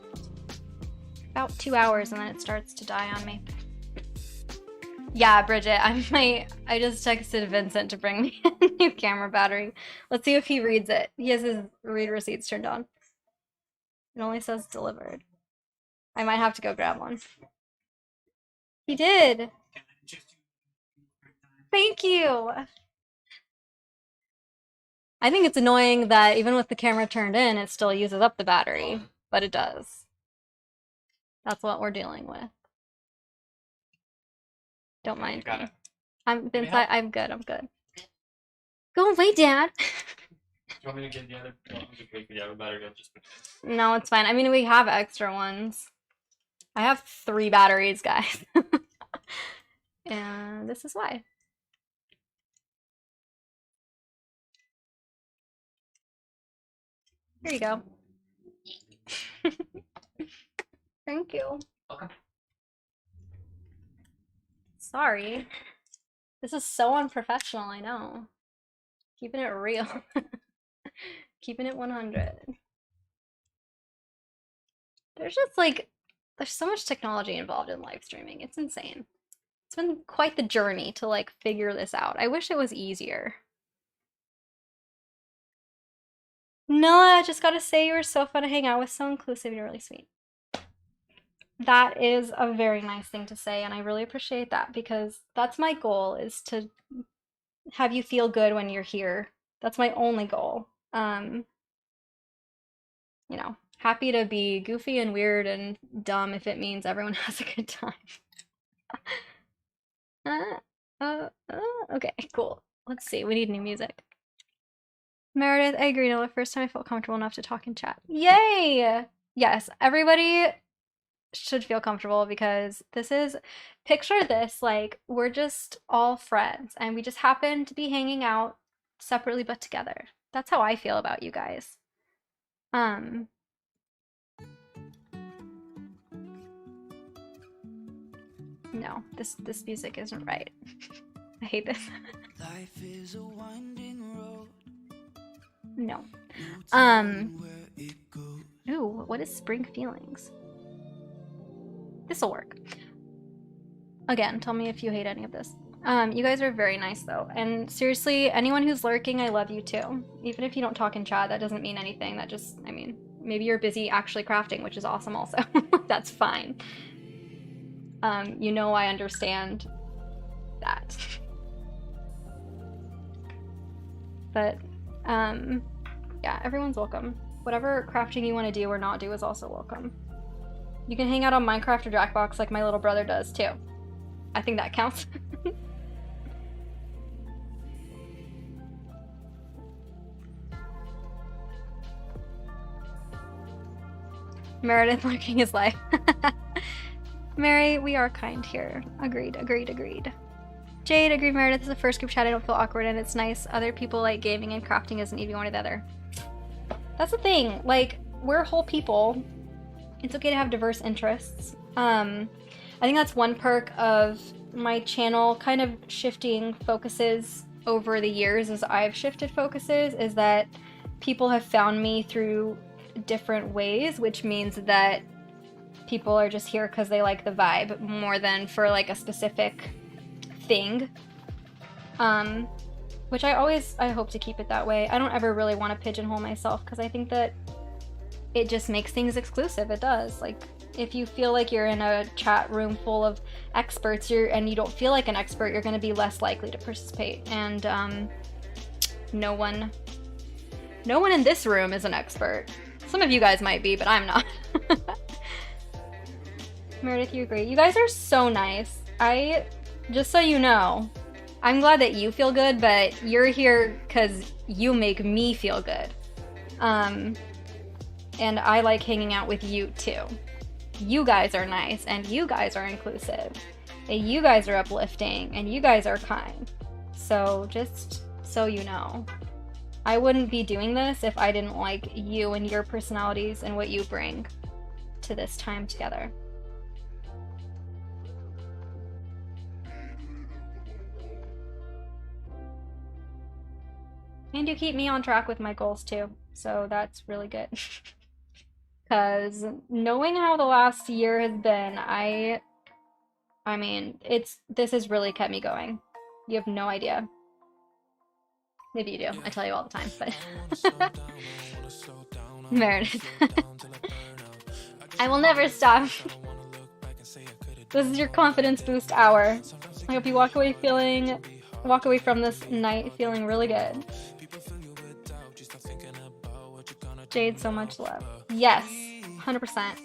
about 2 hours and then it starts to die on me. Yeah, Bridget, I just texted Vincent to bring me a new camera battery. Let's see if he reads it. He has his read receipts turned on. It only says delivered. I might have to go grab one. He did! Thank you! I think it's annoying that even with the camera turned in, it still uses up the battery, but it does. That's what we're dealing with. Don't mind me. I'm good, I'm good. Go away, Dad! Do you want me to get the other? The other battery? No, it's fine. I mean, we have extra ones. I have 3 batteries, guys. And this is why. Here you go. Thank you. Welcome. Sorry. This is so unprofessional, I know. Keeping it real. Keeping it 100. There's just like, there's so much technology involved in live streaming. It's insane. It's been quite the journey to like figure this out. I wish it was easier. Noah, I just gotta say you were so fun to hang out with, so inclusive, you're really sweet. That is a very nice thing to say, and I really appreciate that because that's my goal, is to have you feel good when you're here. That's my only goal. You know, happy to be goofy and weird and dumb if it means everyone has a good time. Okay, cool. Let's see, we need new music. Meredith, I agree. No, the first time I felt comfortable enough to talk in chat. Yay! Yes, everybody should feel comfortable because this is, picture this, like, we're just all friends and we just happen to be hanging out separately but together. That's how I feel about you guys. No, this music isn't right. I hate this. Life is a winding road. No. Ooh, what is Spring Feelings? This'll work. Again, tell me if you hate any of this. You guys are very nice though. And seriously, anyone who's lurking, I love you too. Even if you don't talk in chat, that doesn't mean anything. That just, I mean, maybe you're busy actually crafting, which is awesome also. That's fine. You know I understand that. But, yeah, everyone's welcome. Whatever crafting you want to do or not do is also welcome. You can hang out on Minecraft or Jackbox like my little brother does too. I think that counts. Meredith lurking his life. Mary, we are kind here. Agreed, agreed, agreed. Jade, agreed, Meredith is the first group chat I don't feel awkward in. It's nice. Other people like gaming and crafting isn't even one or the other. That's the thing. Like, we're whole people. It's okay to have diverse interests. I think that's one perk of my channel kind of shifting focuses over the years as I've shifted focuses, is that people have found me through different ways, which means that people are just here because they like the vibe more than for like a specific thing. Which I hope to keep it that way. I don't ever really want to pigeonhole myself because I think that it just makes things exclusive. It does. Like, if you feel like you're in a chat room full of experts and you don't feel like an expert, you're going to be less likely to participate. And no one in this room is an expert. Some of you guys might be, but I'm not. Meredith, you agree. You guys are so nice. Just so you know, I'm glad that you feel good, but you're here because you make me feel good. And I like hanging out with you too. You guys are nice, and you guys are inclusive, and you guys are uplifting, and you guys are kind. So just so you know, I wouldn't be doing this if I didn't like you and your personalities and what you bring to this time together. And you keep me on track with my goals too, so that's really good. Because knowing how the last year has been, I mean, this has really kept me going. You have no idea. Maybe you do. I tell you all the time, but Meredith. I will never stop. This is your confidence boost hour. I hope you walk away from this night feeling really good. Jade, so much love. Yes, 100%.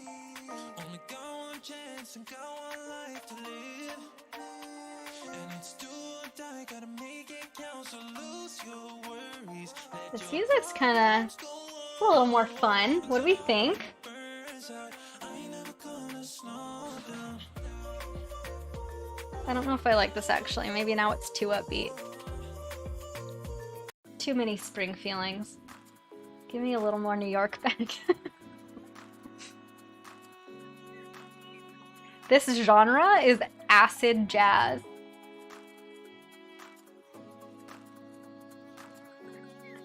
This music's kind of a little more fun. What do we think? I don't know if I like this actually. Maybe now it's too upbeat. Too many spring feelings. Give me a little more New York back. This genre is acid jazz.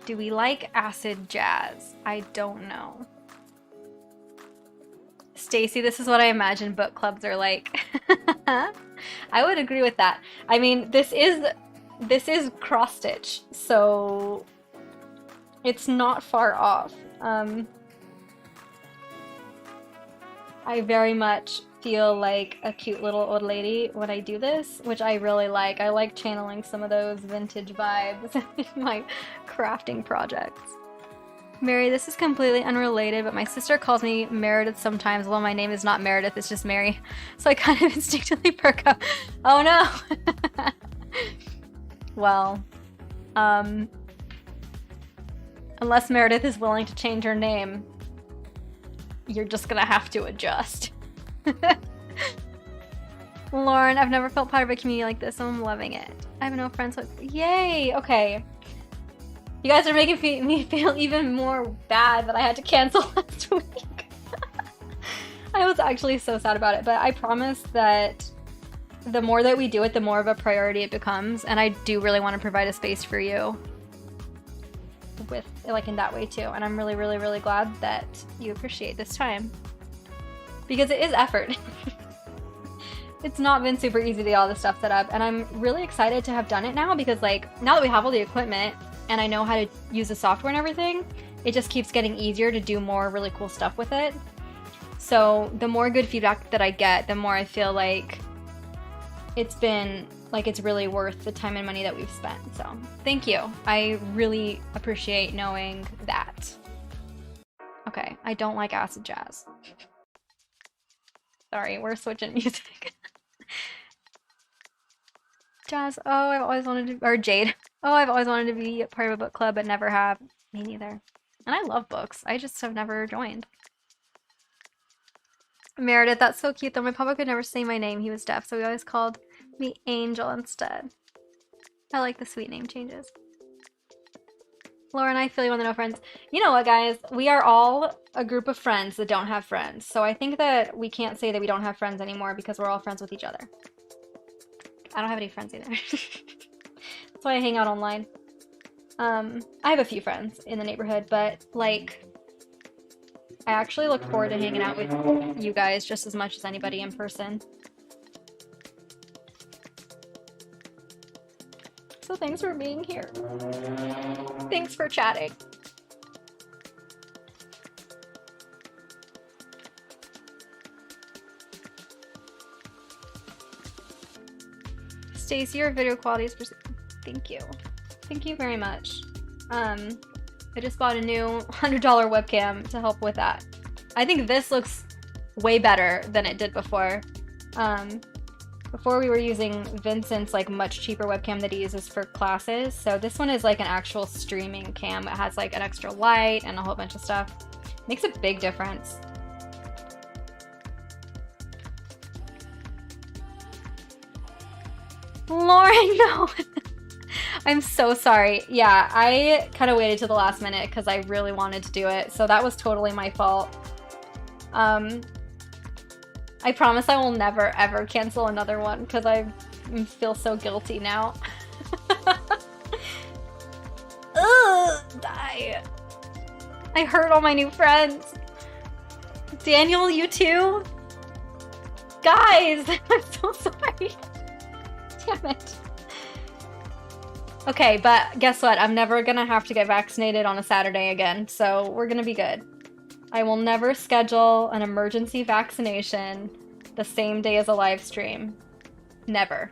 Do we like acid jazz? I don't know. Stacy, this is what I imagine book clubs are like. I would agree with that. I mean, this is cross stitch, so it's not far off. I very much feel like a cute little old lady when I do this, which I really like. I like channeling some of those vintage vibes in my crafting projects. Mary, this is completely unrelated, but my sister calls me Meredith sometimes, although my name is not Meredith, it's just Mary. So I kind of instinctively perk up. Oh no! Well, unless Meredith is willing to change her name, you're just gonna have to adjust. Lauren, I've never felt part of a community like this, so I'm loving it. I have no friends with— Yay! Okay. You guys are making me feel even more bad that I had to cancel last week. I was actually so sad about it, but I promise that the more that we do it, the more of a priority it becomes, and I do really want to provide a space for you with, like, in that way too, and I'm really, really, really glad that you appreciate this time. Because it is effort. It's not been super easy to get all this stuff set up, and I'm really excited to have done it now because, like, now that we have all the equipment and I know how to use the software and everything, it just keeps getting easier to do more really cool stuff with it. So the more good feedback that I get, the more I feel like it's been, like, it's really worth the time and money that we've spent. So thank you. I really appreciate knowing that. Okay, I don't like acid jazz. Sorry, we're switching music. Jazz, oh, I've always wanted to— or Jade. Oh, I've always wanted to be a part of a book club, but never have. Me neither. And I love books. I just have never joined. Meredith, that's so cute though. My papa could never say my name. He was deaf, so he always called me Angel instead. I like the sweet name changes. Lauren, I feel you on the no friends. You know what, guys? We are all a group of friends that don't have friends. So I think that we can't say that we don't have friends anymore because we're all friends with each other. I don't have any friends either. That's why I hang out online. I have a few friends in the neighborhood, but like, I actually look forward to hanging out with you guys just as much as anybody in person. So thanks for being here. Thanks for chatting. Stacey, your video quality is thank you. Thank you very much. I just bought a new $100 webcam to help with that. I think this looks way better than it did before. Before we were using Vincent's like much cheaper webcam that he uses for classes. So this one is like an actual streaming cam. It has like an extra light and a whole bunch of stuff. Makes a big difference. Lauren, no. I'm so sorry. Yeah, I kind of waited to the last minute because I really wanted to do it. So that was totally my fault. I promise I will never ever cancel another one because I feel so guilty now. Ugh, die. I hurt all my new friends. Daniel, you too? Guys, I'm so sorry. Damn it. Okay, but guess what? I'm never gonna have to get vaccinated on a Saturday again, so we're gonna be good. I will never schedule an emergency vaccination the same day as a live stream. Never.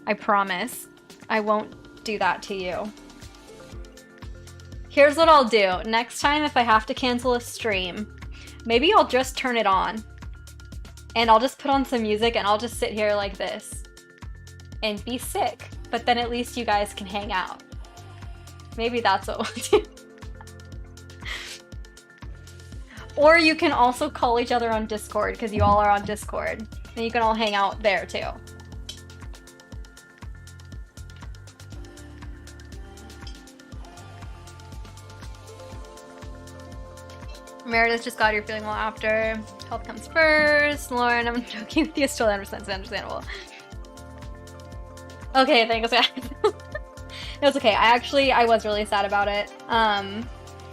I promise. I won't do that to you. Here's what I'll do. Next time if I have to cancel a stream, maybe I'll just turn it on. And I'll just put on some music and I'll just sit here like this. And be sick. But then at least you guys can hang out. Maybe that's what we'll do. Or you can also call each other on Discord, because you all are on Discord. And you can all hang out there, too. Meredith just got you're feeling well after. Health comes first. Lauren, I'm joking with you. Still understandable. Okay, thanks, guys. It was okay. I was really sad about it. And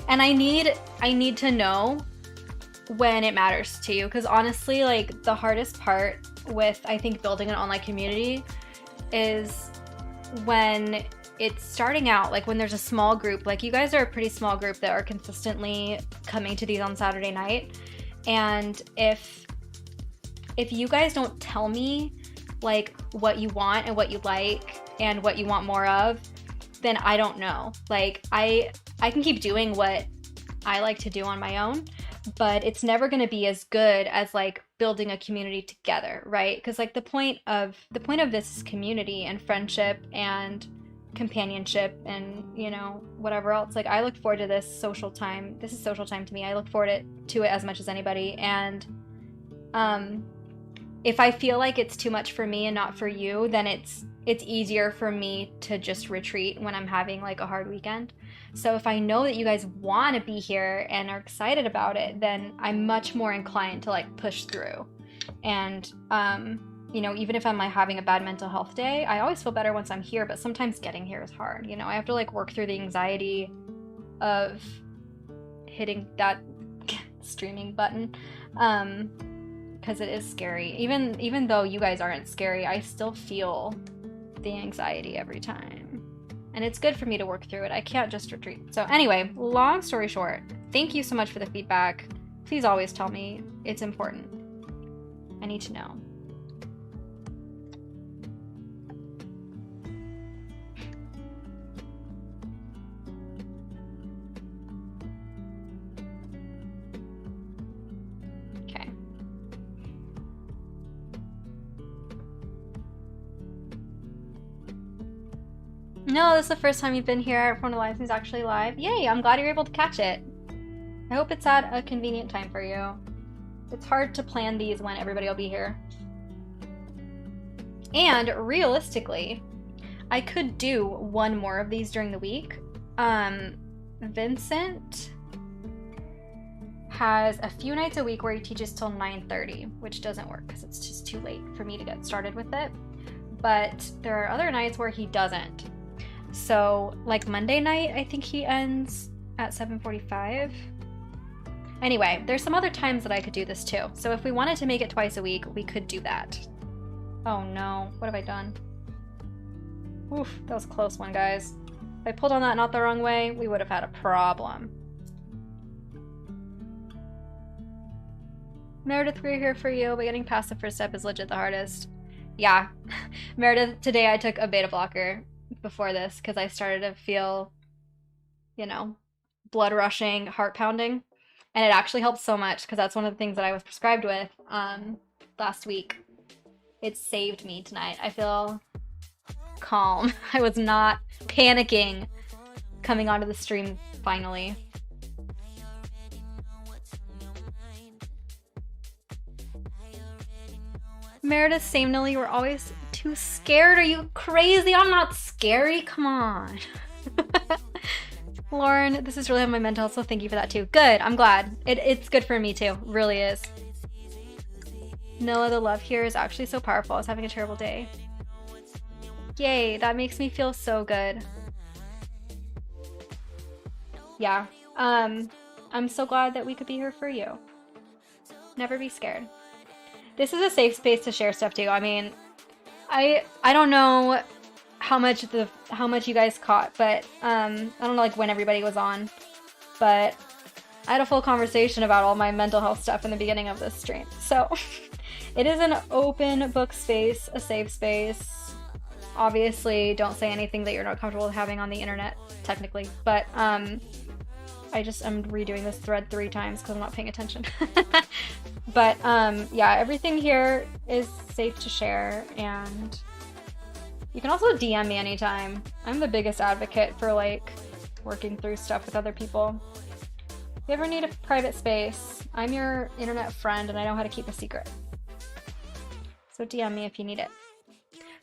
I need to know when it matters to you, because honestly, like, the hardest part with, I think, building an online community is when it's starting out, like when there's a small group. Like, you guys are a pretty small group that are consistently coming to these on Saturday night, and if you guys don't tell me like what you want and what you like and what you want more of, then I don't know. Like, I can keep doing what I like to do on my own, but it's never going to be as good as like building a community together, right? Because like the point of this is community and friendship and companionship and, you know, whatever else. Like, I look forward to this social time. This is social time to me. I look forward to it as much as anybody. And if I feel like it's too much for me and not for you, then it's easier for me to just retreat when I'm having like a hard weekend. So if I know that you guys want to be here and are excited about it, then I'm much more inclined to like push through. And you know, even if I'm like having a bad mental health day, I always feel better once I'm here, but sometimes getting here is hard. You know, I have to like work through the anxiety of hitting that streaming button. Because it is scary. Even though you guys aren't scary, I still feel the anxiety every time. And it's good for me to work through it. I can't just retreat. So anyway, long story short, thank you so much for the feedback. Please always tell me. It's important. I need to know. Okay. No, this is the first time you've been here for one of the live streams actually live. Yay, I'm glad you're able to catch it. I hope it's at a convenient time for you. It's hard to plan these when everybody will be here. And realistically, I could do one more of these during the week. Vincent has a few nights a week where he teaches till 9:30, which doesn't work because it's just too late for me to get started with it. But there are other nights where he doesn't. So like Monday night, I think he ends at 7:45. Anyway, there's some other times that I could do this too. So if we wanted to make it twice a week, we could do that. Oh no, what have I done? Oof, that was a close one, guys. If I pulled on that not the wrong way, we would have had a problem. Meredith, we're here for you, but getting past the first step is legit the hardest. Yeah. Meredith, today I took a beta blocker before this because I started to feel, you know, blood rushing, heart pounding. And it actually helped so much because that's one of the things that I was prescribed with last week. It saved me tonight. I feel calm. I was not panicking coming onto the stream finally. Meredith, same Nilly, you were always too scared. Are you crazy? I'm not scary. Come on. Lauren, this is really on my mental health, so thank you for that too. Good, I'm glad. It's good for me too, really is. Nilla, the love here is actually so powerful. I was having a terrible day. Yay, that makes me feel so good. Yeah, I'm so glad that we could be here for you. Never be scared. This is a safe space to share stuff too. I mean, I don't know how much you guys caught, but I don't know like when everybody was on, but I had a full conversation about all my mental health stuff in the beginning of this stream. So it is an open book space, a safe space. Obviously, don't say anything that you're not comfortable with having on the internet, technically. But I'm redoing this thread 3 times because I'm not paying attention. But yeah, everything here is safe to share, and you can also DM me anytime. I'm the biggest advocate for like working through stuff with other people. If you ever need a private space, I'm your internet friend and I know how to keep a secret. So DM me if you need it.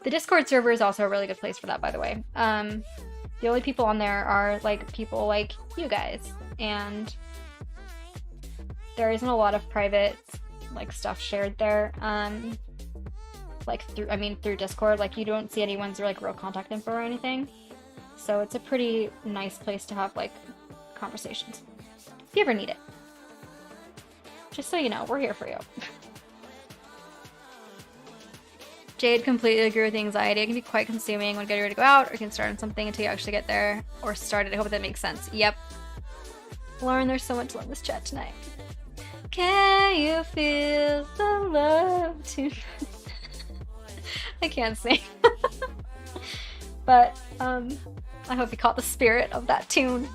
The Discord server is also a really good place for that, by the way. The only people on there are like people like you guys, and there isn't a lot of private like stuff shared there. Like through Discord, like you don't see anyone's like real contact info or anything. So it's a pretty nice place to have like conversations if you ever need it. Just so you know, we're here for you. Jade, completely agree with the anxiety. It can be quite consuming when getting ready to go out, or you can start on something until you actually get there or started. I hope that makes sense. Yep. Lauren, there's so much love in this chat tonight. Can you feel the love tonight? I can't sing. But I hope you caught the spirit of that tune.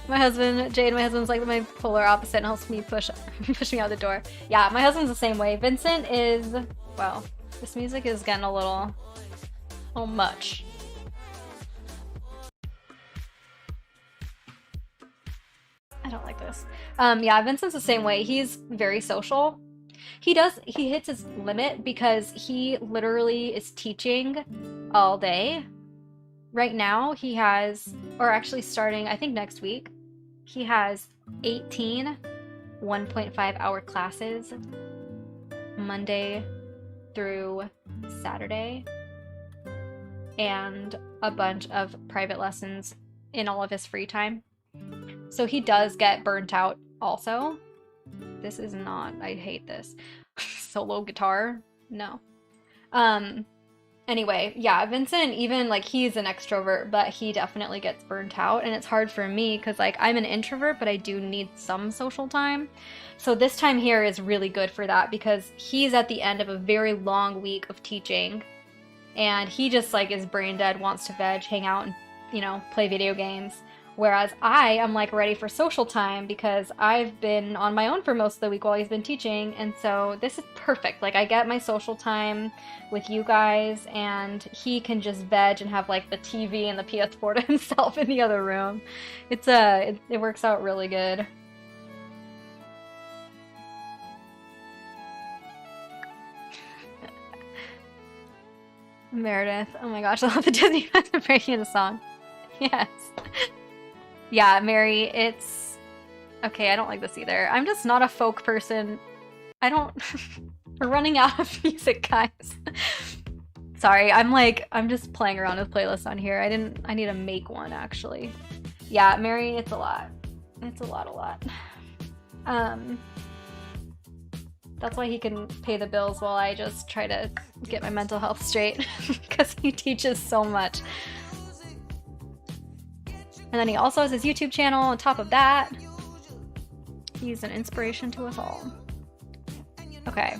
My husband's like my polar opposite and helps me push me out the door. Yeah, my husband's the same way. Vincent is, well, this music is getting a little much. I don't like this. Yeah, Vincent's the same way. He's very social. He hits his limit because he literally is teaching all day. Right now he has, or actually starting, I think next week, he has 18 1.5-hour classes Monday through Saturday, and a bunch of private lessons in all of his free time. So he does get burnt out also. This is not, I hate this. Solo guitar? No. Anyway, yeah, Vincent, even like he's an extrovert, but he definitely gets burnt out, and it's hard for me because like I'm an introvert, but I do need some social time. So this time here is really good for that because he's at the end of a very long week of teaching, and he just like is brain dead, wants to veg, hang out, and you know, play video games. Whereas I am like ready for social time because I've been on my own for most of the week while he's been teaching, and so this is perfect. Like I get my social time with you guys, and he can just veg and have like the TV and the PS4 to himself in the other room. It works out really good. Meredith, oh my gosh, I love the Disney breaking in the song. Yes. Yeah, Mary, it's... Okay, I don't like this either. I'm just not a folk person. I don't... We're running out of music, guys. Sorry, I'm just playing around with playlists on here. I need to make one, actually. Yeah, Mary, it's a lot. It's a lot. That's why he can pay the bills while I just try to get my mental health straight, because he teaches so much. And then he also has his YouTube channel on top of that. He's an inspiration to us all. Okay.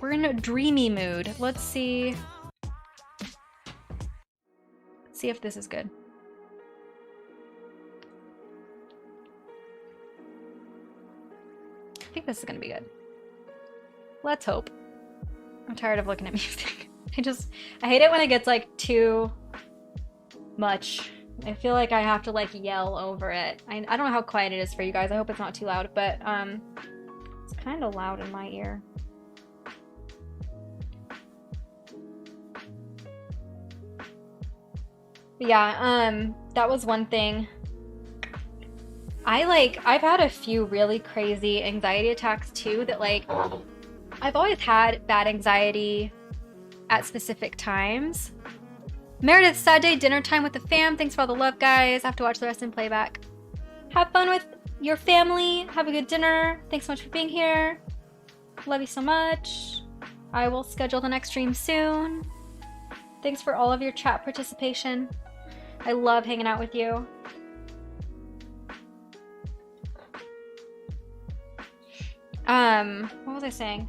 We're in a dreamy mood. Let's see. Let's see if this is good. I think this is gonna be good. Let's hope. I'm tired of looking at music. I hate it when it gets like too much. I feel like I have to like yell over it. I don't know how quiet it is for you guys. I hope it's not too loud, but it's kind of loud in my ear. But yeah, that was one thing. I've had a few really crazy anxiety attacks too that like, I've always had bad anxiety at specific times. Meredith, sad day, dinner time with the fam. Thanks for all the love, guys. I have to watch the rest in playback. Have fun with your family. Have a good dinner. Thanks so much for being here. Love you so much. I will schedule the next stream soon. Thanks for all of your chat participation. I love hanging out with you. What was I saying?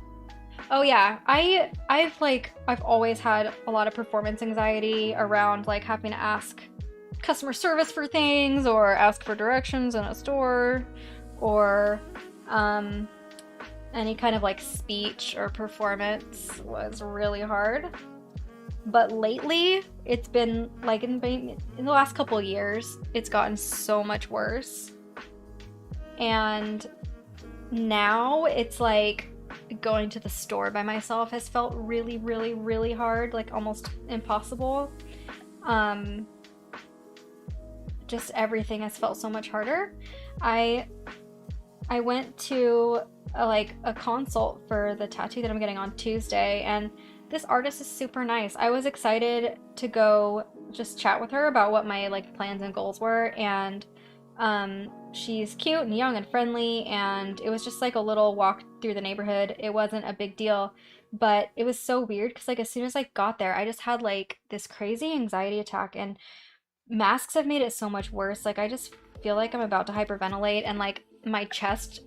Oh yeah, I've always had a lot of performance anxiety around like having to ask customer service for things or ask for directions in a store or any kind of like speech or performance was really hard. But lately, it's been like in the last couple of years, it's gotten so much worse. And now it's like going to the store by myself has felt really, really, really hard, like almost impossible. Just everything has felt so much harder. I went to a consult for the tattoo that I'm getting on Tuesday, and this artist is super nice. I was excited to go just chat with her about what my like plans and goals were, and she's cute and young and friendly, and it was just like a little walk through the neighborhood. It wasn't a big deal, but it was so weird because like as soon as I got there, I just had like this crazy anxiety attack, and masks have made it so much worse. Like I just feel like I'm about to hyperventilate, and like my chest,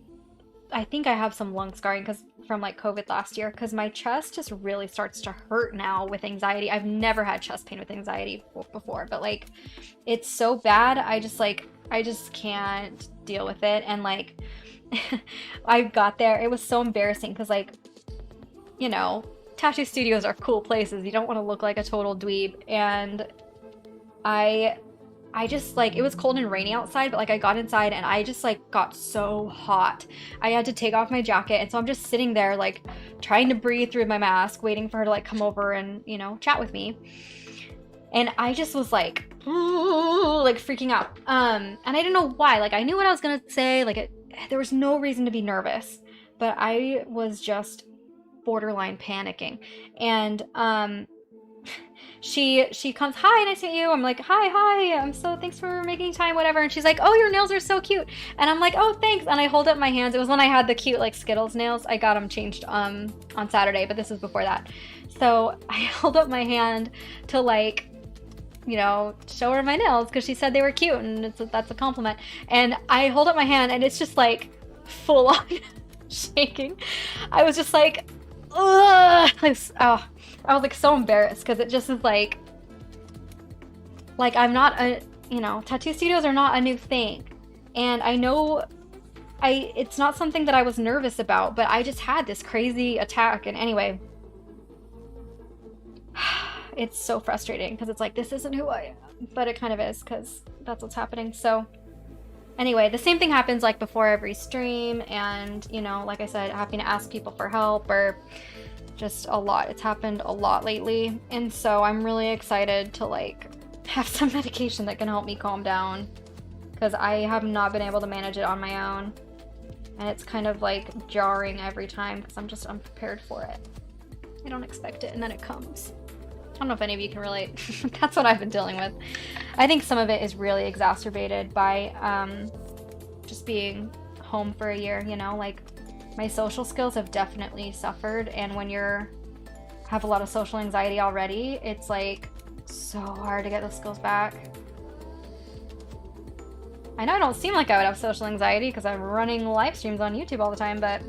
I think I have some lung scarring from like COVID last year, because my chest just really starts to hurt now with anxiety. I've never had chest pain with anxiety before, but like it's so bad. I just can't deal with it. And like I got there, it was so embarrassing because like, you know, tattoo studios are cool places. You don't want to look like a total dweeb. And I just like, it was cold and rainy outside, but like I got inside and I just like got so hot. I had to take off my jacket, and so I'm just sitting there like trying to breathe through my mask, waiting for her to like come over and, you know, chat with me. And I just was like freaking out. And I didn't know why. Like I knew what I was gonna say. Like there was no reason to be nervous, but I was just borderline panicking. And she comes, hi, nice to meet you. I'm like, hi, I'm so, thanks for making time, whatever. And she's like, oh, your nails are so cute. And I'm like, oh, thanks. And I hold up my hands. It was when I had the cute like Skittles nails. I got them changed on Saturday, but this was before that. So I held up my hand to like, you know, show her my nails because she said they were cute, and that's a compliment. And I hold up my hand and it's just like full on shaking. I was just like, ugh. Oh, I was like so embarrassed because it just is like I'm not a, you know, tattoo studios are not a new thing. And I know it's not something that I was nervous about, but I just had this crazy attack. And anyway, it's so frustrating because it's like, this isn't who I am, but it kind of is because that's what's happening. So anyway, the same thing happens like before every stream, and you know, like I said, having to ask people for help or Just a lot. It's happened a lot lately. And so I'm really excited to like have some medication that can help me calm down, because I have not been able to manage it on my own. And it's kind of like jarring every time because I'm just unprepared for it. I don't expect it and then it comes. I don't know if any of you can relate. That's what I've been dealing with. I think some of it is really exacerbated by just being home for a year, you know? Like, my social skills have definitely suffered, and when you're have a lot of social anxiety already, it's like so hard to get those skills back. I know I don't seem like I would have social anxiety because I'm running live streams on YouTube all the time, but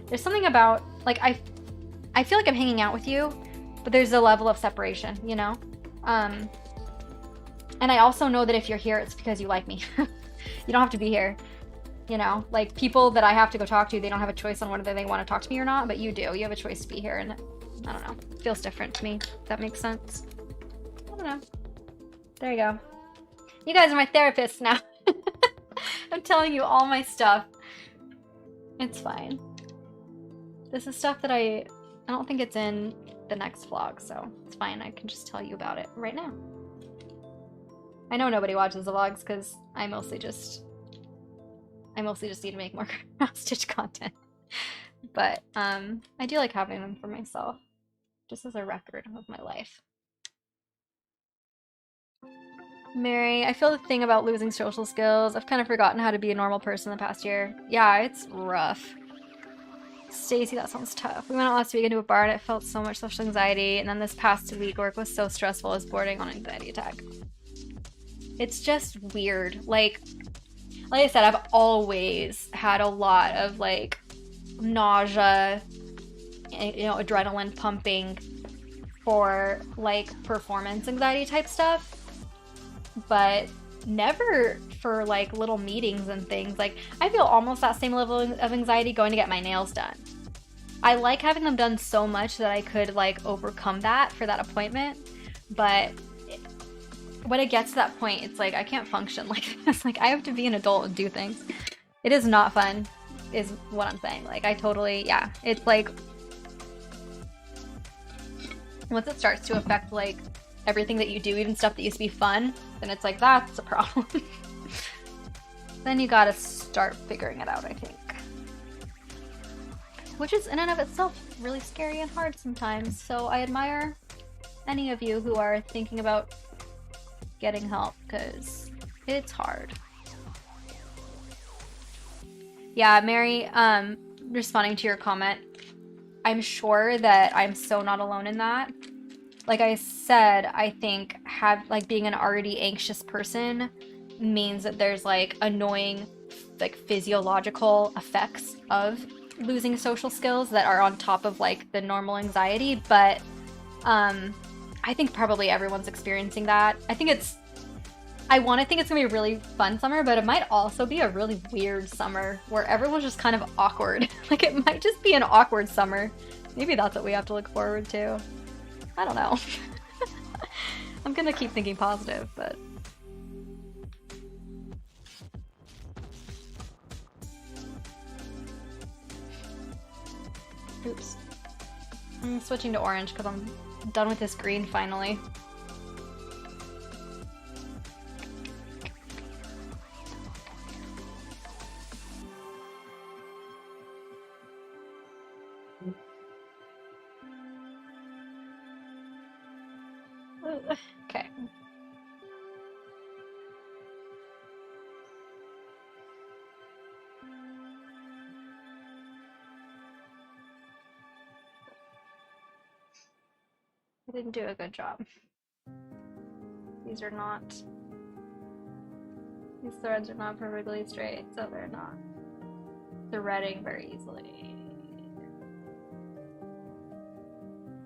there's something about, like, I feel like I'm hanging out with you, but there's a level of separation, you know? And I also know that if you're here, it's because you like me. You don't have to be here, you know? Like, people that I have to go talk to, they don't have a choice on whether they want to talk to me or not, but you do. You have a choice to be here, and I don't know. It feels different to me, if that makes sense. I don't know. There you go. You guys are my therapists now. I'm telling you all my stuff. It's fine. This is stuff that I don't think it's in the next vlog, so it's fine. I can just tell you about it right now. I know nobody watches the vlogs because I mostly just need to make more cross-stitch content. But I do like having them for myself, just as a record of my life. Mary, I feel the thing about losing social skills. I've kind of forgotten how to be a normal person the past year. Yeah, it's rough. Stacy, that sounds tough. We went out last week into a bar and it felt so much social anxiety, and then this past week work was so stressful, I was bordering on an anxiety attack. It's just weird. Like I said, I've always had a lot of like nausea, you know, adrenaline pumping for like performance anxiety type stuff, but never for like little meetings and things. Like, I feel almost that same level of anxiety going to get my nails done. I like having them done so much that I could like overcome that for that appointment, but when it gets to that point, it's like I can't function like this. Like, I have to be an adult and do things. It is not fun, is what I'm saying. Like, I totally, yeah. It's like, once it starts to affect like everything that you do, even stuff that used to be fun, then it's like, that's a problem. Then you gotta start figuring it out, I think. Which is in and of itself really scary and hard sometimes. So I admire any of you who are thinking about getting help, because it's hard. Yeah, Mary, responding to your comment, I'm sure that I'm so not alone in that. Like I said, I think being an already anxious person means that there's like annoying like physiological effects of losing social skills that are on top of like the normal anxiety, but I think probably everyone's experiencing that. I want to think it's gonna be a really fun summer, but it might also be a really weird summer where everyone's just kind of awkward. Like, it might just be an awkward summer. Maybe that's what we have to look forward to. I don't know. I'm gonna keep thinking positive, but... Oops. I'm switching to orange because I'm done with this green finally. Okay. I didn't do a good job. These threads are not perfectly straight, so they're not threading very easily.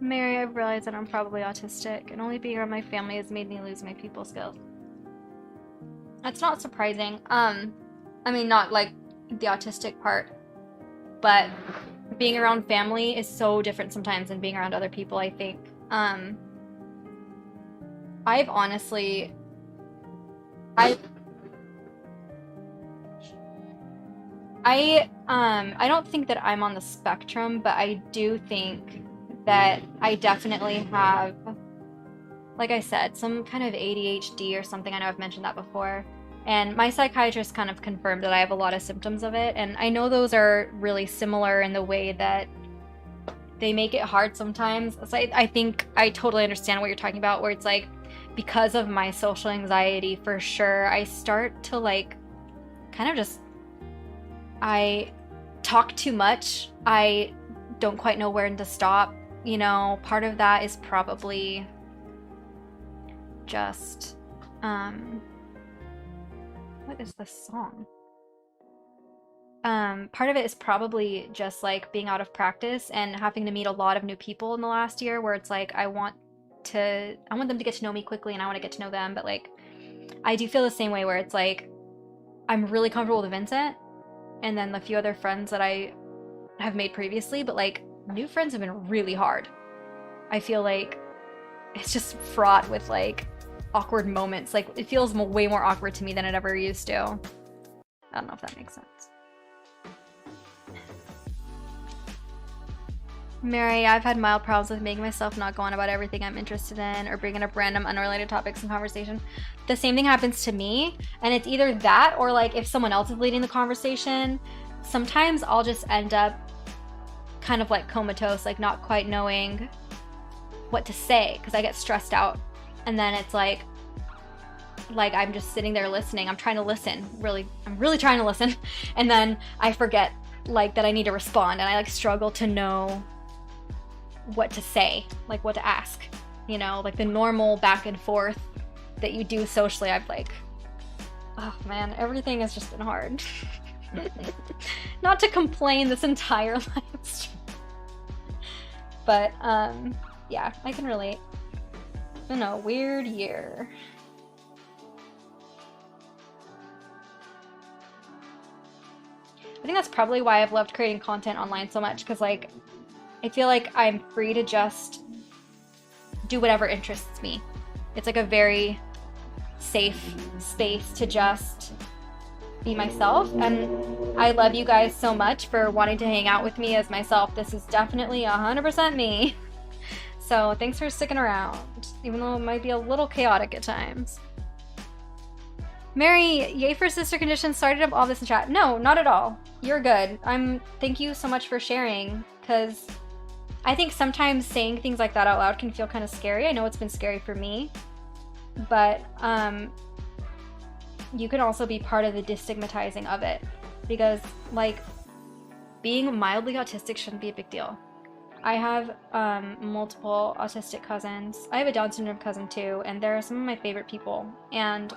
Mary, I've realized that I'm probably autistic, and only being around my family has made me lose my people skills. That's not surprising. I mean, not like the autistic part, but being around family is so different sometimes than being around other people, I think. I've honestly... I don't think that I'm on the spectrum, but I do think that I definitely have, like I said, some kind of ADHD or something. I know I've mentioned that before. And my psychiatrist kind of confirmed that I have a lot of symptoms of it. And I know those are really similar in the way that they make it hard sometimes. So I think I totally understand what you're talking about, where it's like, because of my social anxiety, for sure, I start to like kind of just, I talk too much. I don't quite know where to stop. You know, part of that is probably just, what is this song? Part of it is probably just like being out of practice and having to meet a lot of new people in the last year, where it's like I want them to get to know me quickly and I want to get to know them, but like I do feel the same way, where it's like I'm really comfortable with Vincent and then the few other friends that I have made previously, but like new friends have been really hard. I feel like it's just fraught with like awkward moments. Like it feels way more awkward to me than it ever used to. I don't know if that makes sense. Mary, I've had mild problems with making myself not go on about everything I'm interested in or bringing up random unrelated topics in conversation. The same thing happens to me, and it's either that or like if someone else is leading the conversation, sometimes I'll just end up kind of like comatose, like not quite knowing what to say because I get stressed out. And then it's like I'm just sitting there listening. I'm trying to listen. I'm really trying to listen. And then I forget like that I need to respond, and I like struggle to know what to say, like what to ask, you know, like the normal back and forth that you do socially. I've like, oh man, everything has just been hard. Not to complain this entire live stream, but yeah, I can relate. It's been a weird year. I think that's probably why I've loved creating content online so much, because like I feel like I'm free to just do whatever interests me. It's like a very safe space to just be myself, and I love you guys so much for wanting to hang out with me as myself. This is definitely 100% me. So thanks for sticking around, even though it might be a little chaotic at times. Mary, yay for sister conditions. Sorry to dump all this in chat. No, not at all. You're good. Thank you so much for sharing, because I think sometimes saying things like that out loud can feel kind of scary. I know it's been scary for me, but you can also be part of the destigmatizing of it, because like being mildly autistic shouldn't be a big deal. I have multiple autistic cousins. I have a Down syndrome cousin too, and they're some of my favorite people, and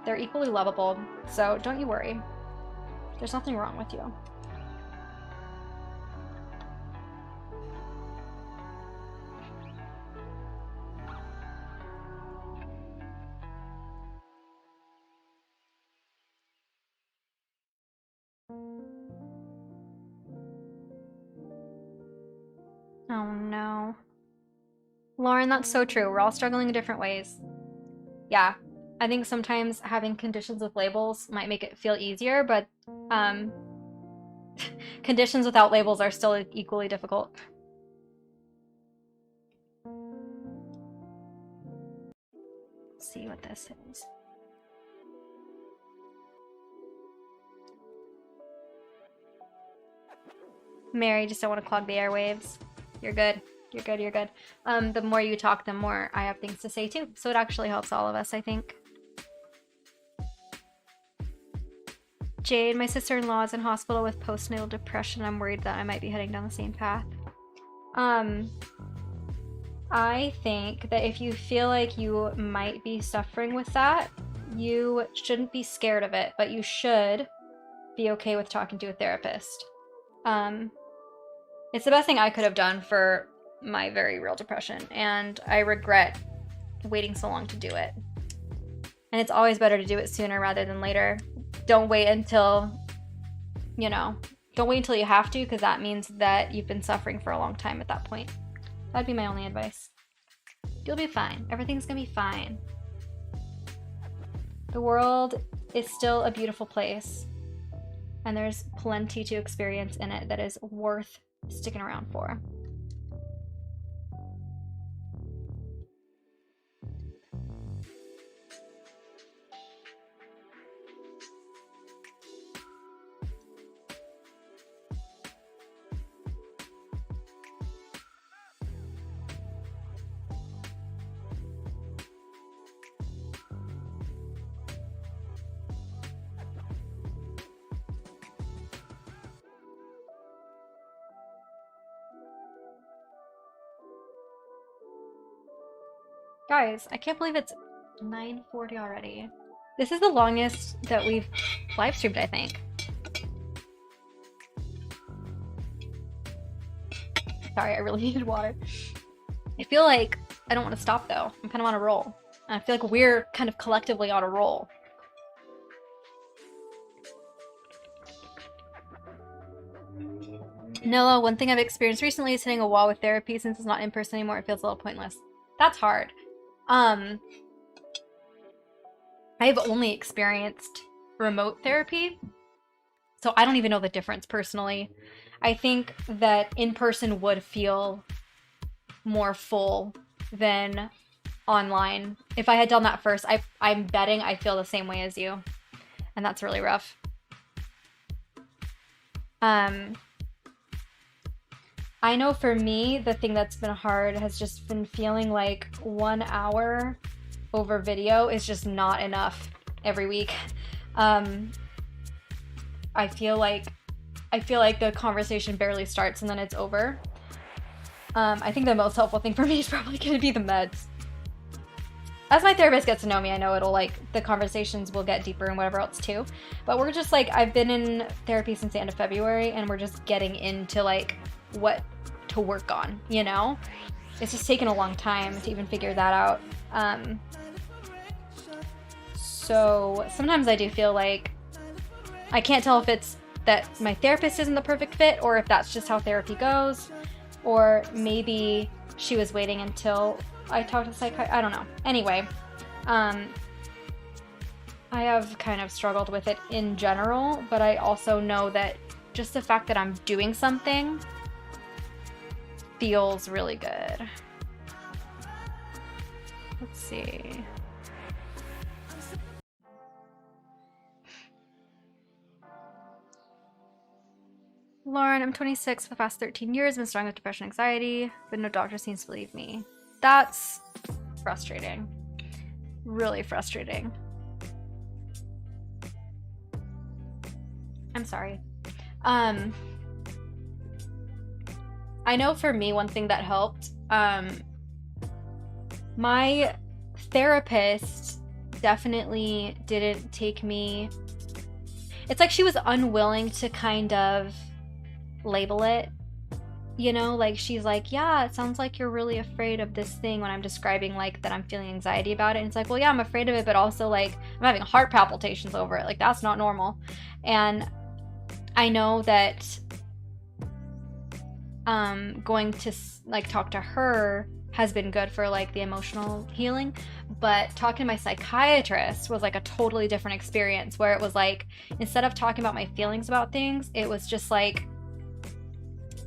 they're equally lovable, so don't you worry. There's nothing wrong with you. Oh no. Lauren, that's so true. We're all struggling in different ways. Yeah, I think sometimes having conditions with labels might make it feel easier, but conditions without labels are still equally difficult. Let's see what this is. Mary, just don't want to clog the airwaves. You're good. You're good, you're good. The more you talk, the more I have things to say too. So it actually helps all of us, I think. Jade, my sister-in-law is in hospital with postnatal depression. I'm worried that I might be heading down the same path. I think that if you feel like you might be suffering with that, you shouldn't be scared of it, but you should be okay with talking to a therapist. It's the best thing I could have done for my very real depression, and I regret waiting so long to do it. And it's always better to do it sooner rather than later. Don't wait until, don't wait until you have to, because that means that you've been suffering for a long time at that point. That'd be my only advice. You'll be fine. Everything's gonna be fine. The world is still a beautiful place, and there's plenty to experience in it that is worth sticking around for. Guys, I can't believe it's 9:40 already. This is the longest that we've live streamed, I think. Sorry, I really needed water. I feel like I don't want to stop though. I'm kind of on a roll. And I feel like we're kind of collectively on a roll. Noah, one thing I've experienced recently is hitting a wall with therapy. Since it's not in person anymore, it feels a little pointless. That's hard. I've only experienced remote therapy, so I don't even know the difference personally. I think that in person would feel more full than online. If I had done that first, I'm betting I feel the same way as you, and that's really rough. I know for me, the thing that's been hard has just been feeling like 1 hour over video is just not enough every week. I feel like the conversation barely starts and then it's over. I think the most helpful thing for me is probably going to be the meds. As my therapist gets to know me, I know it'll like, the conversations will get deeper and whatever else too. But we're just like, I've been in therapy since the end of February and we're just getting into like what to work on, you know? It's just taken a long time to even figure that out. So sometimes I do feel like I can't tell if it's that my therapist isn't the perfect fit or if that's just how therapy goes, or maybe she was waiting until I talked to the psychiatrist. I don't know. Anyway, I have kind of struggled with it in general, but I also know that just the fact that I'm doing something feels really good. Let's see. Lauren, I'm 26 for the past 13 years, been struggling with depression and anxiety, but no doctor seems to believe me. That's frustrating. Really frustrating. I'm sorry. I know for me, one thing that helped, my therapist definitely didn't take me. It's like she was unwilling to kind of label it, you know, like she's like, yeah, it sounds like you're really afraid of this thing when I'm describing like that I'm feeling anxiety about it. And it's like, well, yeah, I'm afraid of it, but also like I'm having heart palpitations over it. Like that's not normal. And I know that going to like talk to her has been good for like the emotional healing, but talking to my psychiatrist was like a totally different experience, where it was like, instead of talking about my feelings about things, it was just like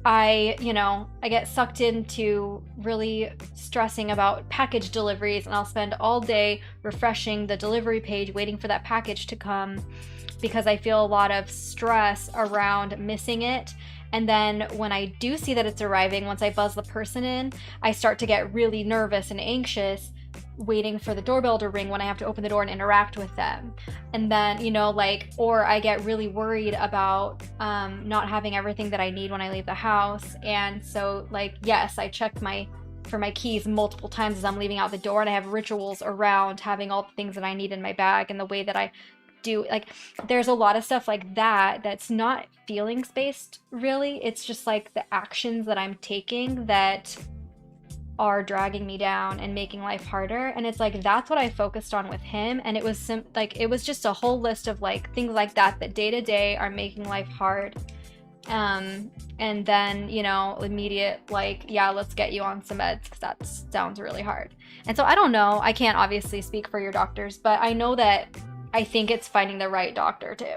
I get sucked into really stressing about package deliveries, and I'll spend all day refreshing the delivery page waiting for that package to come because I feel a lot of stress around missing it. And then when I do see that it's arriving, once I buzz the person in, I start to get really nervous and anxious waiting for the doorbell to ring when I have to open the door and interact with them. And then, or I get really worried about not having everything that I need when I leave the house. And so yes, I check for my keys multiple times as I'm leaving out the door, and I have rituals around having all the things that I need in my bag and the way that I do. There's a lot of stuff like that that's not feelings based really. It's just like the actions that I'm taking that are dragging me down and making life harder. And it's like, that's what I focused on with him. And it was it was just a whole list of things like that day to day are making life hard. And then, immediate yeah, let's get you on some meds because that sounds really hard. And so I don't know, I can't obviously speak for your doctors, but I know that I think it's finding the right doctor too.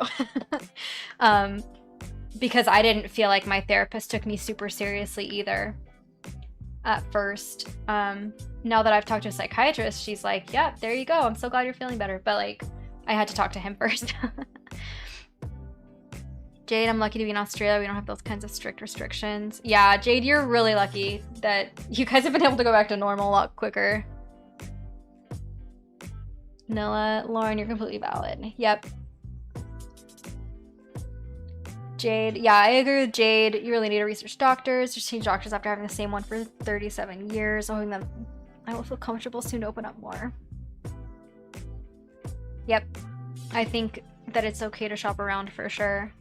Because I didn't feel like my therapist took me super seriously either at first. Now that I've talked to a psychiatrist, she's like, yeah, there you go, I'm so glad you're feeling better. But I had to talk to him first. Jade, I'm lucky to be in Australia. We don't have those kinds of strict restrictions. Yeah, Jade, you're really lucky that you guys have been able to go back to normal a lot quicker. Nilla, Lauren, you're completely valid. Yep. Jade, yeah, I agree with Jade. You really need to research doctors. Just change doctors after having the same one for 37 years, hoping that I will feel comfortable soon to open up more. Yep. I think that it's okay to shop around for sure.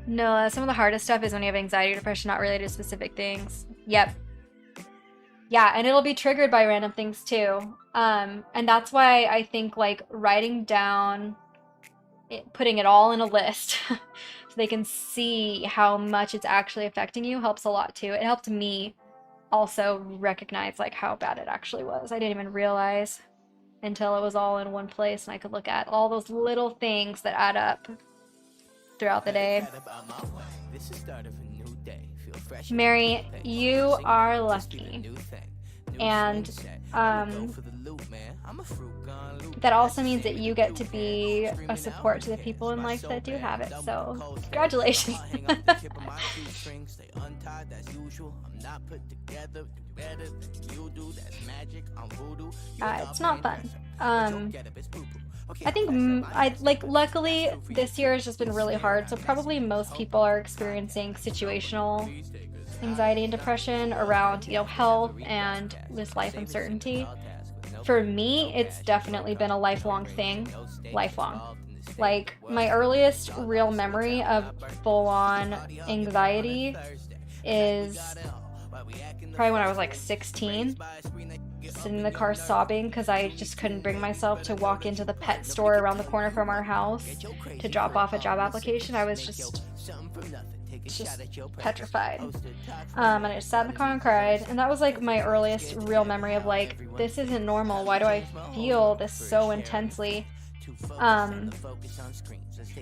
No, some of the hardest stuff is when you have anxiety or depression not related to specific things. Yep. Yeah, and it'll be triggered by random things too. And that's why I think like writing down, putting it all in a list so they can see how much it's actually affecting you helps a lot too. It helped me also recognize like how bad it actually was. I didn't even realize until it was all in one place and I could look at all those little things that add up throughout the day. Mary, you are lucky. And that also means that you get to be a support to the people in life that do have it. So, congratulations. It's not fun. I think luckily this year has just been really hard. So probably most people are experiencing situational anxiety and depression around, you know, health and this life uncertainty. For me, it's definitely been a lifelong thing. Lifelong. Like, my earliest real memory of full-on anxiety is probably when I was like 16, sitting in the car sobbing because I just couldn't bring myself to walk into the pet store around the corner from our house to drop off a job application. I was just petrified. And I just sat in the car and cried, and that was like my earliest real memory of like, this isn't normal. Why do I feel this so intensely? But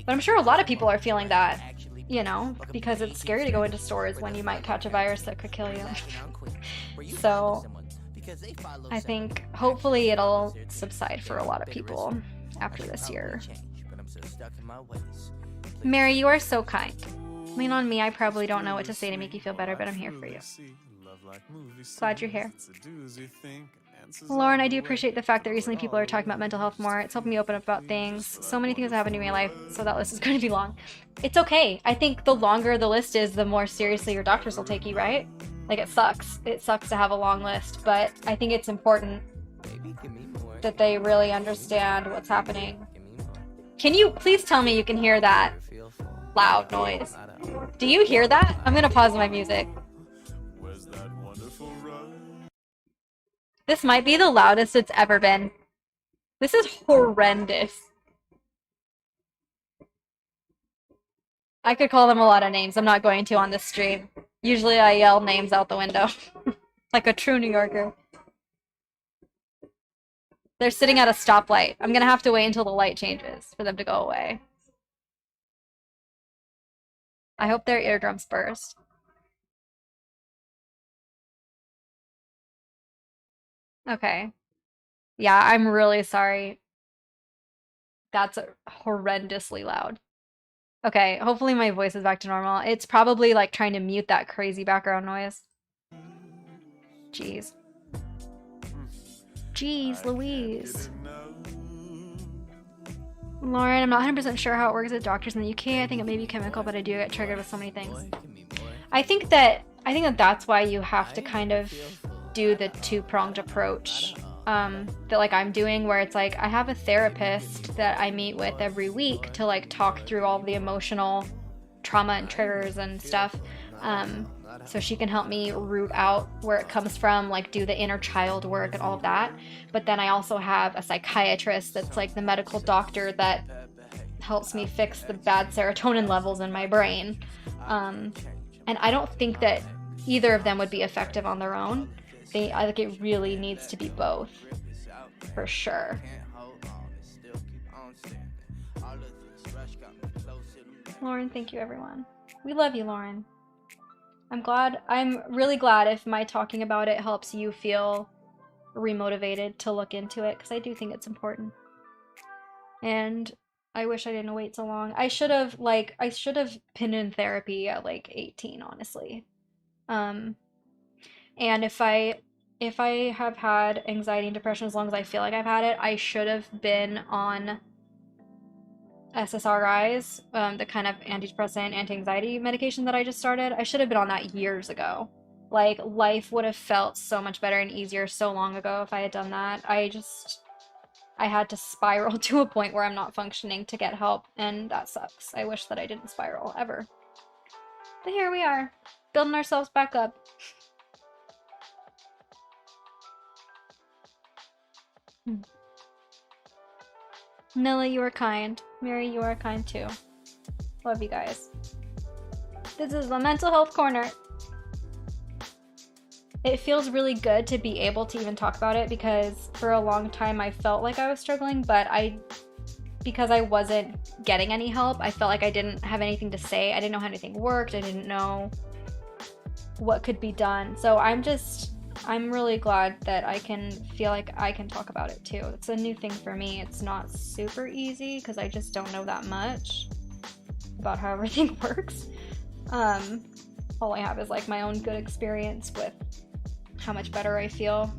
I'm sure a lot of people are feeling that, you know, because it's scary to go into stores when you might catch a virus that could kill you. So I think hopefully it'll subside for a lot of people after this year. Mary, you are so kind. Lean on me. I probably don't know what to say to make you feel better, but I'm here for you. Glad you're here. Lauren, I do appreciate the fact that recently people are talking about mental health more. It's helping me open up about things. So many things happen to me in my life, so that list is going to be long. It's okay. I think the longer the list is, the more seriously your doctors will take you, right? Like, it sucks. It sucks to have a long list, but I think it's important that they really understand what's happening. Can you please tell me you can hear that loud noise? Do you hear that? I'm gonna pause my music. This might be the loudest it's ever been. This is horrendous. I could call them a lot of names. I'm not going to on this stream. Usually I yell names out the window. Like a true New Yorker. They're sitting at a stoplight. I'm gonna have to wait until the light changes for them to go away. I hope their eardrums burst. Okay. Yeah, I'm really sorry. That's horrendously loud. Okay, hopefully my voice is back to normal. It's probably like trying to mute that crazy background noise. Jeez. Jeez Louise. Lauren, I'm not 100% sure how it works with doctors in the UK. I think it may be chemical, but I do get triggered with so many things. I think that that's why you have to kind of do the two-pronged approach that like I'm doing, where it's like I have a therapist that I meet with every week to like talk through all the emotional trauma and triggers and stuff, so she can help me root out where it comes from, like do the inner child work and all of that. But then I also have a psychiatrist that's like the medical doctor that helps me fix the bad serotonin levels in my brain, and I don't think that either of them would be effective on their own. I think it really needs to be both, for sure. Lauren, thank you, everyone. We love you, Lauren. I'm really glad if my talking about it helps you feel remotivated to look into it, because I do think it's important. And I wish I didn't wait so long. I should have been in therapy at like 18, honestly. And if I have had anxiety and depression as long as I feel like I've had it, I should have been on SSRIs, the kind of antidepressant, anti-anxiety medication that I just started. I should have been on that years ago. Like, life would have felt so much better and easier so long ago if I had done that. I had to spiral to a point where I'm not functioning to get help, and that sucks. I wish that I didn't spiral ever. But here we are, building ourselves back up. Nilla, you are kind. Mary, you are kind too. Love you guys. This is the mental health corner. It feels really good to be able to even talk about it because for a long time I felt like I was struggling, but because I wasn't getting any help, I felt like I didn't have anything to say. I didn't know how anything worked. I didn't know what could be done. So I'm really glad that I can feel like I can talk about it too. It's a new thing for me. It's not super easy because I just don't know that much about how everything works. All I have is like my own good experience with how much better I feel.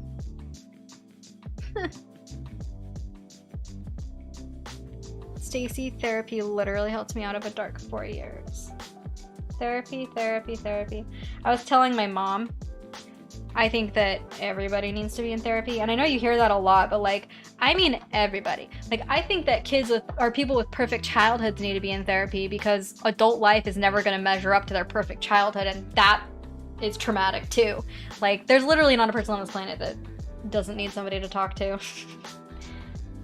Stacy, therapy literally helped me out of a dark 4 years. Therapy, therapy, therapy. I was telling my mom, I think that everybody needs to be in therapy. And I know you hear that a lot, but like, I mean everybody. Like, I think that people with perfect childhoods need to be in therapy because adult life is never going to measure up to their perfect childhood, and that is traumatic too. Like, there's literally not a person on this planet that doesn't need somebody to talk to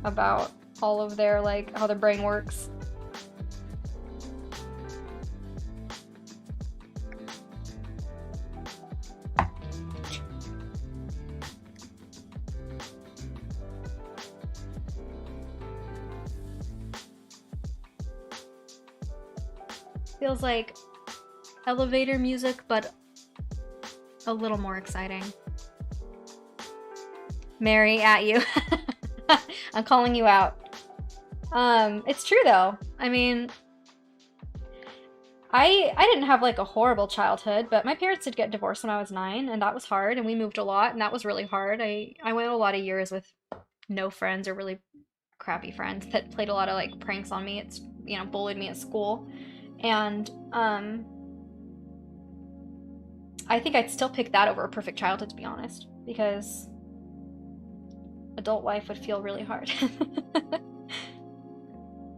about all of their, like, how their brain works. Feels like elevator music, but a little more exciting. Mary, at you. I'm calling you out. It's true though. I mean, I didn't have like a horrible childhood, but my parents did get divorced when I was 9, and that was hard, and we moved a lot, and that was really hard. I went a lot of years with no friends or really crappy friends that played a lot of like pranks on me. It's, you know, bullied me at school. And I think I'd still pick that over a perfect childhood, to be honest, because adult life would feel really hard.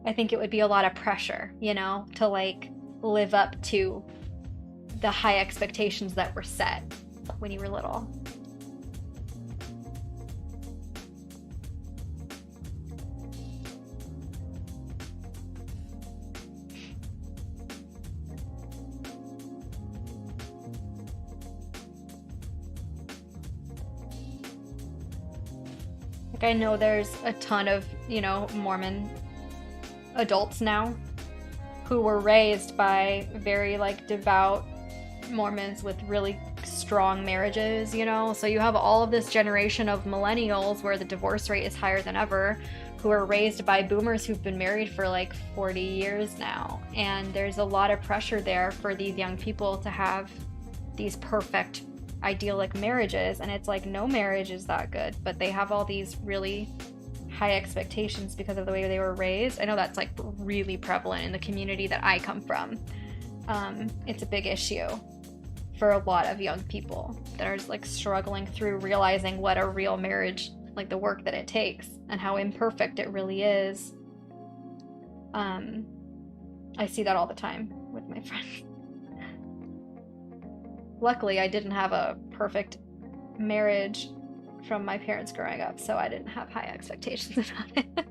I think it would be a lot of pressure, you know, to like live up to the high expectations that were set when you were little. I know there's a ton of, you know, Mormon adults now who were raised by very, like, devout Mormons with really strong marriages, you know? So you have all of this generation of millennials where the divorce rate is higher than ever, who are raised by boomers who've been married for, like, 40 years now. And there's a lot of pressure there for these young people to have these perfect idyllic marriages, and it's like no marriage is that good, but they have all these really high expectations because of the way they were raised. I know that's like really prevalent in the community that I come from. It's a big issue for a lot of young people that are just like struggling through realizing what a real marriage, like the work that it takes and how imperfect it really is. I see that all the time with my friends. Luckily, I didn't have a perfect marriage from my parents growing up, so I didn't have high expectations about it.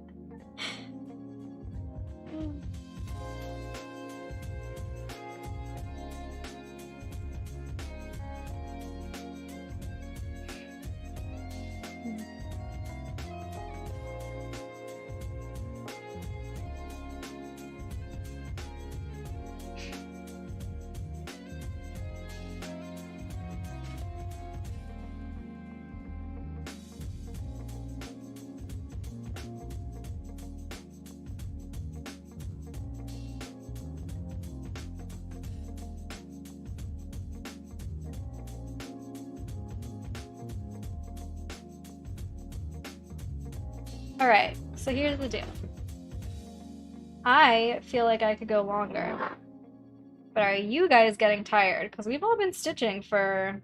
Alright, so here's the deal. I feel like I could go longer. But are you guys getting tired? Because we've all been stitching for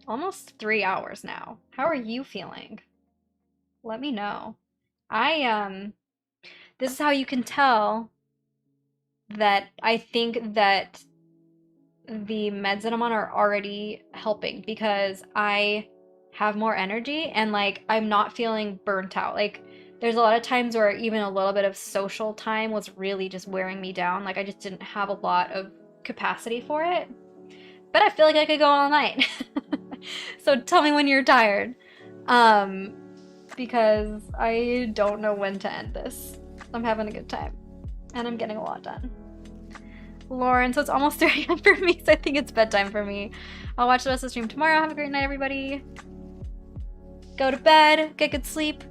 Almost 3 hours now. How are you feeling? Let me know. This is how you can tell that I think that the meds that I'm on are already helping because I have more energy and like I'm not feeling burnt out. Like there's a lot of times where even a little bit of social time was really just wearing me down. Like I just didn't have a lot of capacity for it. But I feel like I could go all night. So tell me when you're tired. Because I don't know when to end this. I'm having a good time. And I'm getting a lot done. Lauren, so it's almost 3 a.m. for me, so I think it's bedtime for me. I'll watch the rest of the stream tomorrow. Have a great night, everybody. Go to bed. Get good sleep.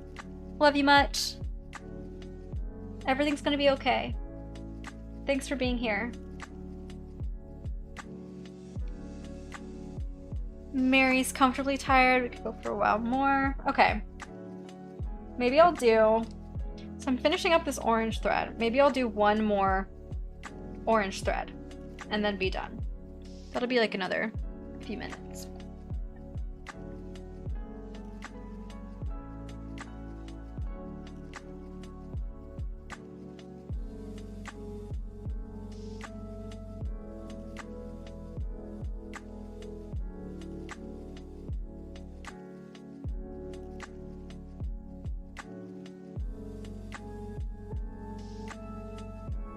Love you much. Everything's gonna be okay. Thanks for being here. Mary's comfortably tired. We could go for a while more. Okay. Maybe I'll do... So I'm finishing up this orange thread. Maybe I'll do one more orange thread and then be done. That'll be like another few minutes.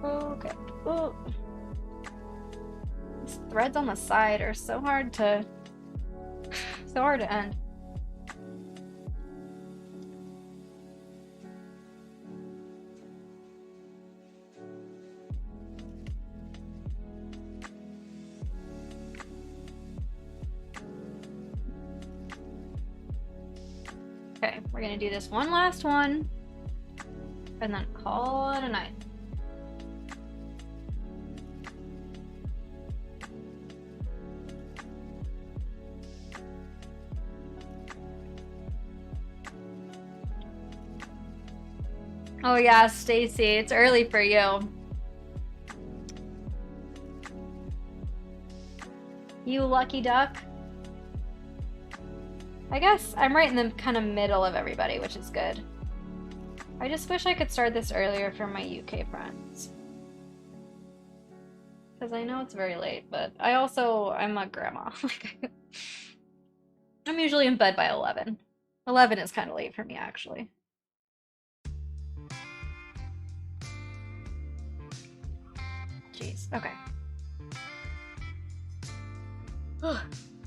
Okay. Ooh. These threads on the side are so hard to end. Okay, we're gonna do this one last one and then call it a night. Oh yeah, Stacy, it's early for you. You lucky duck. I guess I'm right in the kind of middle of everybody, which is good. I just wish I could start this earlier for my UK friends. Because I know it's very late, but I'm a grandma. I'm usually in bed by 11. 11 is kind of late for me, actually. Jeez, okay.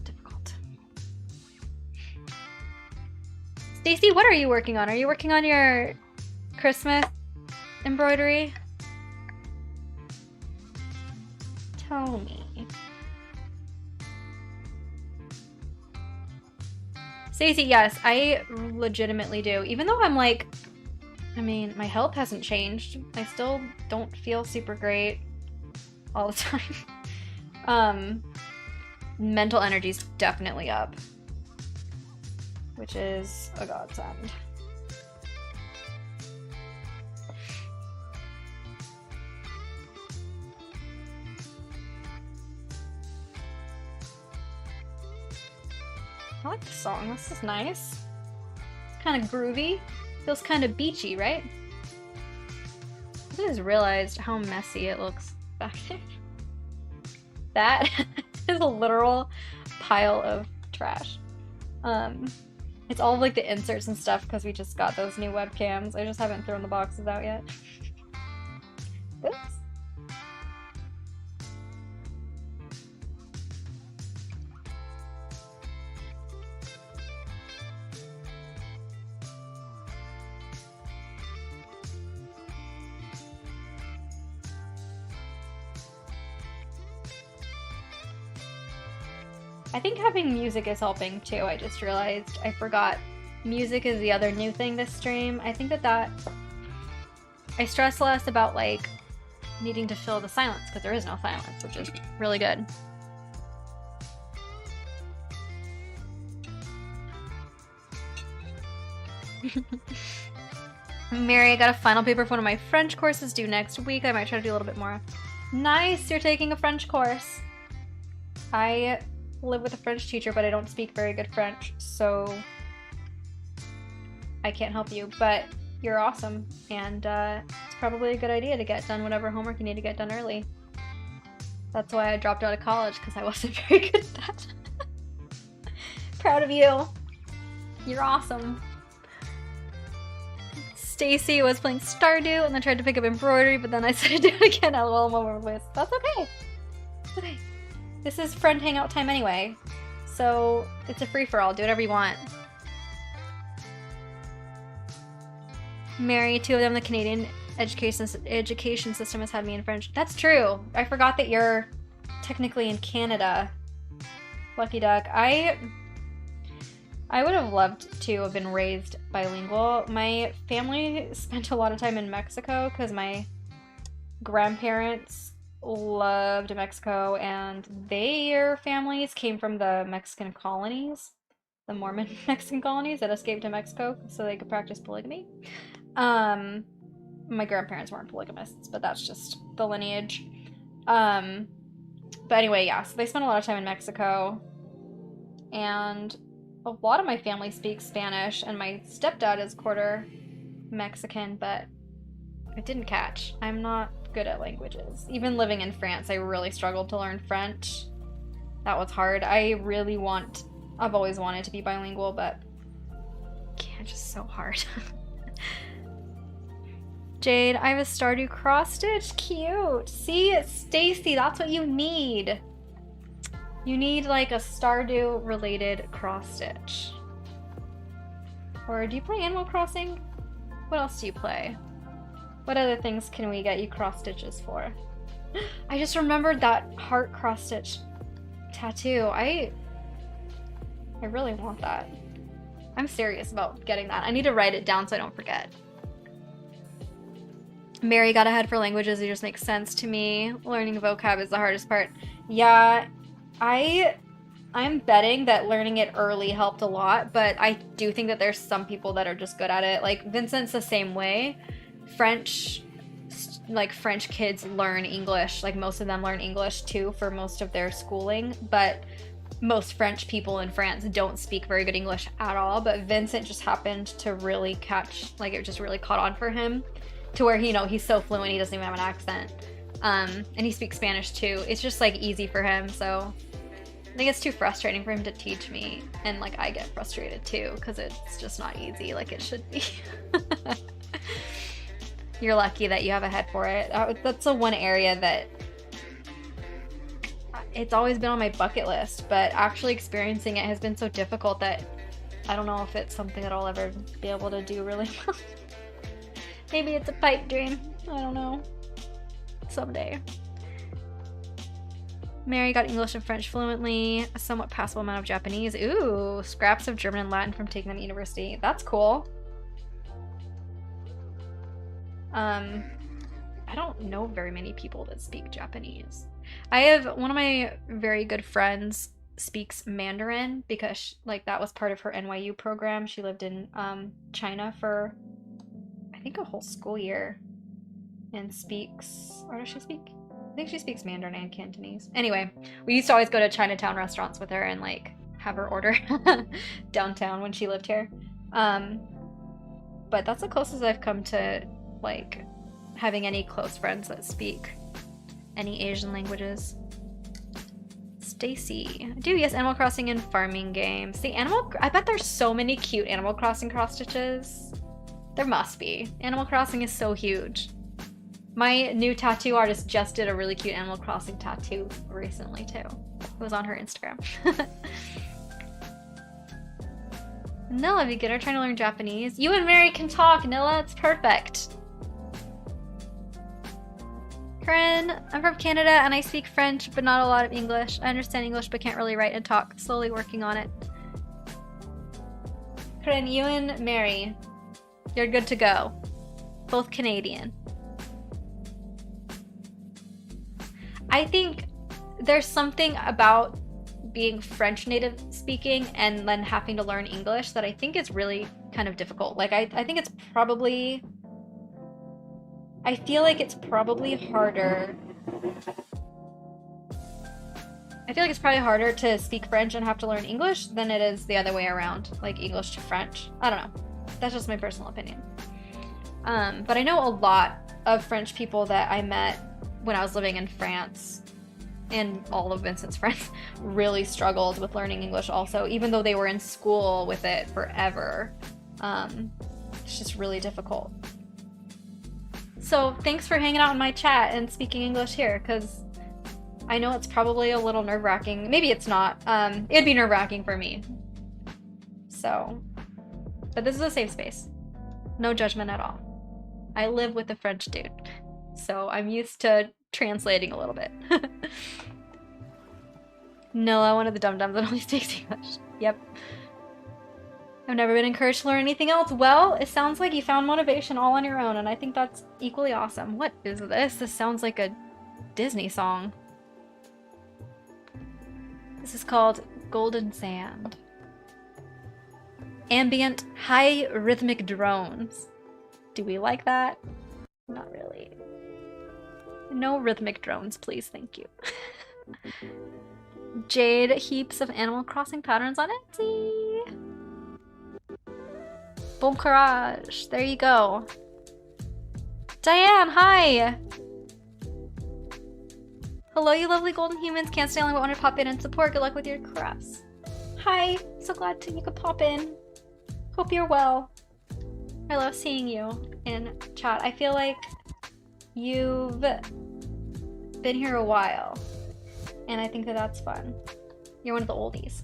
Difficult. Stacy, what are you working on? Are you working on your Christmas embroidery? Tell me. Stacy, yes, I legitimately do. Even though I'm like, I mean, my health hasn't changed. I still don't feel super great all the time. Mental energy's definitely up, which is a godsend. I like this song. This is nice. It's kind of groovy. Feels kind of beachy, right? I just realized how messy it looks back there. That is a literal pile of trash. It's all of, like, the inserts and stuff because we just got those new webcams. I just haven't thrown the boxes out yet. Oops. I think having music is helping too. I just realized I forgot music is the other new thing this stream. I think that I stress less about like needing to fill the silence because there is no silence, which is really good. Mary, I got a final paper for one of my French courses due next week. I might try to do a little bit more. Nice, you're taking a French course. I live with a French teacher, but I don't speak very good French, so I can't help you, but you're awesome, and it's probably a good idea to get done whatever homework you need to get done early. That's why I dropped out of college, because I wasn't very good at that. Proud of you. You're awesome. Stacy was playing Stardew and then tried to pick up embroidery, but then I set it down again. LOL, I'm over with. That's okay. It's okay. This is friend hangout time anyway, so it's a free-for-all. Do whatever you want. Mary, two of them, the Canadian education system has had me in French. That's true. I forgot that you're technically in Canada. Lucky duck. I would have loved to have been raised bilingual. My family spent a lot of time in Mexico because my grandparents loved Mexico, and their families came from the Mexican colonies, the Mormon Mexican colonies that escaped to Mexico so they could practice polygamy. My grandparents weren't polygamists, but that's just the lineage. But anyway, yeah, so they spent a lot of time in Mexico, and a lot of my family speaks Spanish, and my stepdad is quarter Mexican, but I didn't catch. I'm not good at languages. Even living in France, I really struggled to learn French. That was hard. I've always wanted to be bilingual, but it's just so hard. Jade, I have a Stardew cross stitch. Cute. See, Stacy, that's what you need. You need like a Stardew related cross stitch. Or do you play Animal Crossing? What else do you play? What other things can we get you cross stitches for? I just remembered that heart cross stitch tattoo. I really want that. I'm serious about getting that. I need to write it down so I don't forget. Mary got ahead for languages. It just makes sense to me. Learning vocab is the hardest part. Yeah, I'm betting that learning it early helped a lot, but I do think that there's some people that are just good at it. Like Vincent's the same way. French kids learn English. Like most of them learn English too for most of their schooling, but most French people in France don't speak very good English at all. But Vincent just happened to really catch, like it just really caught on for him to where, he's so fluent he doesn't even have an accent. And he speaks Spanish too. It's just like easy for him, so I think it's too frustrating for him to teach me, and like I get frustrated too because it's just not easy like it should be. You're lucky that you have a head for it. That's the one area that it's always been on my bucket list, but actually experiencing it has been so difficult that I don't know if it's something that I'll ever be able to do really well. Maybe it's a pipe dream. I don't know. Someday. Mary got English and French fluently, a somewhat passable amount of Japanese. Ooh, scraps of German and Latin from taking them at university. That's cool. I don't know very many people that speak Japanese. I have one of my very good friends speaks Mandarin because that was part of her NYU program. She lived in China for I think a whole school year and speaks, or does she speak? I think she speaks Mandarin and Cantonese. Anyway, we used to always go to Chinatown restaurants with her and have her order downtown when she lived here. But that's the closest I've come to having any close friends that speak any Asian languages. Stacy. I do, yes, Animal Crossing and farming games. See, I bet there's so many cute Animal Crossing cross stitches. There must be. Animal Crossing is so huge. My new tattoo artist just did a really cute Animal Crossing tattoo recently too. It was on her Instagram. Nilla, beginner trying to learn Japanese. You and Mary can talk, Nilla. It's perfect. Corinne, I'm from Canada and I speak French, but not a lot of English. I understand English, but can't really write and talk. Slowly working on it. Corinne, you and Mary, you're good to go. Both Canadian. I think there's something about being French native speaking and then having to learn English that I think is really kind of difficult. I think it's probably... I feel like it's probably harder I feel like it's probably harder to speak French and have to learn English than it is the other way around, like English to French. I don't know. That's just my personal opinion. But I know a lot of French people that I met when I was living in France, and all of Vincent's friends really struggled with learning English also, even though they were in school with it forever. It's just really difficult. So thanks for hanging out in my chat and speaking English here, because I know it's probably a little nerve-wracking. Maybe it's not. It'd be nerve-wracking for me. So, but this is a safe space. No judgment at all. I live with a French dude, so I'm used to translating a little bit. Noah, one of the dum-dums that only speaks English. Yep. I've never been encouraged to learn anything else. Well, it sounds like you found motivation all on your own, and I think that's equally awesome. What is this? This sounds like a Disney song. This is called Golden Sand. Ambient, high rhythmic drones. Do we like that? Not really. No rhythmic drones, please, thank you. Jade, heaps of Animal Crossing patterns on Etsy. Bon courage. There you go. Diane, hi! Hello, you lovely golden humans. Can't stay long but want to pop in and support. Good luck with your crafts. Hi, so glad you could pop in. Hope you're well. I love seeing you in chat. I feel like you've been here a while, and I think that that's fun. You're one of the oldies.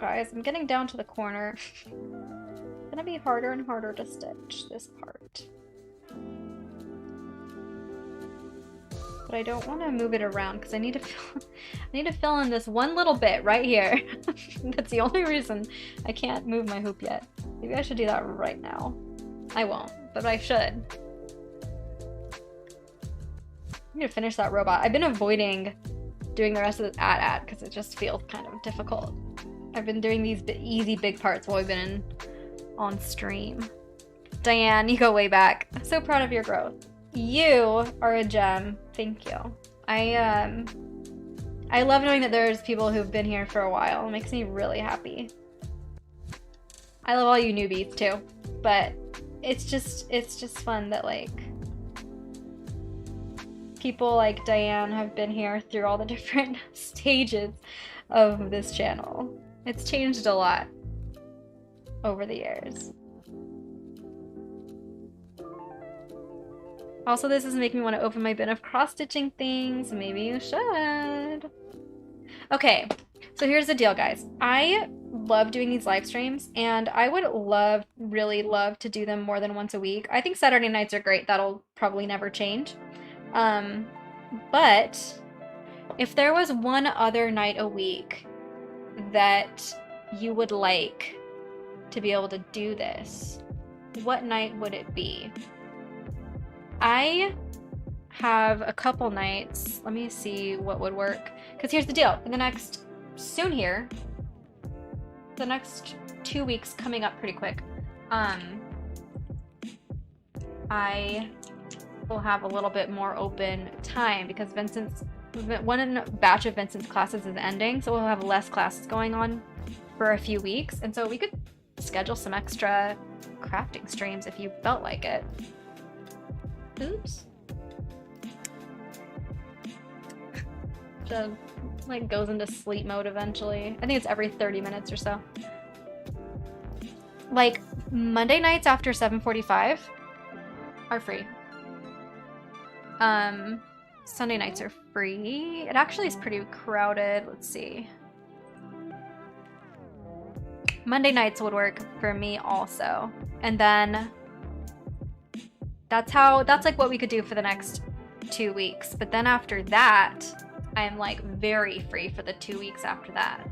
Guys, I'm getting down to the corner. It's gonna be harder and harder to stitch this part. But I don't want to move it around because I need to fill in this one little bit right here. That's the only reason I can't move my hoop yet. Maybe I should do that right now. I won't, but I should. I need to finish that robot. I've been avoiding doing the rest of the ad because it just feels kind of difficult. I've been doing these easy big parts while we've been on stream. Diane, you go way back. I'm so proud of your growth. You are a gem. Thank you. I love knowing that there's people who've been here for a while. It makes me really happy. I love all you newbies too, but it's just fun that like people like Diane have been here through all the different stages of this channel. It's changed a lot over the years. Also, this is making me want to open my bin of cross-stitching things. Maybe you should. Okay, so here's the deal, guys. I love doing these live streams, and I would really love to do them more than once a week. I think Saturday nights are great. That'll probably never change. But if there was one other night a week that you would like to be able to do this, what night would it be? I have a couple nights. Let me see what would work. Because here's the deal. In the next, soon here, the next 2 weeks coming up pretty quick, I will have a little bit more open time because one batch of Vincent's classes is ending, so we'll have less classes going on for a few weeks, and so we could schedule some extra crafting streams if you felt like it. Oops. Just like goes into sleep mode eventually. I think it's every 30 minutes or so. Like Monday nights after 7:45 are free. Sunday nights are free. It actually is pretty crowded. Let's see. Monday nights would work for me also. And then that's like what we could do for the next 2 weeks. But then after that, I am like very free for the 2 weeks after that.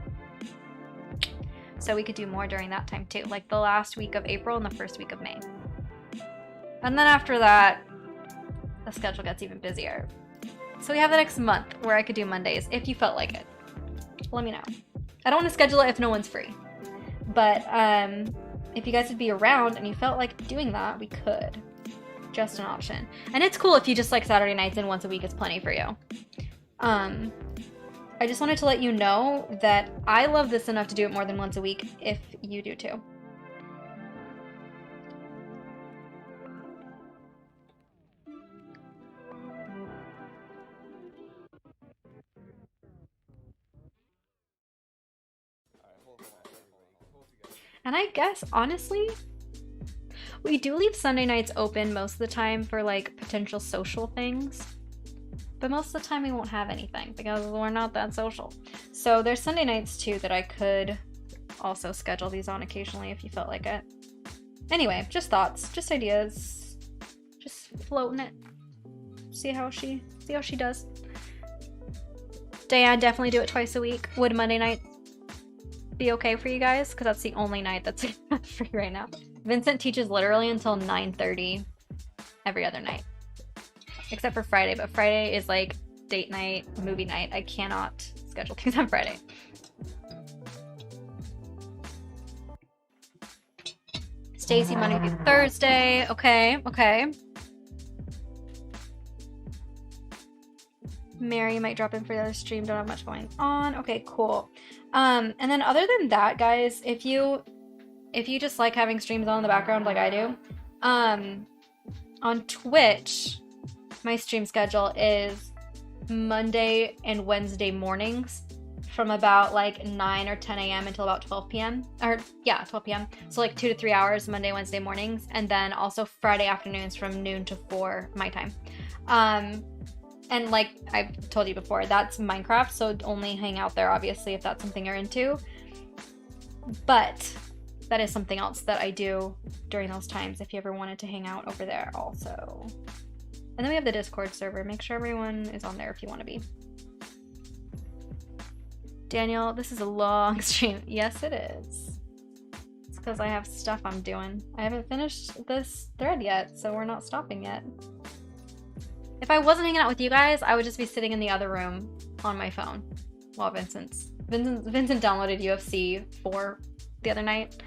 So we could do more during that time too. Like the last week of April and the first week of May. And then after that, the schedule gets even busier. So we have the next month where I could do Mondays if you felt like it. Let me know. I don't want to schedule it if no one's free. But if you guys would be around and you felt like doing that, we could. Just an option. And it's cool if you just like Saturday nights and once a week is plenty for you. I just wanted to let you know that I love this enough to do it more than once a week if you do too. And I guess, honestly, we do leave Sunday nights open most of the time for like potential social things. But most of the time we won't have anything because we're not that social. So there's Sunday nights too that I could also schedule these on occasionally if you felt like it. Anyway, just thoughts, just ideas, just floating it. See how she does. Diane, definitely do it twice a week. Would Monday night be okay for you guys? Because that's the only night that's free right now. Vincent teaches literally until 9:30 every other night. Except for Friday, but Friday is like date night, movie night. I cannot schedule things on Friday. Stacy, Monday through Thursday. Okay, okay. Mary might drop in for the other stream. Don't have much going on. Okay, cool. And then other than that, guys, if you just like having streams on in the background like I do, on Twitch, my stream schedule is Monday and Wednesday mornings from about like 9 or 10 a.m. until about 12 p.m. Or yeah, 12 p.m. So like 2 to 3 hours Monday, Wednesday mornings, and then also Friday afternoons from noon to 4 my time. And like I've told you before, that's Minecraft, so only hang out there obviously if that's something you're into. But that is something else that I do during those times if you ever wanted to hang out over there also. And then we have the Discord server. Make sure everyone is on there if you want to be. Daniel, this is a long stream. Yes, it is. It's because I have stuff I'm doing. I haven't finished this thread yet, so we're not stopping yet. If I wasn't hanging out with you guys, I would just be sitting in the other room on my phone while Vincent downloaded UFC 4 the other night.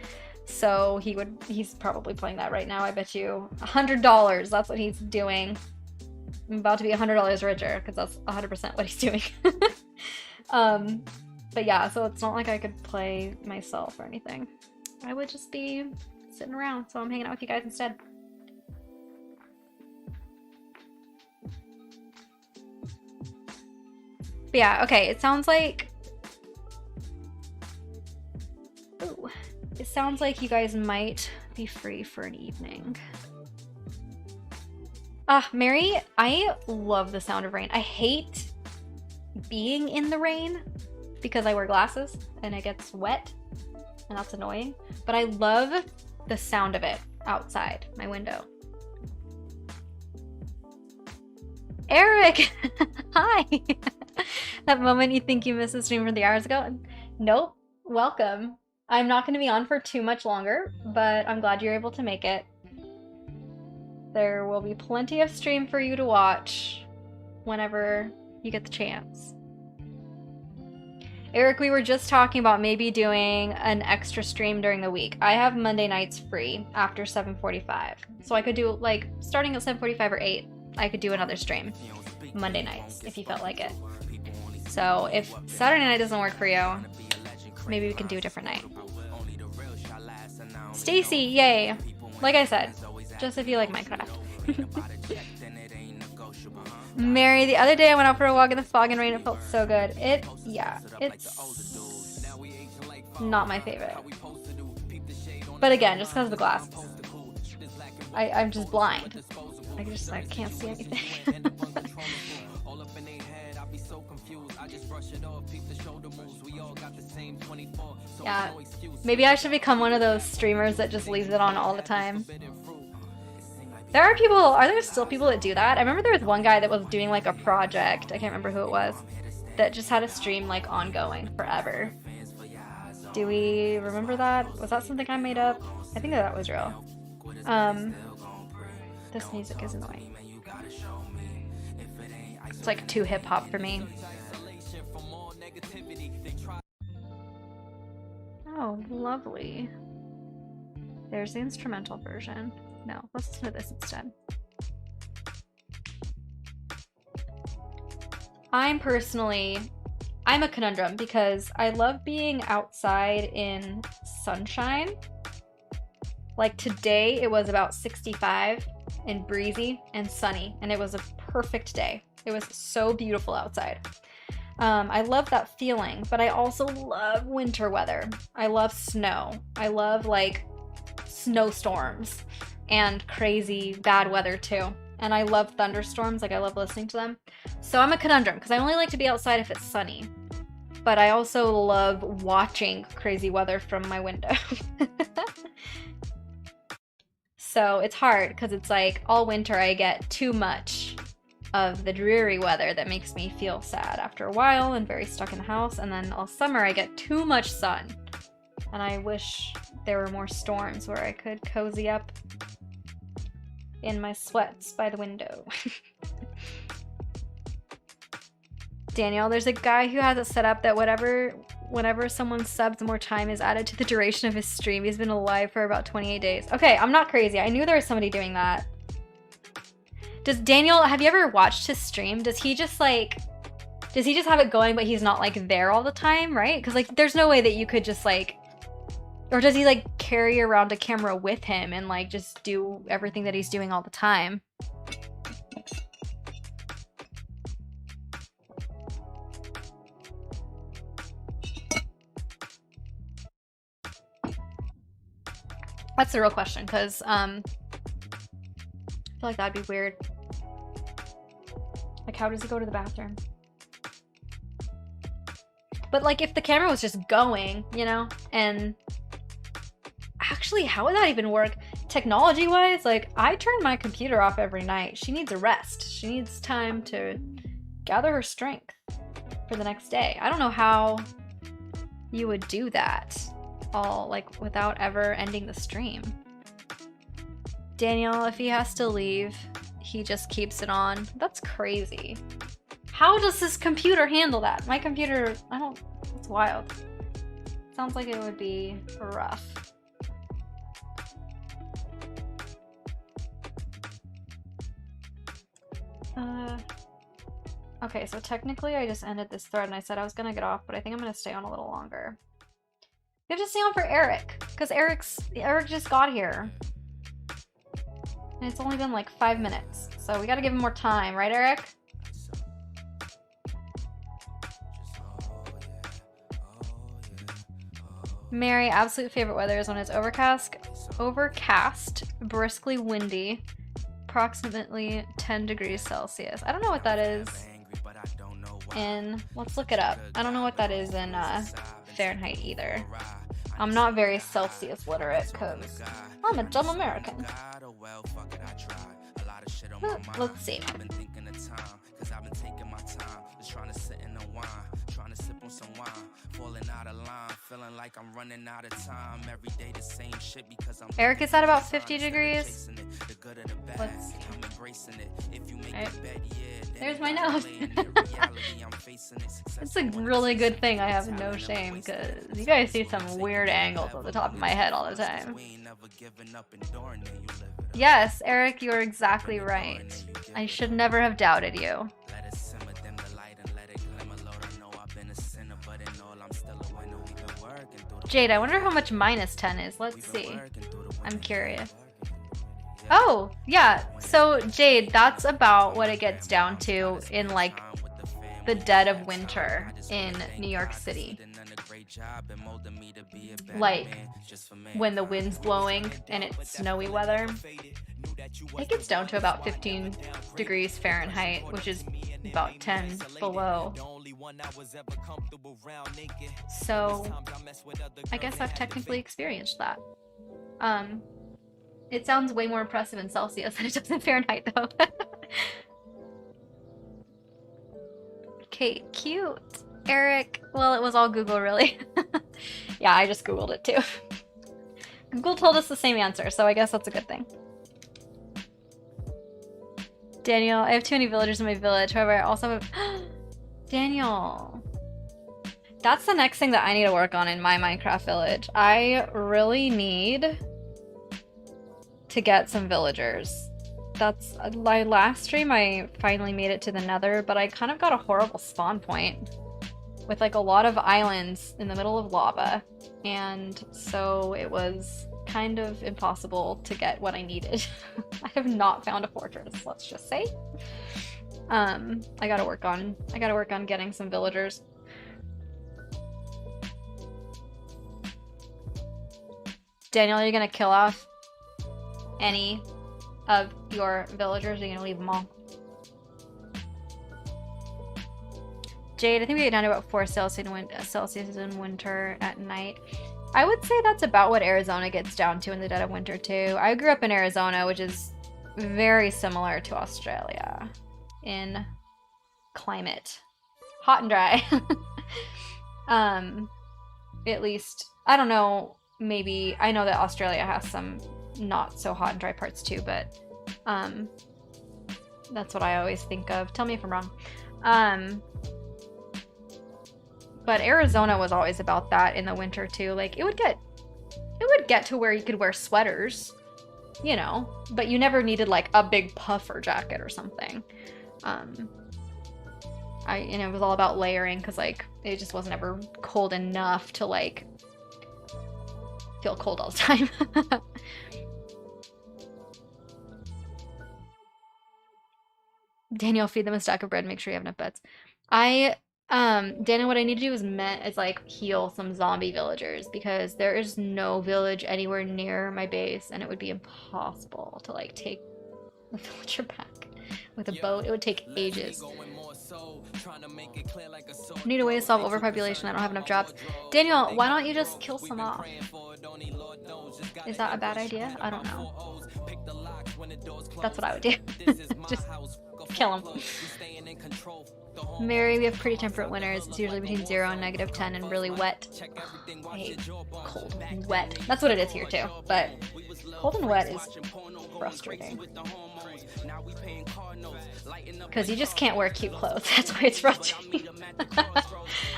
So he's probably playing that right now. I bet you $100 that's what he's doing. I'm about to be $100 richer because that's 100% what he's doing. But yeah, so it's not like I could play myself or anything. I would just be sitting around, so I'm hanging out with you guys instead. But yeah, okay, it sounds like... Ooh. It sounds like you guys might be free for an evening. Mary, I love the sound of rain. I hate being in the rain because I wear glasses and it gets wet and that's annoying. But I love the sound of it outside my window. Eric! Hi! That moment you think you missed a stream from the hours ago? Nope. Welcome. I'm not going to be on for too much longer, but I'm glad you're able to make it. There will be plenty of stream for you to watch whenever you get the chance. Eric, we were just talking about maybe doing an extra stream during the week. I have Monday nights free after 7:45. So I could do, like, starting at 7:45 or 8, I could do another stream Monday nights if you felt like it. So if Saturday night doesn't work for you, maybe we can do a different night. Stacy, yay! Like I said, just if you like Minecraft. Mary, the other day I went out for a walk in the fog and rain. It felt so good. Yeah, it's not my favorite. But again, just because of the glasses. I'm just blind. I can't see anything. Yeah, maybe I should become one of those streamers that just leaves it on all the time. Are there still people that do that? I remember there was one guy that was doing like a project, I can't remember who it was, that just had a stream like ongoing forever. Do we remember that? Was that something I made up? I think that was real. This music is annoying. It's like too hip hop for me. Oh, lovely. There's the instrumental version. No, let's listen to this instead. I'm a conundrum because I love being outside in sunshine. Like today, it was about 65 and breezy and sunny, and it was a perfect day. It was so beautiful outside. I love that feeling, but I also love winter weather. I love snow. I love like snowstorms and crazy bad weather too. And I love thunderstorms, like I love listening to them. So I'm a conundrum because I only like to be outside if it's sunny. But I also love watching crazy weather from my window. So it's hard because it's like all winter I get too much of the dreary weather that makes me feel sad after a while and very stuck in the house. And then all summer I get too much sun. And I wish there were more storms where I could cozy up in my sweats by the window. Daniel, there's a guy who has it set up that whenever someone subs, more time is added to the duration of his stream. He's been alive for about 28 days. Okay, I'm not crazy. I knew there was somebody doing that. Does Daniel, have you ever watched his stream? Does he just have it going but he's not like there all the time, right? Because like there's no way that you could just like, or does he like carry around a camera with him and like just do everything that he's doing all the time? That's the real question, because I feel like that'd be weird. Like, how does he go to the bathroom? But like, if the camera was just going, you know, and actually, how would that even work? Technology-wise, like, I turn my computer off every night. She needs a rest. She needs time to gather her strength for the next day. I don't know how you would do that all, like, without ever ending the stream. Daniel, if he has to leave, he just keeps it on. That's crazy. How does this computer handle that? My computer, it's wild. Sounds like it would be rough. Okay, so technically I just ended this thread and I said I was gonna get off, but I think I'm gonna stay on a little longer. We have to stay on for Eric, because Eric just got here. And it's only been like 5 minutes, so we gotta give him more time, right, Eric? Mary, absolute favorite weather is when it's overcast, briskly windy, approximately 10 degrees Celsius. I don't know what that is in, let's look it up. I don't know what that is in Fahrenheit either. I'm not very Celsius literate because I'm a dumb American. Let's see. Eric is at about 50 degrees. Let's see. Right. There's my nose. It's a really good thing I have no shame, because you guys see some weird angles on the top of my head all the time. Yes, Eric, you're exactly right. I should never have doubted you. Jade, I wonder how much minus 10 is. Let's see. I'm curious. Oh, yeah. So, Jade, that's about what it gets down to in, like, the dead of winter in New York City. Like, when the wind's blowing and it's snowy weather. It gets down to about 15 degrees Fahrenheit, which is about 10 below. So, I guess I've technically experienced that. It sounds way more impressive in Celsius than it does in Fahrenheit, though. Okay, cute. Eric, well, it was all Google, really. Yeah, I just Googled it, too. Google told us the same answer, so I guess that's a good thing. Daniel, I have too many villagers in my village. However, I also have... Daniel. That's the next thing that I need to work on in my Minecraft village. I really need to get some villagers. That's my last stream. I finally made it to the Nether, but I kind of got a horrible spawn point with like a lot of islands in the middle of lava, and so it was kind of impossible to get what I needed. I have not found a fortress, let's just say. I gotta work on getting some villagers. Daniel, are you gonna kill off any of your villagers, or are you gonna leave them all? Jade, I think we get down to about 4 Celsius in winter at night. I would say that's about what Arizona gets down to in the dead of winter too. I grew up in Arizona, which is very similar to Australia in climate. Hot and dry. At least, I don't know, maybe, I know that Australia has some not so hot and dry parts too, but that's what I always think of. Tell me if I'm wrong. But Arizona was always about that in the winter too. Like it would get to where you could wear sweaters, you know, but you never needed like a big puffer jacket or something. It was all about layering because like it just wasn't ever cold enough to like feel cold all the time. Daniel, feed them a stack of bread. Make sure you have enough beds. Daniel, what I need to do is like heal some zombie villagers because there is no village anywhere near my base, and it would be impossible to like take the villager back with a boat. It would take ages. I need a way to solve overpopulation. I don't have enough jobs. Daniel, why don't you just kill some off? Is that a bad idea? I don't know. That's what I would do. Just kill them. Mary, we have pretty temperate winters. It's usually between 0 and -10 and really wet. I hate cold and wet. That's what it is here too, but cold and wet is frustrating. Because you just can't wear cute clothes. That's why it's frustrating.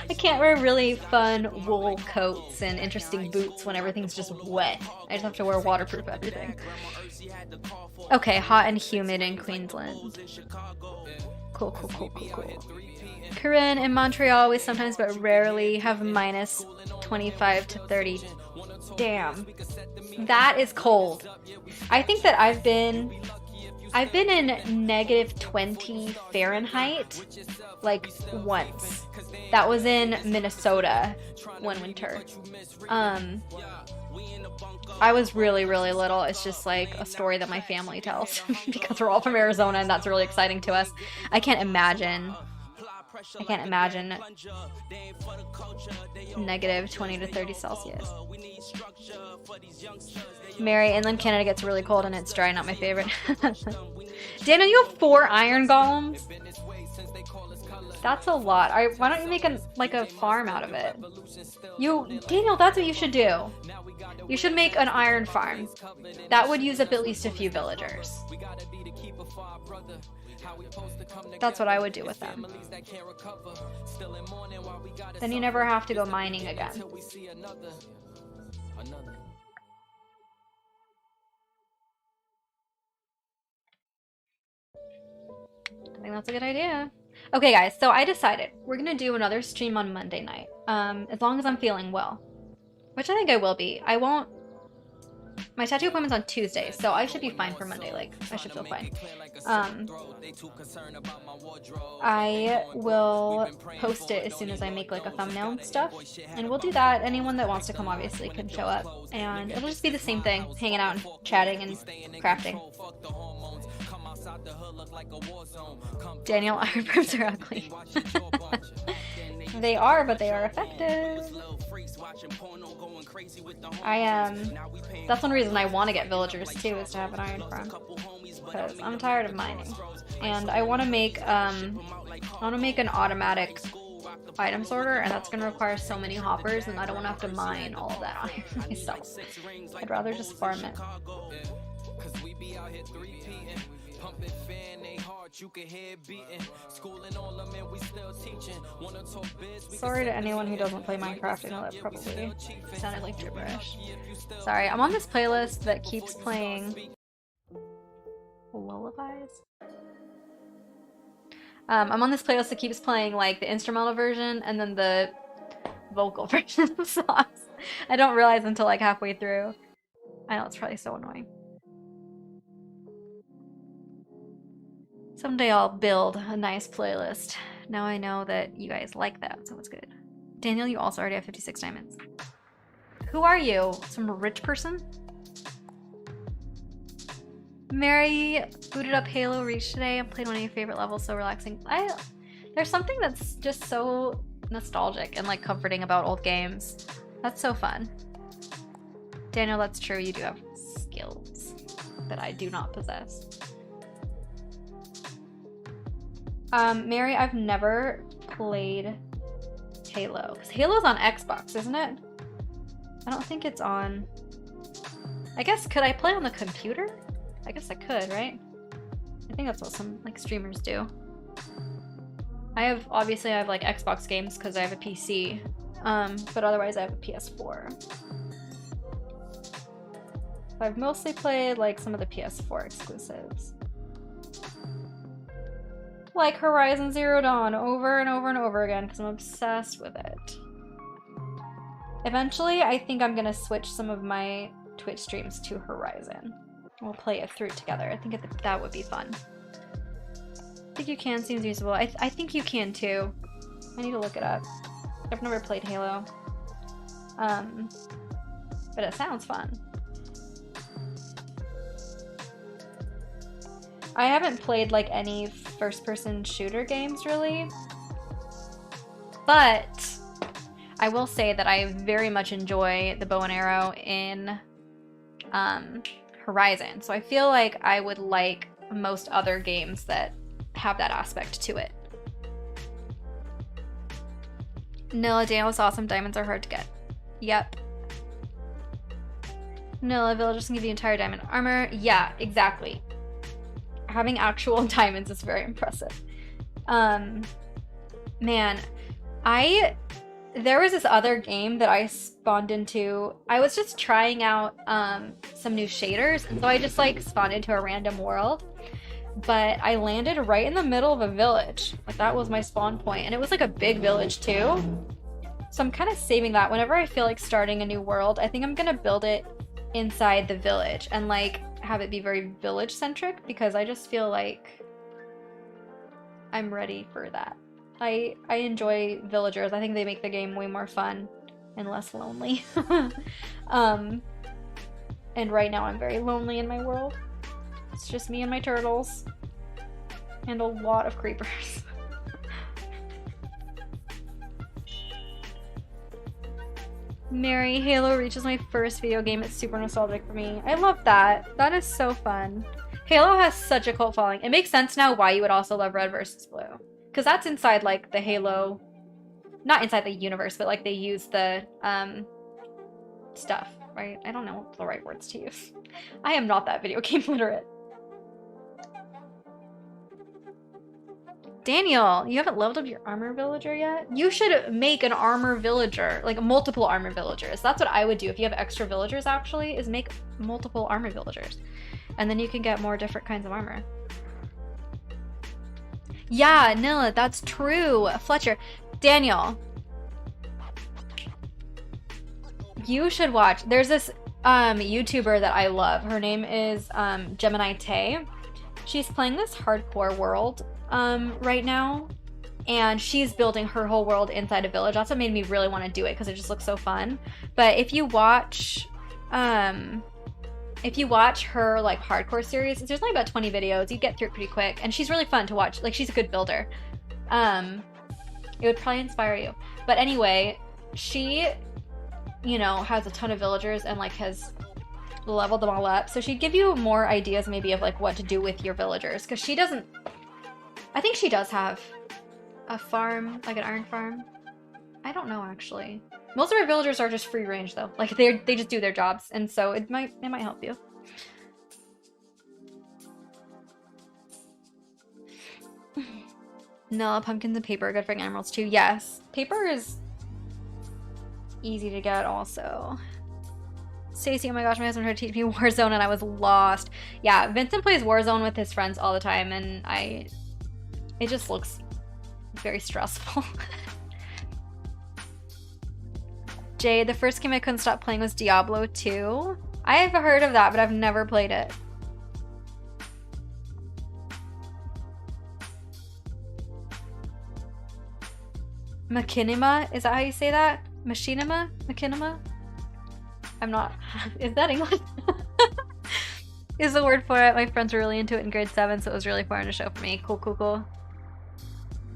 I can't wear really fun wool coats and interesting boots when everything's just wet. I just have to wear waterproof everything. Okay, hot and humid in Queensland. Cool. Corinne, in Montreal, we sometimes but rarely have minus 25 to 30. Damn. That is cold. I think that I've been in -20 Fahrenheit like once. That was in Minnesota one winter. I was really, really little. It's just like a story that my family tells because we're all from Arizona and that's really exciting to us. I can't imagine -20 to 30 Celsius. Mary, inland Canada gets really cold and it's dry, not my favorite. Daniel, you have 4 iron golems? That's a lot. Why don't you make a farm out of it? Daniel, that's what you should do. You should make an iron farm. That would use up at least a few villagers. That's what I would do with them. Then you never have to go mining again. I think that's a good idea. Okay, guys, so I decided we're gonna do another stream on Monday night, as long as I'm feeling well, which I think I will be. My tattoo appointment's on Tuesday, so I should be fine for Monday. Like, I should feel fine. I will post it as soon as I make like a thumbnail and stuff, and we'll do that. Anyone that wants to come obviously can show up, and it'll just be the same thing, hanging out and chatting and crafting. Daniel, iron firms are ugly. They are, but they are effective. That's one reason I want to get villagers too, is to have an iron farm. Because I'm tired of mining. And I want to make an automatic item sorter, and that's going to require so many hoppers, and I don't want to have to mine all of that iron myself. I'd rather just farm it. Pumping fan, they heart, you can hear beating. Schooling all them and we still teaching. Wanna talk biz, Sorry to anyone who doesn't play Minecraft. I know that probably sounded like gibberish. Sorry, I'm on this playlist that keeps playing lullabies. I'm on this playlist that keeps playing like the instrumental version and then the vocal version of songs. I don't realize until like halfway through. I know it's probably so annoying. Someday I'll build a nice playlist. Now I know that you guys like that, so it's good. Daniel, you also already have 56 diamonds. Who are you? Some rich person? Mary booted up Halo Reach today and played one of your favorite levels, so relaxing. There's something that's just so nostalgic and like comforting about old games. That's so fun. Daniel, that's true, you do have skills that I do not possess. Mary, I've never played Halo. Because Halo's on Xbox, isn't it? I don't think it's on... I guess, could I play on the computer? I guess I could, right? I think that's what some like streamers do. Obviously I have like Xbox games because I have a PC, but otherwise I have a PS4. I've mostly played like some of the PS4 exclusives. Like Horizon Zero Dawn over and over and over again because I'm obsessed with it. Eventually, I think I'm gonna switch some of my Twitch streams to Horizon. We'll play it through together. I think that would be fun. I think you can seems usable. I think you can too. I need to look it up. I've never played Halo. But it sounds fun. I haven't played like any first-person shooter games really. But I will say that I very much enjoy the bow and arrow in Horizon. So I feel like I would like most other games that have that aspect to it. Nilla, Daniel is awesome. Diamonds are hard to get. Yep. Nilla, villagers can give you entire diamond armor. Yeah, exactly. Having actual diamonds is very impressive. Man, there was this other game that I spawned into. I was just trying out some new shaders, and so I just like spawned into a random world. But I landed right in the middle of a village. Like that was my spawn point, and it was like a big village too. So I'm kind of saving that. Whenever I feel like starting a new world, I think I'm gonna build it inside the village and like have it be very village centric because I just feel like I'm ready for that. I enjoy villagers. I think they make the game way more fun and less lonely. And right now I'm very lonely in my world. It's just me and my turtles. And a lot of creepers. Mary, Halo Reach is my first video game. It's super nostalgic for me. I love that. That is so fun. Halo has such a cult following. It makes sense now why you would also love Red versus Blue. Because that's inside, like, the Halo... Not inside the universe, but, like, they use the, stuff, right? I don't know what the right words to use. I am not that video game literate. Daniel, you haven't leveled up your armor villager yet? You should make an armor villager, like multiple armor villagers. That's what I would do if you have extra villagers, actually, is make multiple armor villagers. And then you can get more different kinds of armor. Yeah, Nilla, that's true. Fletcher. Daniel. You should watch. There's this YouTuber that I love. Her name is Gemini Tay. She's playing this hardcore world right now. And she's building her whole world inside a village. That's what made me really want to do it because it just looks so fun. But if you watch her like hardcore series, there's only about 20 videos. You get through it pretty quick, and she's really fun to watch. Like, she's a good builder. It would probably inspire you. But anyway, she, you know, has a ton of villagers and like has leveled them all up. So she'd give you more ideas maybe of like what to do with your villagers, because she doesn't. I think she does have a farm, like an iron farm. I don't know actually. Most of her villagers are just free range though. Like they just do their jobs, and so it might help you. No, pumpkins and paper are good for animals too. Yes. Paper is easy to get also. Stacy, oh my gosh, my husband tried to teach me Warzone and I was lost. Yeah, Vincent plays Warzone with his friends all the time and it just looks very stressful. Jay, the first game I couldn't stop playing was Diablo 2. I have heard of that, but I've never played it. Machinima? Is that how you say that? Machinima? Machinima? I'm not... Is that English? Is the word for it. My friends were really into it in grade 7, so it was really fun to show for me. Cool, cool, cool.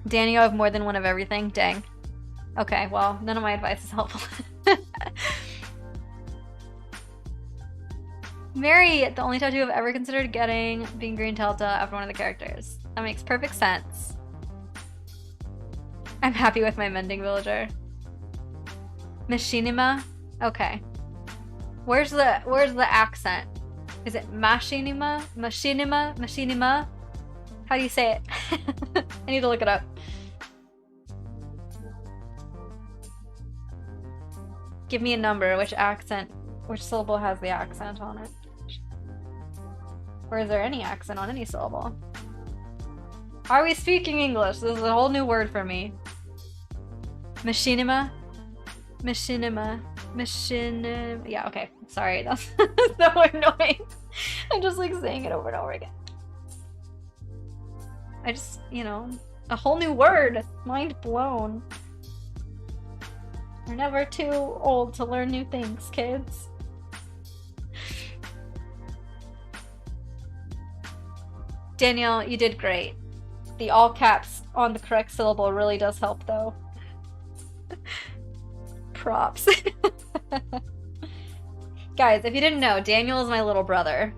Danny, you have more than one of everything? Dang. Okay, well, none of my advice is helpful. Mary, the only tattoo I've ever considered getting being Green Delta after one of the characters. That makes perfect sense. I'm happy with my mending villager. Machinima? Okay. Where's the accent? Is it machinima? Machinima? Machinima? How do you say it? I need to look it up. Give me a number. Which syllable has the accent on it? Or is there any accent on any syllable? Are we speaking English? This is a whole new word for me. Machinima? Machinima. Machinima. Yeah, okay. Sorry, that's so annoying. I'm just like saying it over and over again. I just, you know, a whole new word. Mind blown. We're never too old to learn new things, kids. Danielle, you did great. The all caps on the correct syllable really does help, though. Props. Guys, if you didn't know, Daniel is my little brother.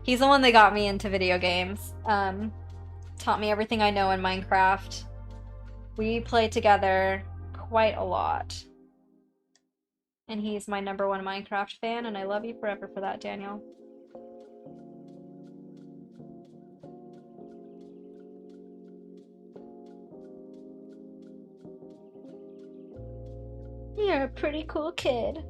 He's the one that got me into video games. Taught me everything I know in Minecraft. We play together quite a lot. And he's my #1 Minecraft fan, and I love you forever for that, Daniel. You're a pretty cool kid.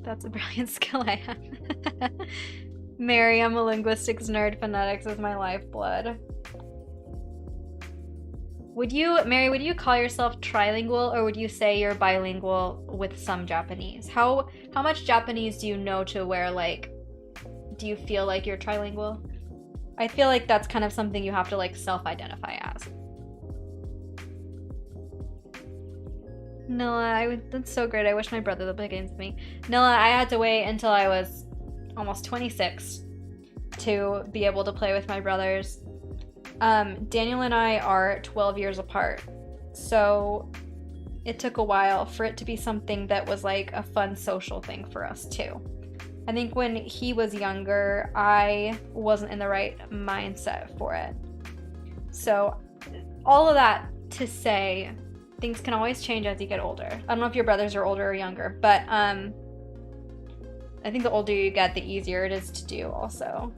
That's a brilliant skill I have. Mary, I'm a linguistics nerd. Phonetics is my lifeblood. Mary, would you call yourself trilingual, or would you say you're bilingual with some Japanese? How much Japanese do you know to where, like, do you feel like you're trilingual? I feel like that's kind of something you have to, like, self-identify as. Noah, that's so great. I wish my brother would play games with me. Noah, I had to wait until I was almost 26 to be able to play with my brothers. Daniel and I are 12 years apart, so it took a while for it to be something that was like a fun social thing for us too. I think when he was younger, I wasn't in the right mindset for it. So all of that to say, things can always change as you get older. I don't know if your brothers are older or younger, but I think the older you get, the easier it is to do also.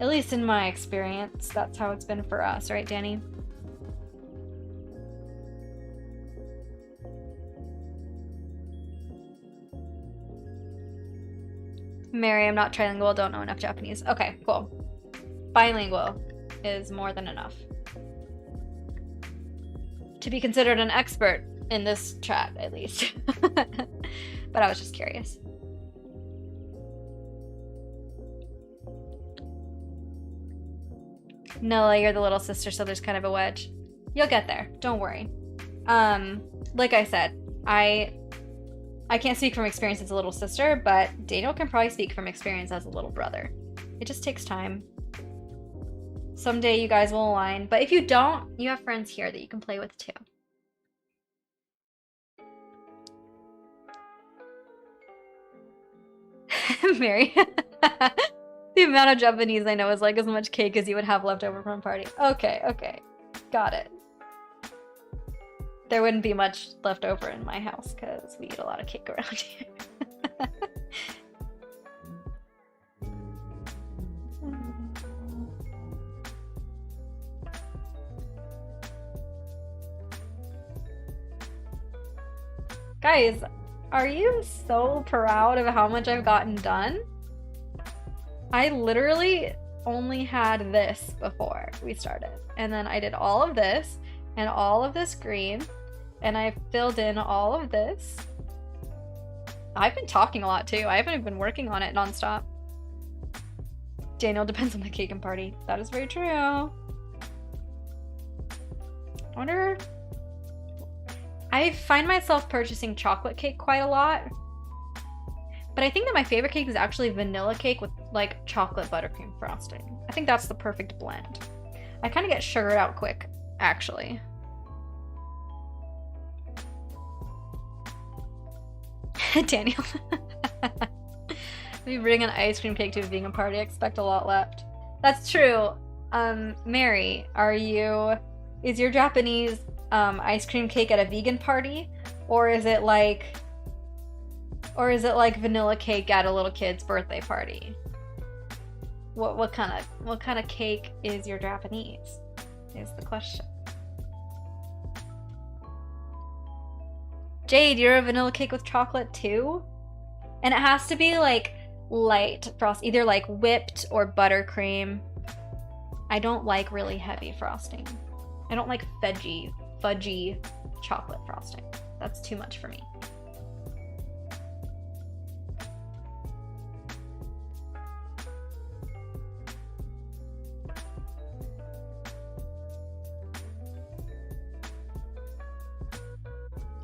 At least in my experience, that's how it's been for us, right, Danny? Mary, I'm not trilingual, don't know enough Japanese. Okay, cool. Bilingual is more than enough to be considered an expert in this chat, at least. But I was just curious. Noah, you're the little sister, so there's kind of a wedge. You'll get there. Don't worry. Like I said, I can't speak from experience as a little sister, but Daniel can probably speak from experience as a little brother. It just takes time. Someday you guys will align, but if you don't, you have friends here that you can play with too. Mary. The amount of Japanese I know is like as much cake as you would have left over from a party. Okay, okay. Got it. There wouldn't be much left over in my house because we eat a lot of cake around here. Guys, are you so proud of how much I've gotten done? I literally only had this before we started. And then I did all of this and all of this green. And I filled in all of this. I've been talking a lot too. I haven't been working on it nonstop. Daniel depends on the cake and party. That is very true. I wonder... I find myself purchasing chocolate cake quite a lot. But I think that my favorite cake is actually vanilla cake with like chocolate buttercream frosting. I think that's the perfect blend. I kind of get sugared out quick, actually. Daniel. If you bring an ice cream cake to a vegan party, expect a lot left. That's true. Mary, is your Japanese ice cream cake at a vegan party? Or is it like vanilla cake at a little kid's birthday party? What kind of cake is your Japanese? Is the question. Jade, you're a vanilla cake with chocolate too? And it has to be like light frost, either like whipped or buttercream. I don't like really heavy frosting. I don't like fudgy chocolate frosting. That's too much for me.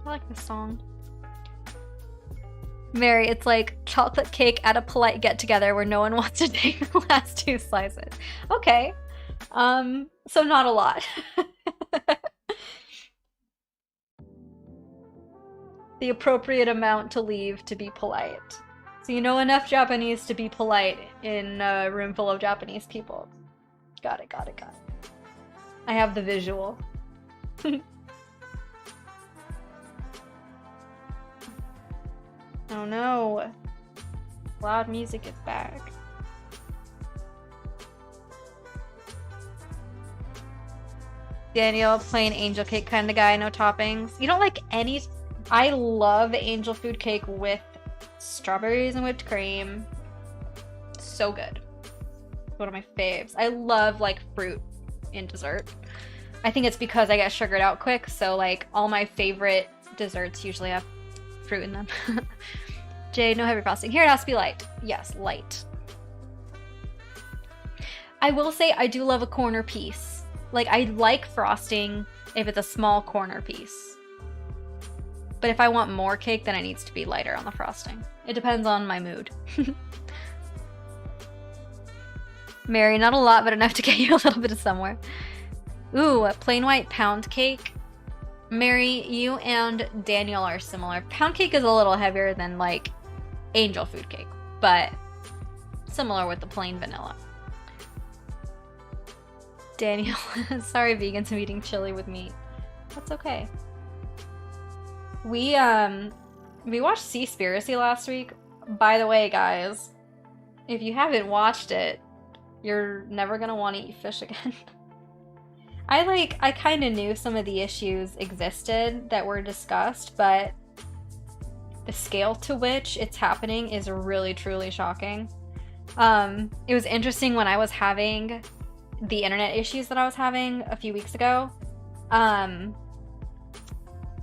I like this song. Mary, it's like chocolate cake at a polite get-together where no one wants to take the last 2 slices. Okay. So not a lot. The appropriate amount to leave to be polite. So you know enough Japanese to be polite in a room full of Japanese people. Got it. I have the visual. Oh no. Loud music is back. Daniel, plain angel cake kind of guy, no toppings. You don't like any... I love angel food cake with strawberries and whipped cream. So good. One of my faves. I love like fruit in dessert. I think it's because I get sugared out quick, so like all my favorite desserts usually have fruit in them. Jade, no heavy frosting. Here it has to be light. Yes, light. I will say I do love a corner piece. Like I like frosting if it's a small corner piece. But if I want more cake, then it needs to be lighter on the frosting. It depends on my mood. Mary, not a lot, but enough to get you a little bit of somewhere. Ooh, a plain white pound cake. Mary, you and Daniel are similar. Pound cake is a little heavier than like angel food cake, but similar with the plain vanilla. Daniel, sorry vegans, I'm eating chili with meat. That's okay. We watched Seaspiracy last week. By the way, guys, if you haven't watched it, you're never gonna want to eat fish again. I kind of knew some of the issues existed that were discussed, but the scale to which it's happening is really, truly shocking. It was interesting when I was having the internet issues that I was having a few weeks ago.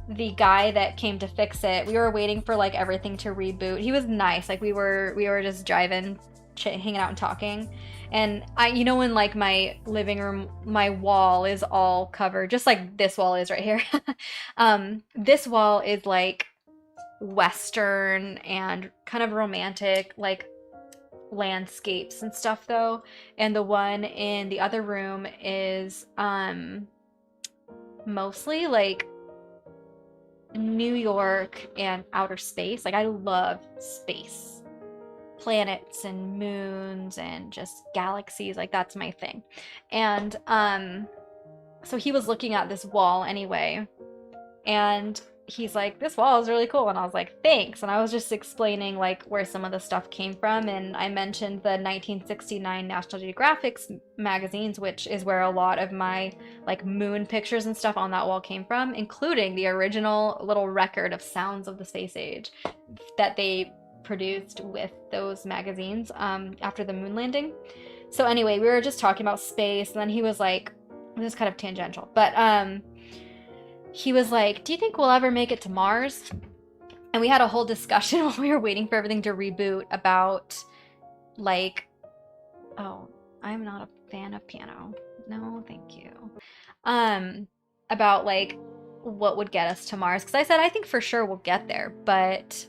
The guy that came to fix it, we were waiting for like everything to reboot. He was nice. Like we were just driving, hanging out and talking. And when like my living room, my wall is all covered, just like this wall is right here. This wall is like Western and kind of romantic, like landscapes and stuff though. And the one in the other room is mostly like New York and outer space. Like I love space, planets and moons and just galaxies. Like that's my thing. And so he was looking at this wall anyway, and he's like, this wall is really cool. And I was like, thanks. And I was just explaining like where some of the stuff came from. And I mentioned the 1969 National Geographic magazines, which is where a lot of my like moon pictures and stuff on that wall came from, including the original little record of sounds of the space age that they produced with those magazines after the moon landing. So anyway, we were just talking about space, and then he was like, this is kind of tangential, but he was like, do you think we'll ever make it to Mars? And we had a whole discussion while we were waiting for everything to reboot about, like, oh, I'm not a fan of piano. No, thank you. About, like, what would get us to Mars. Because I said, I think for sure we'll get there, but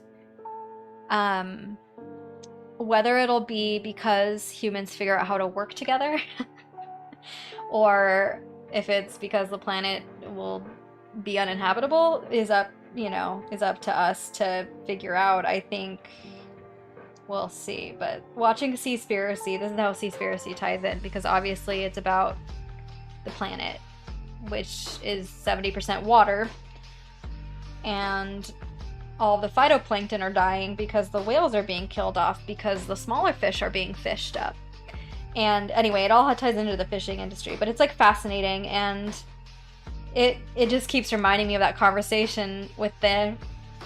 whether it'll be because humans figure out how to work together or if it's because the planet will be uninhabitable is up to us to figure out. I think we'll see. But watching Seaspiracy, this is how Seaspiracy ties in, because obviously it's about the planet, which is 70% water, and all the phytoplankton are dying because the whales are being killed off because the smaller fish are being fished up. And anyway, it all ties into the fishing industry, but it's like fascinating, and it just keeps reminding me of that conversation with the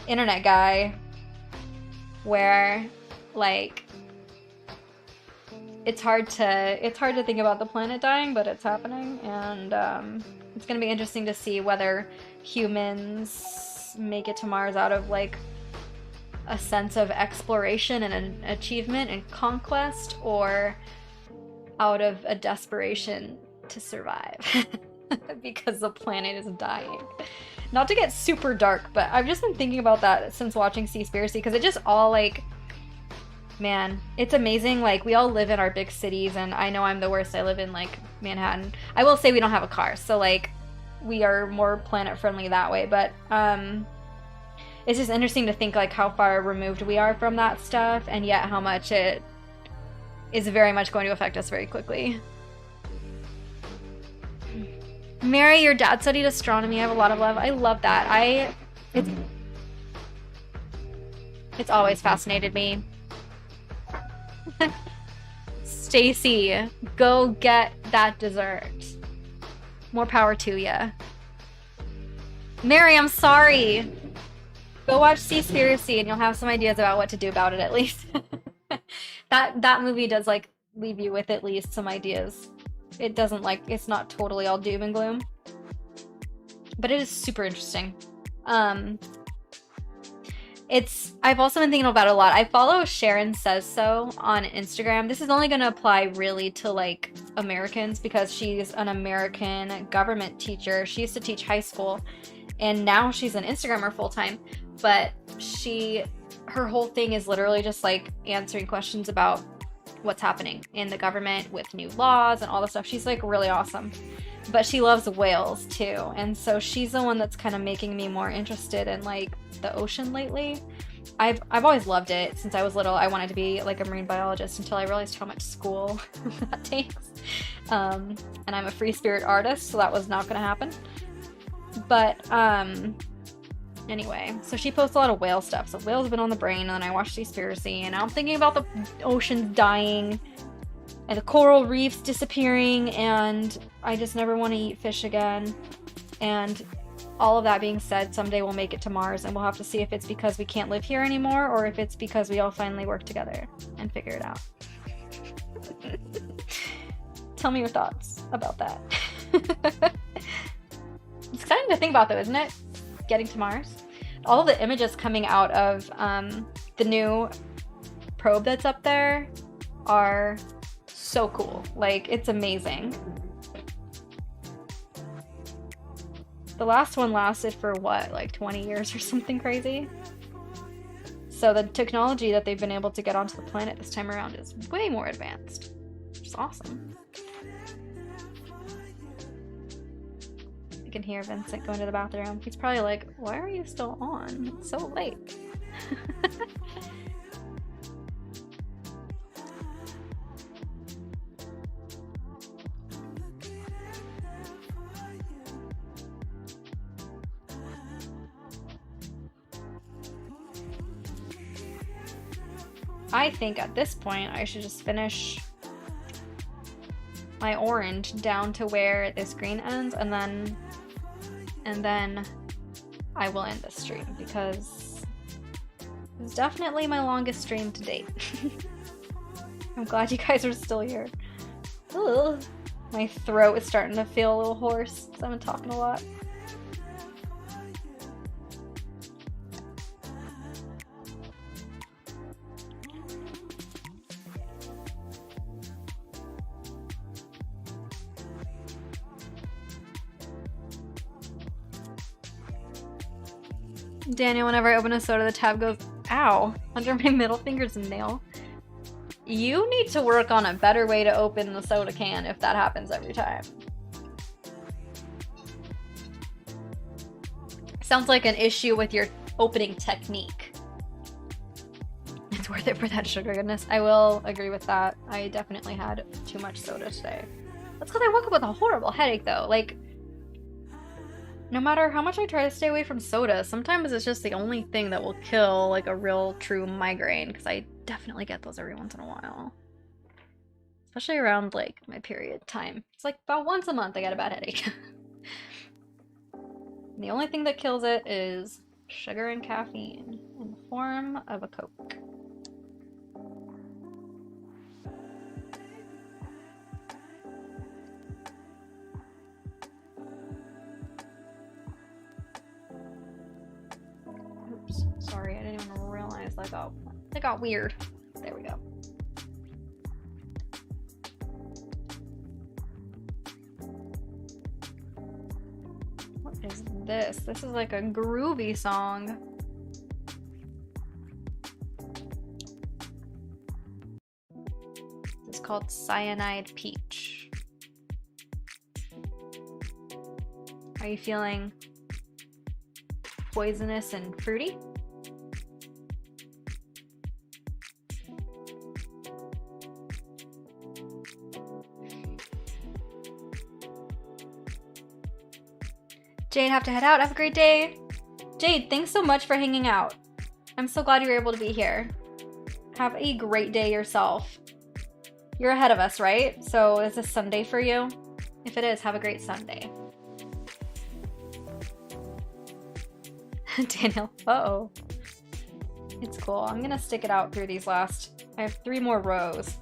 internet guy where like it's hard to think about the planet dying, but it's happening, and it's gonna be interesting to see whether humans make it to Mars out of like a sense of exploration and an achievement and conquest, or out of a desperation to survive because the planet is dying. Not to get super dark, but I've just been thinking about that since watching Seaspiracy, because it just all like, man, it's amazing. Like, we all live in our big cities, and I know I'm the worst. I live in like Manhattan. I will say we don't have a car, so like we are more planet friendly that way, but it's just interesting to think like how far removed we are from that stuff, and yet how much it is very much going to affect us very quickly. Mary, your dad studied astronomy. I have a lot of love. I love that. It's always fascinated me. Stacy, go get that dessert. More power to ya. Mary, I'm sorry. Go watch Seaspiracy and you'll have some ideas about what to do about it, at least. That movie does like leave you with at least some ideas. It doesn't like, it's not totally all doom and gloom, but it is super interesting. I've also been thinking about it a lot. I follow Sharon Says So on Instagram. This is only going to apply really to like Americans, because she's an American government teacher. She used to teach high school, and now she's an Instagrammer full time. But her whole thing is literally just like answering questions about what's happening in the government with new laws and all this stuff. She's like really awesome. But she loves whales too, and so she's the one that's kind of making me more interested in like the ocean lately. I've always loved it since I was little. I wanted to be like a marine biologist until I realized how much school that takes. And I'm a free spirit artist, so that was not going to happen. But anyway, so she posts a lot of whale stuff. So whales have been on the brain, and then I watched Seaspiracy, and now I'm thinking about the oceans dying and the coral reefs disappearing, and I just never want to eat fish again. And all of that being said, someday we'll make it to Mars, and we'll have to see if it's because we can't live here anymore, or if it's because we all finally work together and figure it out. Tell me your thoughts about that. It's exciting to think about though, isn't it? Getting to Mars. All the images coming out of the new probe that's up there are so cool. Like, it's amazing. The last one lasted for what, like 20 years or something crazy? So the technology that they've been able to get onto the planet this time around is way more advanced, which is awesome. I can hear Vincent going to the bathroom. He's probably like, why are you still on? It's so late. I think at this point I should just finish my orange down to where this green ends, and then I will end the stream because it's definitely my longest stream to date. I'm glad you guys are still here. Ugh. My throat is starting to feel a little hoarse because I've been talking a lot. Daniel, whenever I open a soda, the tab goes, ow, under my middle finger's nail. You need to work on a better way to open the soda can if that happens every time. Sounds like an issue with your opening technique. It's worth it for that sugar goodness. I will agree with that. I definitely had too much soda today. That's because I woke up with a horrible headache though. Like, no matter how much I try to stay away from soda, sometimes it's just the only thing that will kill like a real true migraine, because I definitely get those every once in a while. Especially around like my period time. It's like about once a month I get a bad headache. And the only thing that kills it is sugar and caffeine in the form of a Coke. Oops, sorry, I didn't even realize that got weird. There we go. What is this? This is like a groovy song. It's called Cyanide Peach. Are you feeling poisonous and fruity? Jade, have to head out. Have a great day. Jade, thanks so much for hanging out. I'm so glad you were able to be here. Have a great day yourself. You're ahead of us, right? So is this Sunday for you? If it is, have a great Sunday. Daniel, uh-oh. It's cool. I'm gonna stick it out through these last... I have 3 more rows.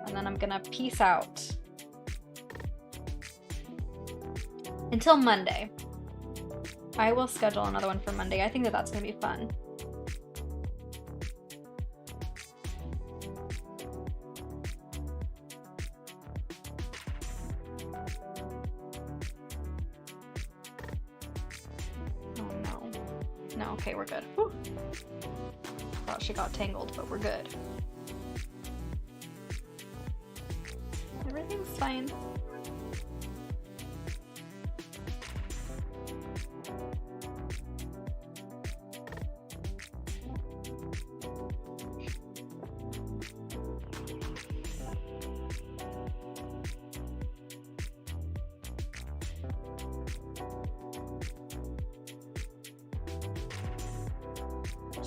And then I'm gonna peace out. Until Monday. I will schedule another one for Monday. I think that that's gonna be fun. Oh no. No, okay, we're good. Whew. Thought she got tangled, but we're good. Everything's fine.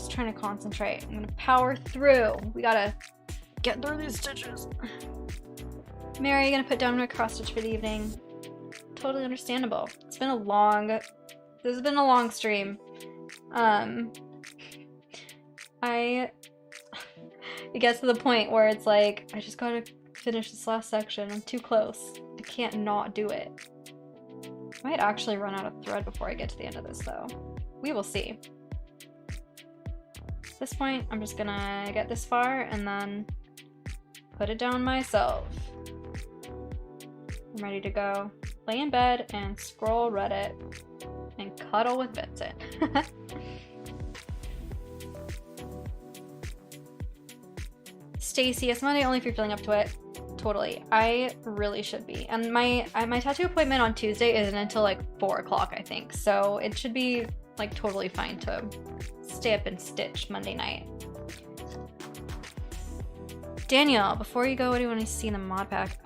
Trying to concentrate. I'm gonna power through. We gotta get through these stitches. Mary, you gonna put down my cross stitch for the evening? Totally understandable. It's been a long... This has been a long stream. It gets to the point where it's like, I just gotta finish this last section. I'm too close. I can't not do it. I might actually run out of thread before I get to the end of this though. We will see. At this point, I'm just gonna get this far and then put it down myself. I'm ready to go lay in bed and scroll Reddit and cuddle with Vincent. Stacy, it's Monday only if you're feeling up to it. Totally. I really should be. And my tattoo appointment on Tuesday isn't until like 4 o'clock, I think. So it should be like totally fine to stay up and stitch Monday night. Daniel, before you go, what do you want to see in the mod pack?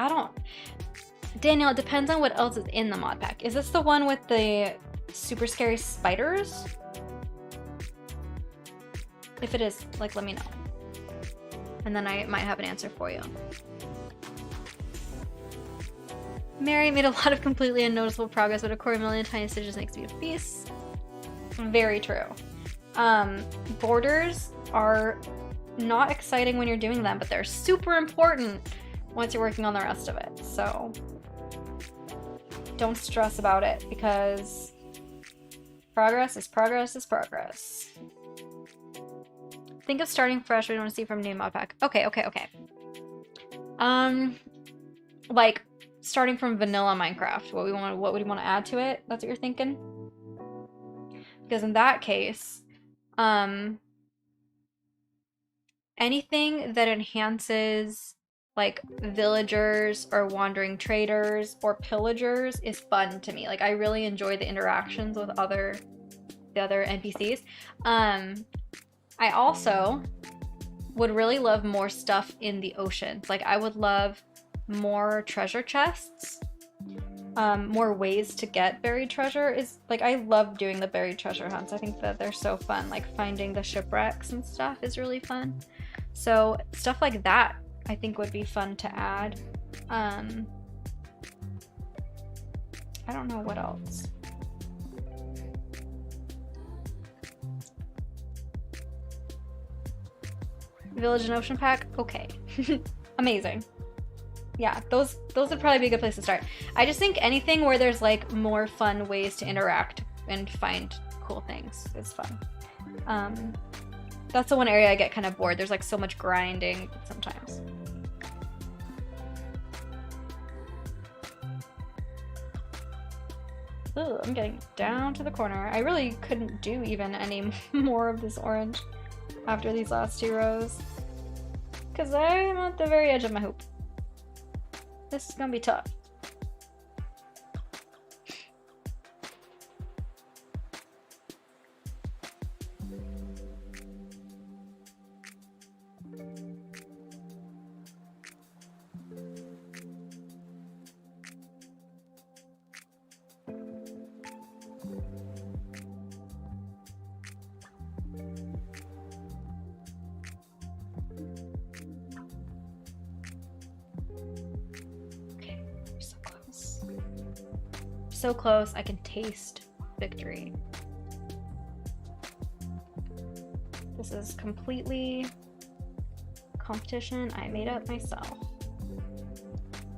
Daniel, it depends on what else is in the mod pack. Is this the one with the super scary spiders? If it is, like, let me know. and then I might have an answer for you. Mary made a lot of completely unnoticeable progress, but a quarter million tiny stitches makes me a beast. Very true. Borders are not exciting when you're doing them, but they're super important once you're working on the rest of it. So don't stress about it, because progress is progress is progress. Think of starting fresh. We don't want to see from new mod pack. Okay. Like starting from vanilla Minecraft. What would you want to add to it? That's what you're thinking? Because in that case, anything that enhances like villagers or wandering traders or pillagers is fun to me. Like I really enjoy the interactions with the other NPCs. I also would really love more stuff in the oceans. Like I would love more treasure chests, more ways to get buried treasure. Is like I love doing the buried treasure hunts. I think that they're so fun. Like finding the shipwrecks and stuff is really fun. So stuff like that I think would be fun to add. I don't know what else. Village and Ocean Pack? Okay. Amazing. Yeah, those would probably be a good place to start. I just think anything where there's like more fun ways to interact and find cool things is fun. That's the one area I get kind of bored. There's like so much grinding sometimes. Ugh, I'm getting down to the corner. I really couldn't do even any more of this orange after these last 2 rows, because I'm at the very edge of my hoop. This is gonna be tough. So close, I can taste victory. This is completely competition I made up myself,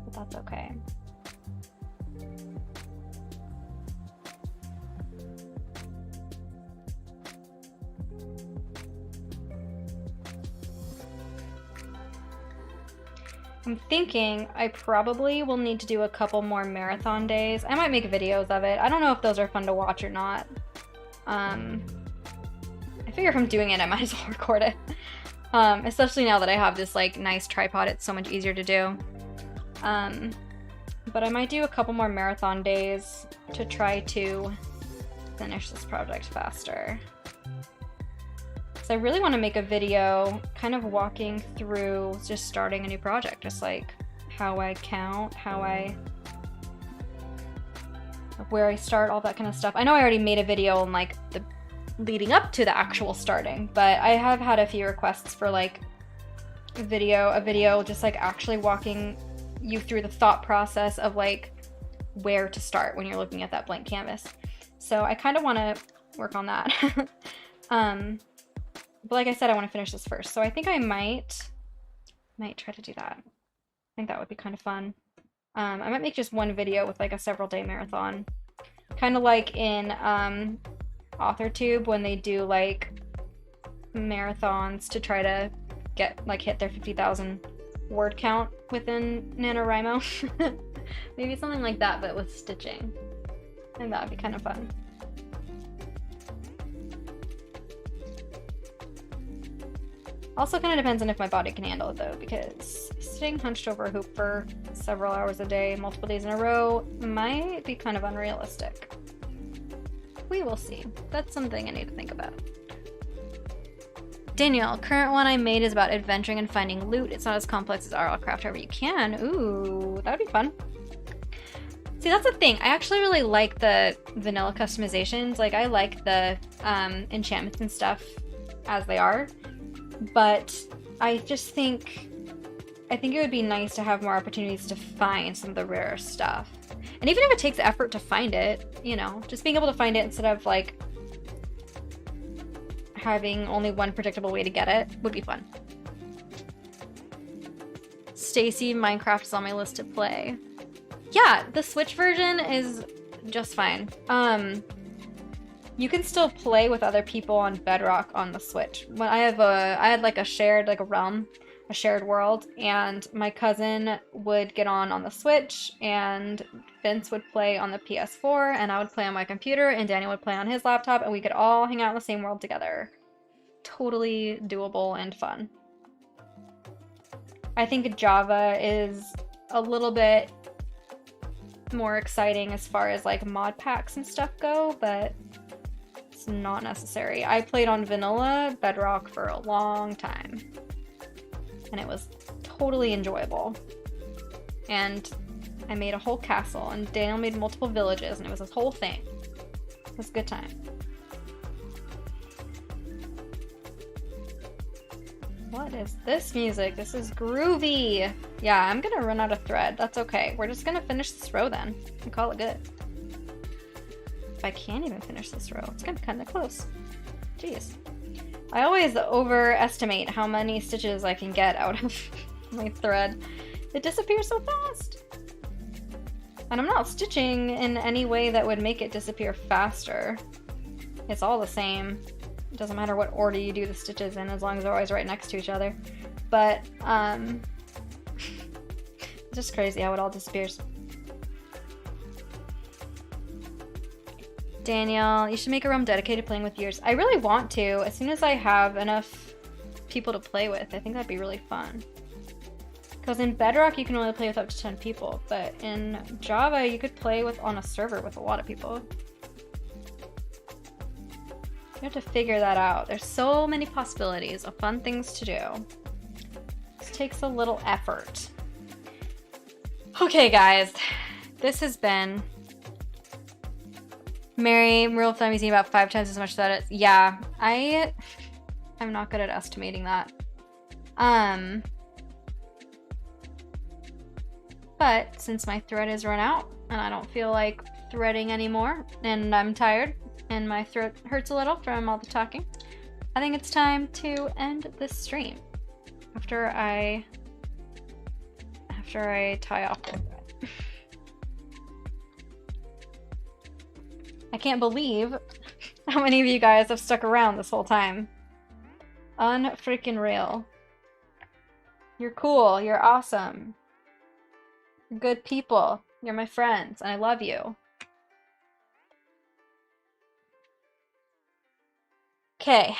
but that's okay. I'm thinking I probably will need to do a couple more marathon days. I might make videos of it. I don't know if those are fun to watch or not. I figure if I'm doing it, I might as well record it. Especially now that I have this like nice tripod, it's so much easier to do. But I might do a couple more marathon days to try to finish this project faster. So I really want to make a video kind of walking through just starting a new project, just like how I count, where I start, all that kind of stuff. I know I already made a video on like the leading up to the actual starting, but I have had a few requests for like a video just like actually walking you through the thought process of like where to start when you're looking at that blank canvas. So I kind of want to work on that. But like I said, I want to finish this first. So I think I might try to do that. I think that would be kind of fun. I might make just one video with like a several day marathon. Kind of like in AuthorTube when they do like marathons to try to get like hit their 50,000 word count within NaNoWriMo. Maybe something like that, but with stitching. I think that would be kind of fun. Also kind of depends on if my body can handle it though, because sitting hunched over a hoop for several hours a day, multiple days in a row, might be kind of unrealistic. We will see. That's something I need to think about. Danielle, current one I made is about adventuring and finding loot. It's not as complex as RL Craft, however you can. Ooh, that would be fun. See, that's the thing. I actually really like the vanilla customizations. Like, I like the enchantments and stuff as they are. But I think it would be nice to have more opportunities to find some of the rarer stuff. And even if it takes effort to find it, you know, just being able to find it instead of like having only one predictable way to get it would be fun. Stacy, Minecraft is on my list to play. Yeah, the Switch version is just fine. You can still play with other people on Bedrock on the Switch. When I had like a shared, like a realm, a shared world, and my cousin would get on the Switch, and Vince would play on the PS4, and I would play on my computer, and Daniel would play on his laptop, and we could all hang out in the same world together. Totally doable and fun. I think Java is a little bit more exciting as far as like mod packs and stuff go, but it's not necessary. I played on vanilla Bedrock for a long time, and it was totally enjoyable. And I made a whole castle, and Daniel made multiple villages, and it was this whole thing. It was a good time. What is this music? This is groovy. Yeah, I'm gonna run out of thread. That's okay. We're just gonna finish this row then and call it good. If I can't even finish this row, it's gonna be kind of close. Jeez. I always overestimate how many stitches I can get out of my thread. It disappears so fast. And I'm not stitching in any way that would make it disappear faster. It's all the same. It doesn't matter what order you do the stitches in, as long as they're always right next to each other. But, it's just crazy how it all disappears. Daniel, you should make a room dedicated to playing with yours. I really want to, as soon as I have enough people to play with. I think that'd be really fun. Because in Bedrock, you can only play with up to 10 people, but in Java, you could play with on a server with a lot of people. You have to figure that out. There's so many possibilities of fun things to do. This takes a little effort. Okay, guys. This has been Mary, rule of thumb, using about 5 times as much that it's... Yeah, I'm not good at estimating that. But since my thread is run out, and I don't feel like threading anymore, and I'm tired, and my throat hurts a little from all the talking, I think it's time to end this stream after I tie off the thread. I can't believe how many of you guys have stuck around this whole time. Unfreaking real. You're cool. You're awesome. You're good people. You're my friends, and I love you. Okay.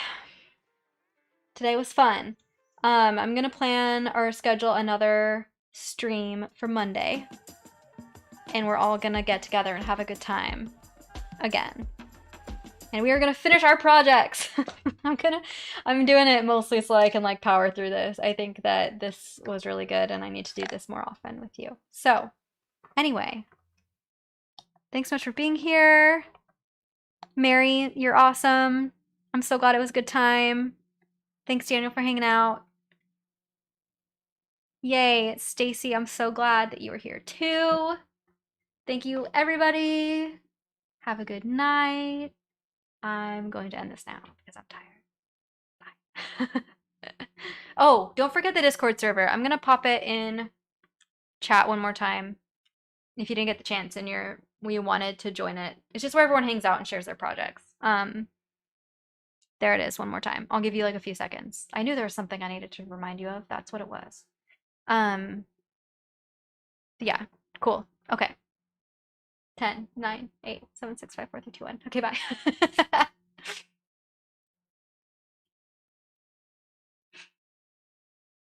Today was fun. I'm gonna plan or schedule another stream for Monday, and we're all gonna get together and have a good time again. And we are gonna finish our projects. I'm doing it mostly so I can like power through this. I think that this was really good, and I need to do this more often with you. So anyway, thanks so much for being here. Mary, you're awesome. I'm so glad it was a good time. Thanks, Daniel, for hanging out. Yay, Stacy, I'm so glad that you were here too. Thank you, everybody. Have a good night. I'm going to end this now because I'm tired. Bye. Oh, don't forget the Discord server. I'm gonna pop it in chat one more time if you didn't get the chance and we wanted to join it. It's just where everyone hangs out and shares their projects. There it is one more time. I'll give you like a few seconds. I knew there was something I needed to remind you of. That's what it was. Yeah, cool. Okay. 10, 9, 8, 7, 6, 5, 4, 3, 2, 1. Okay, bye.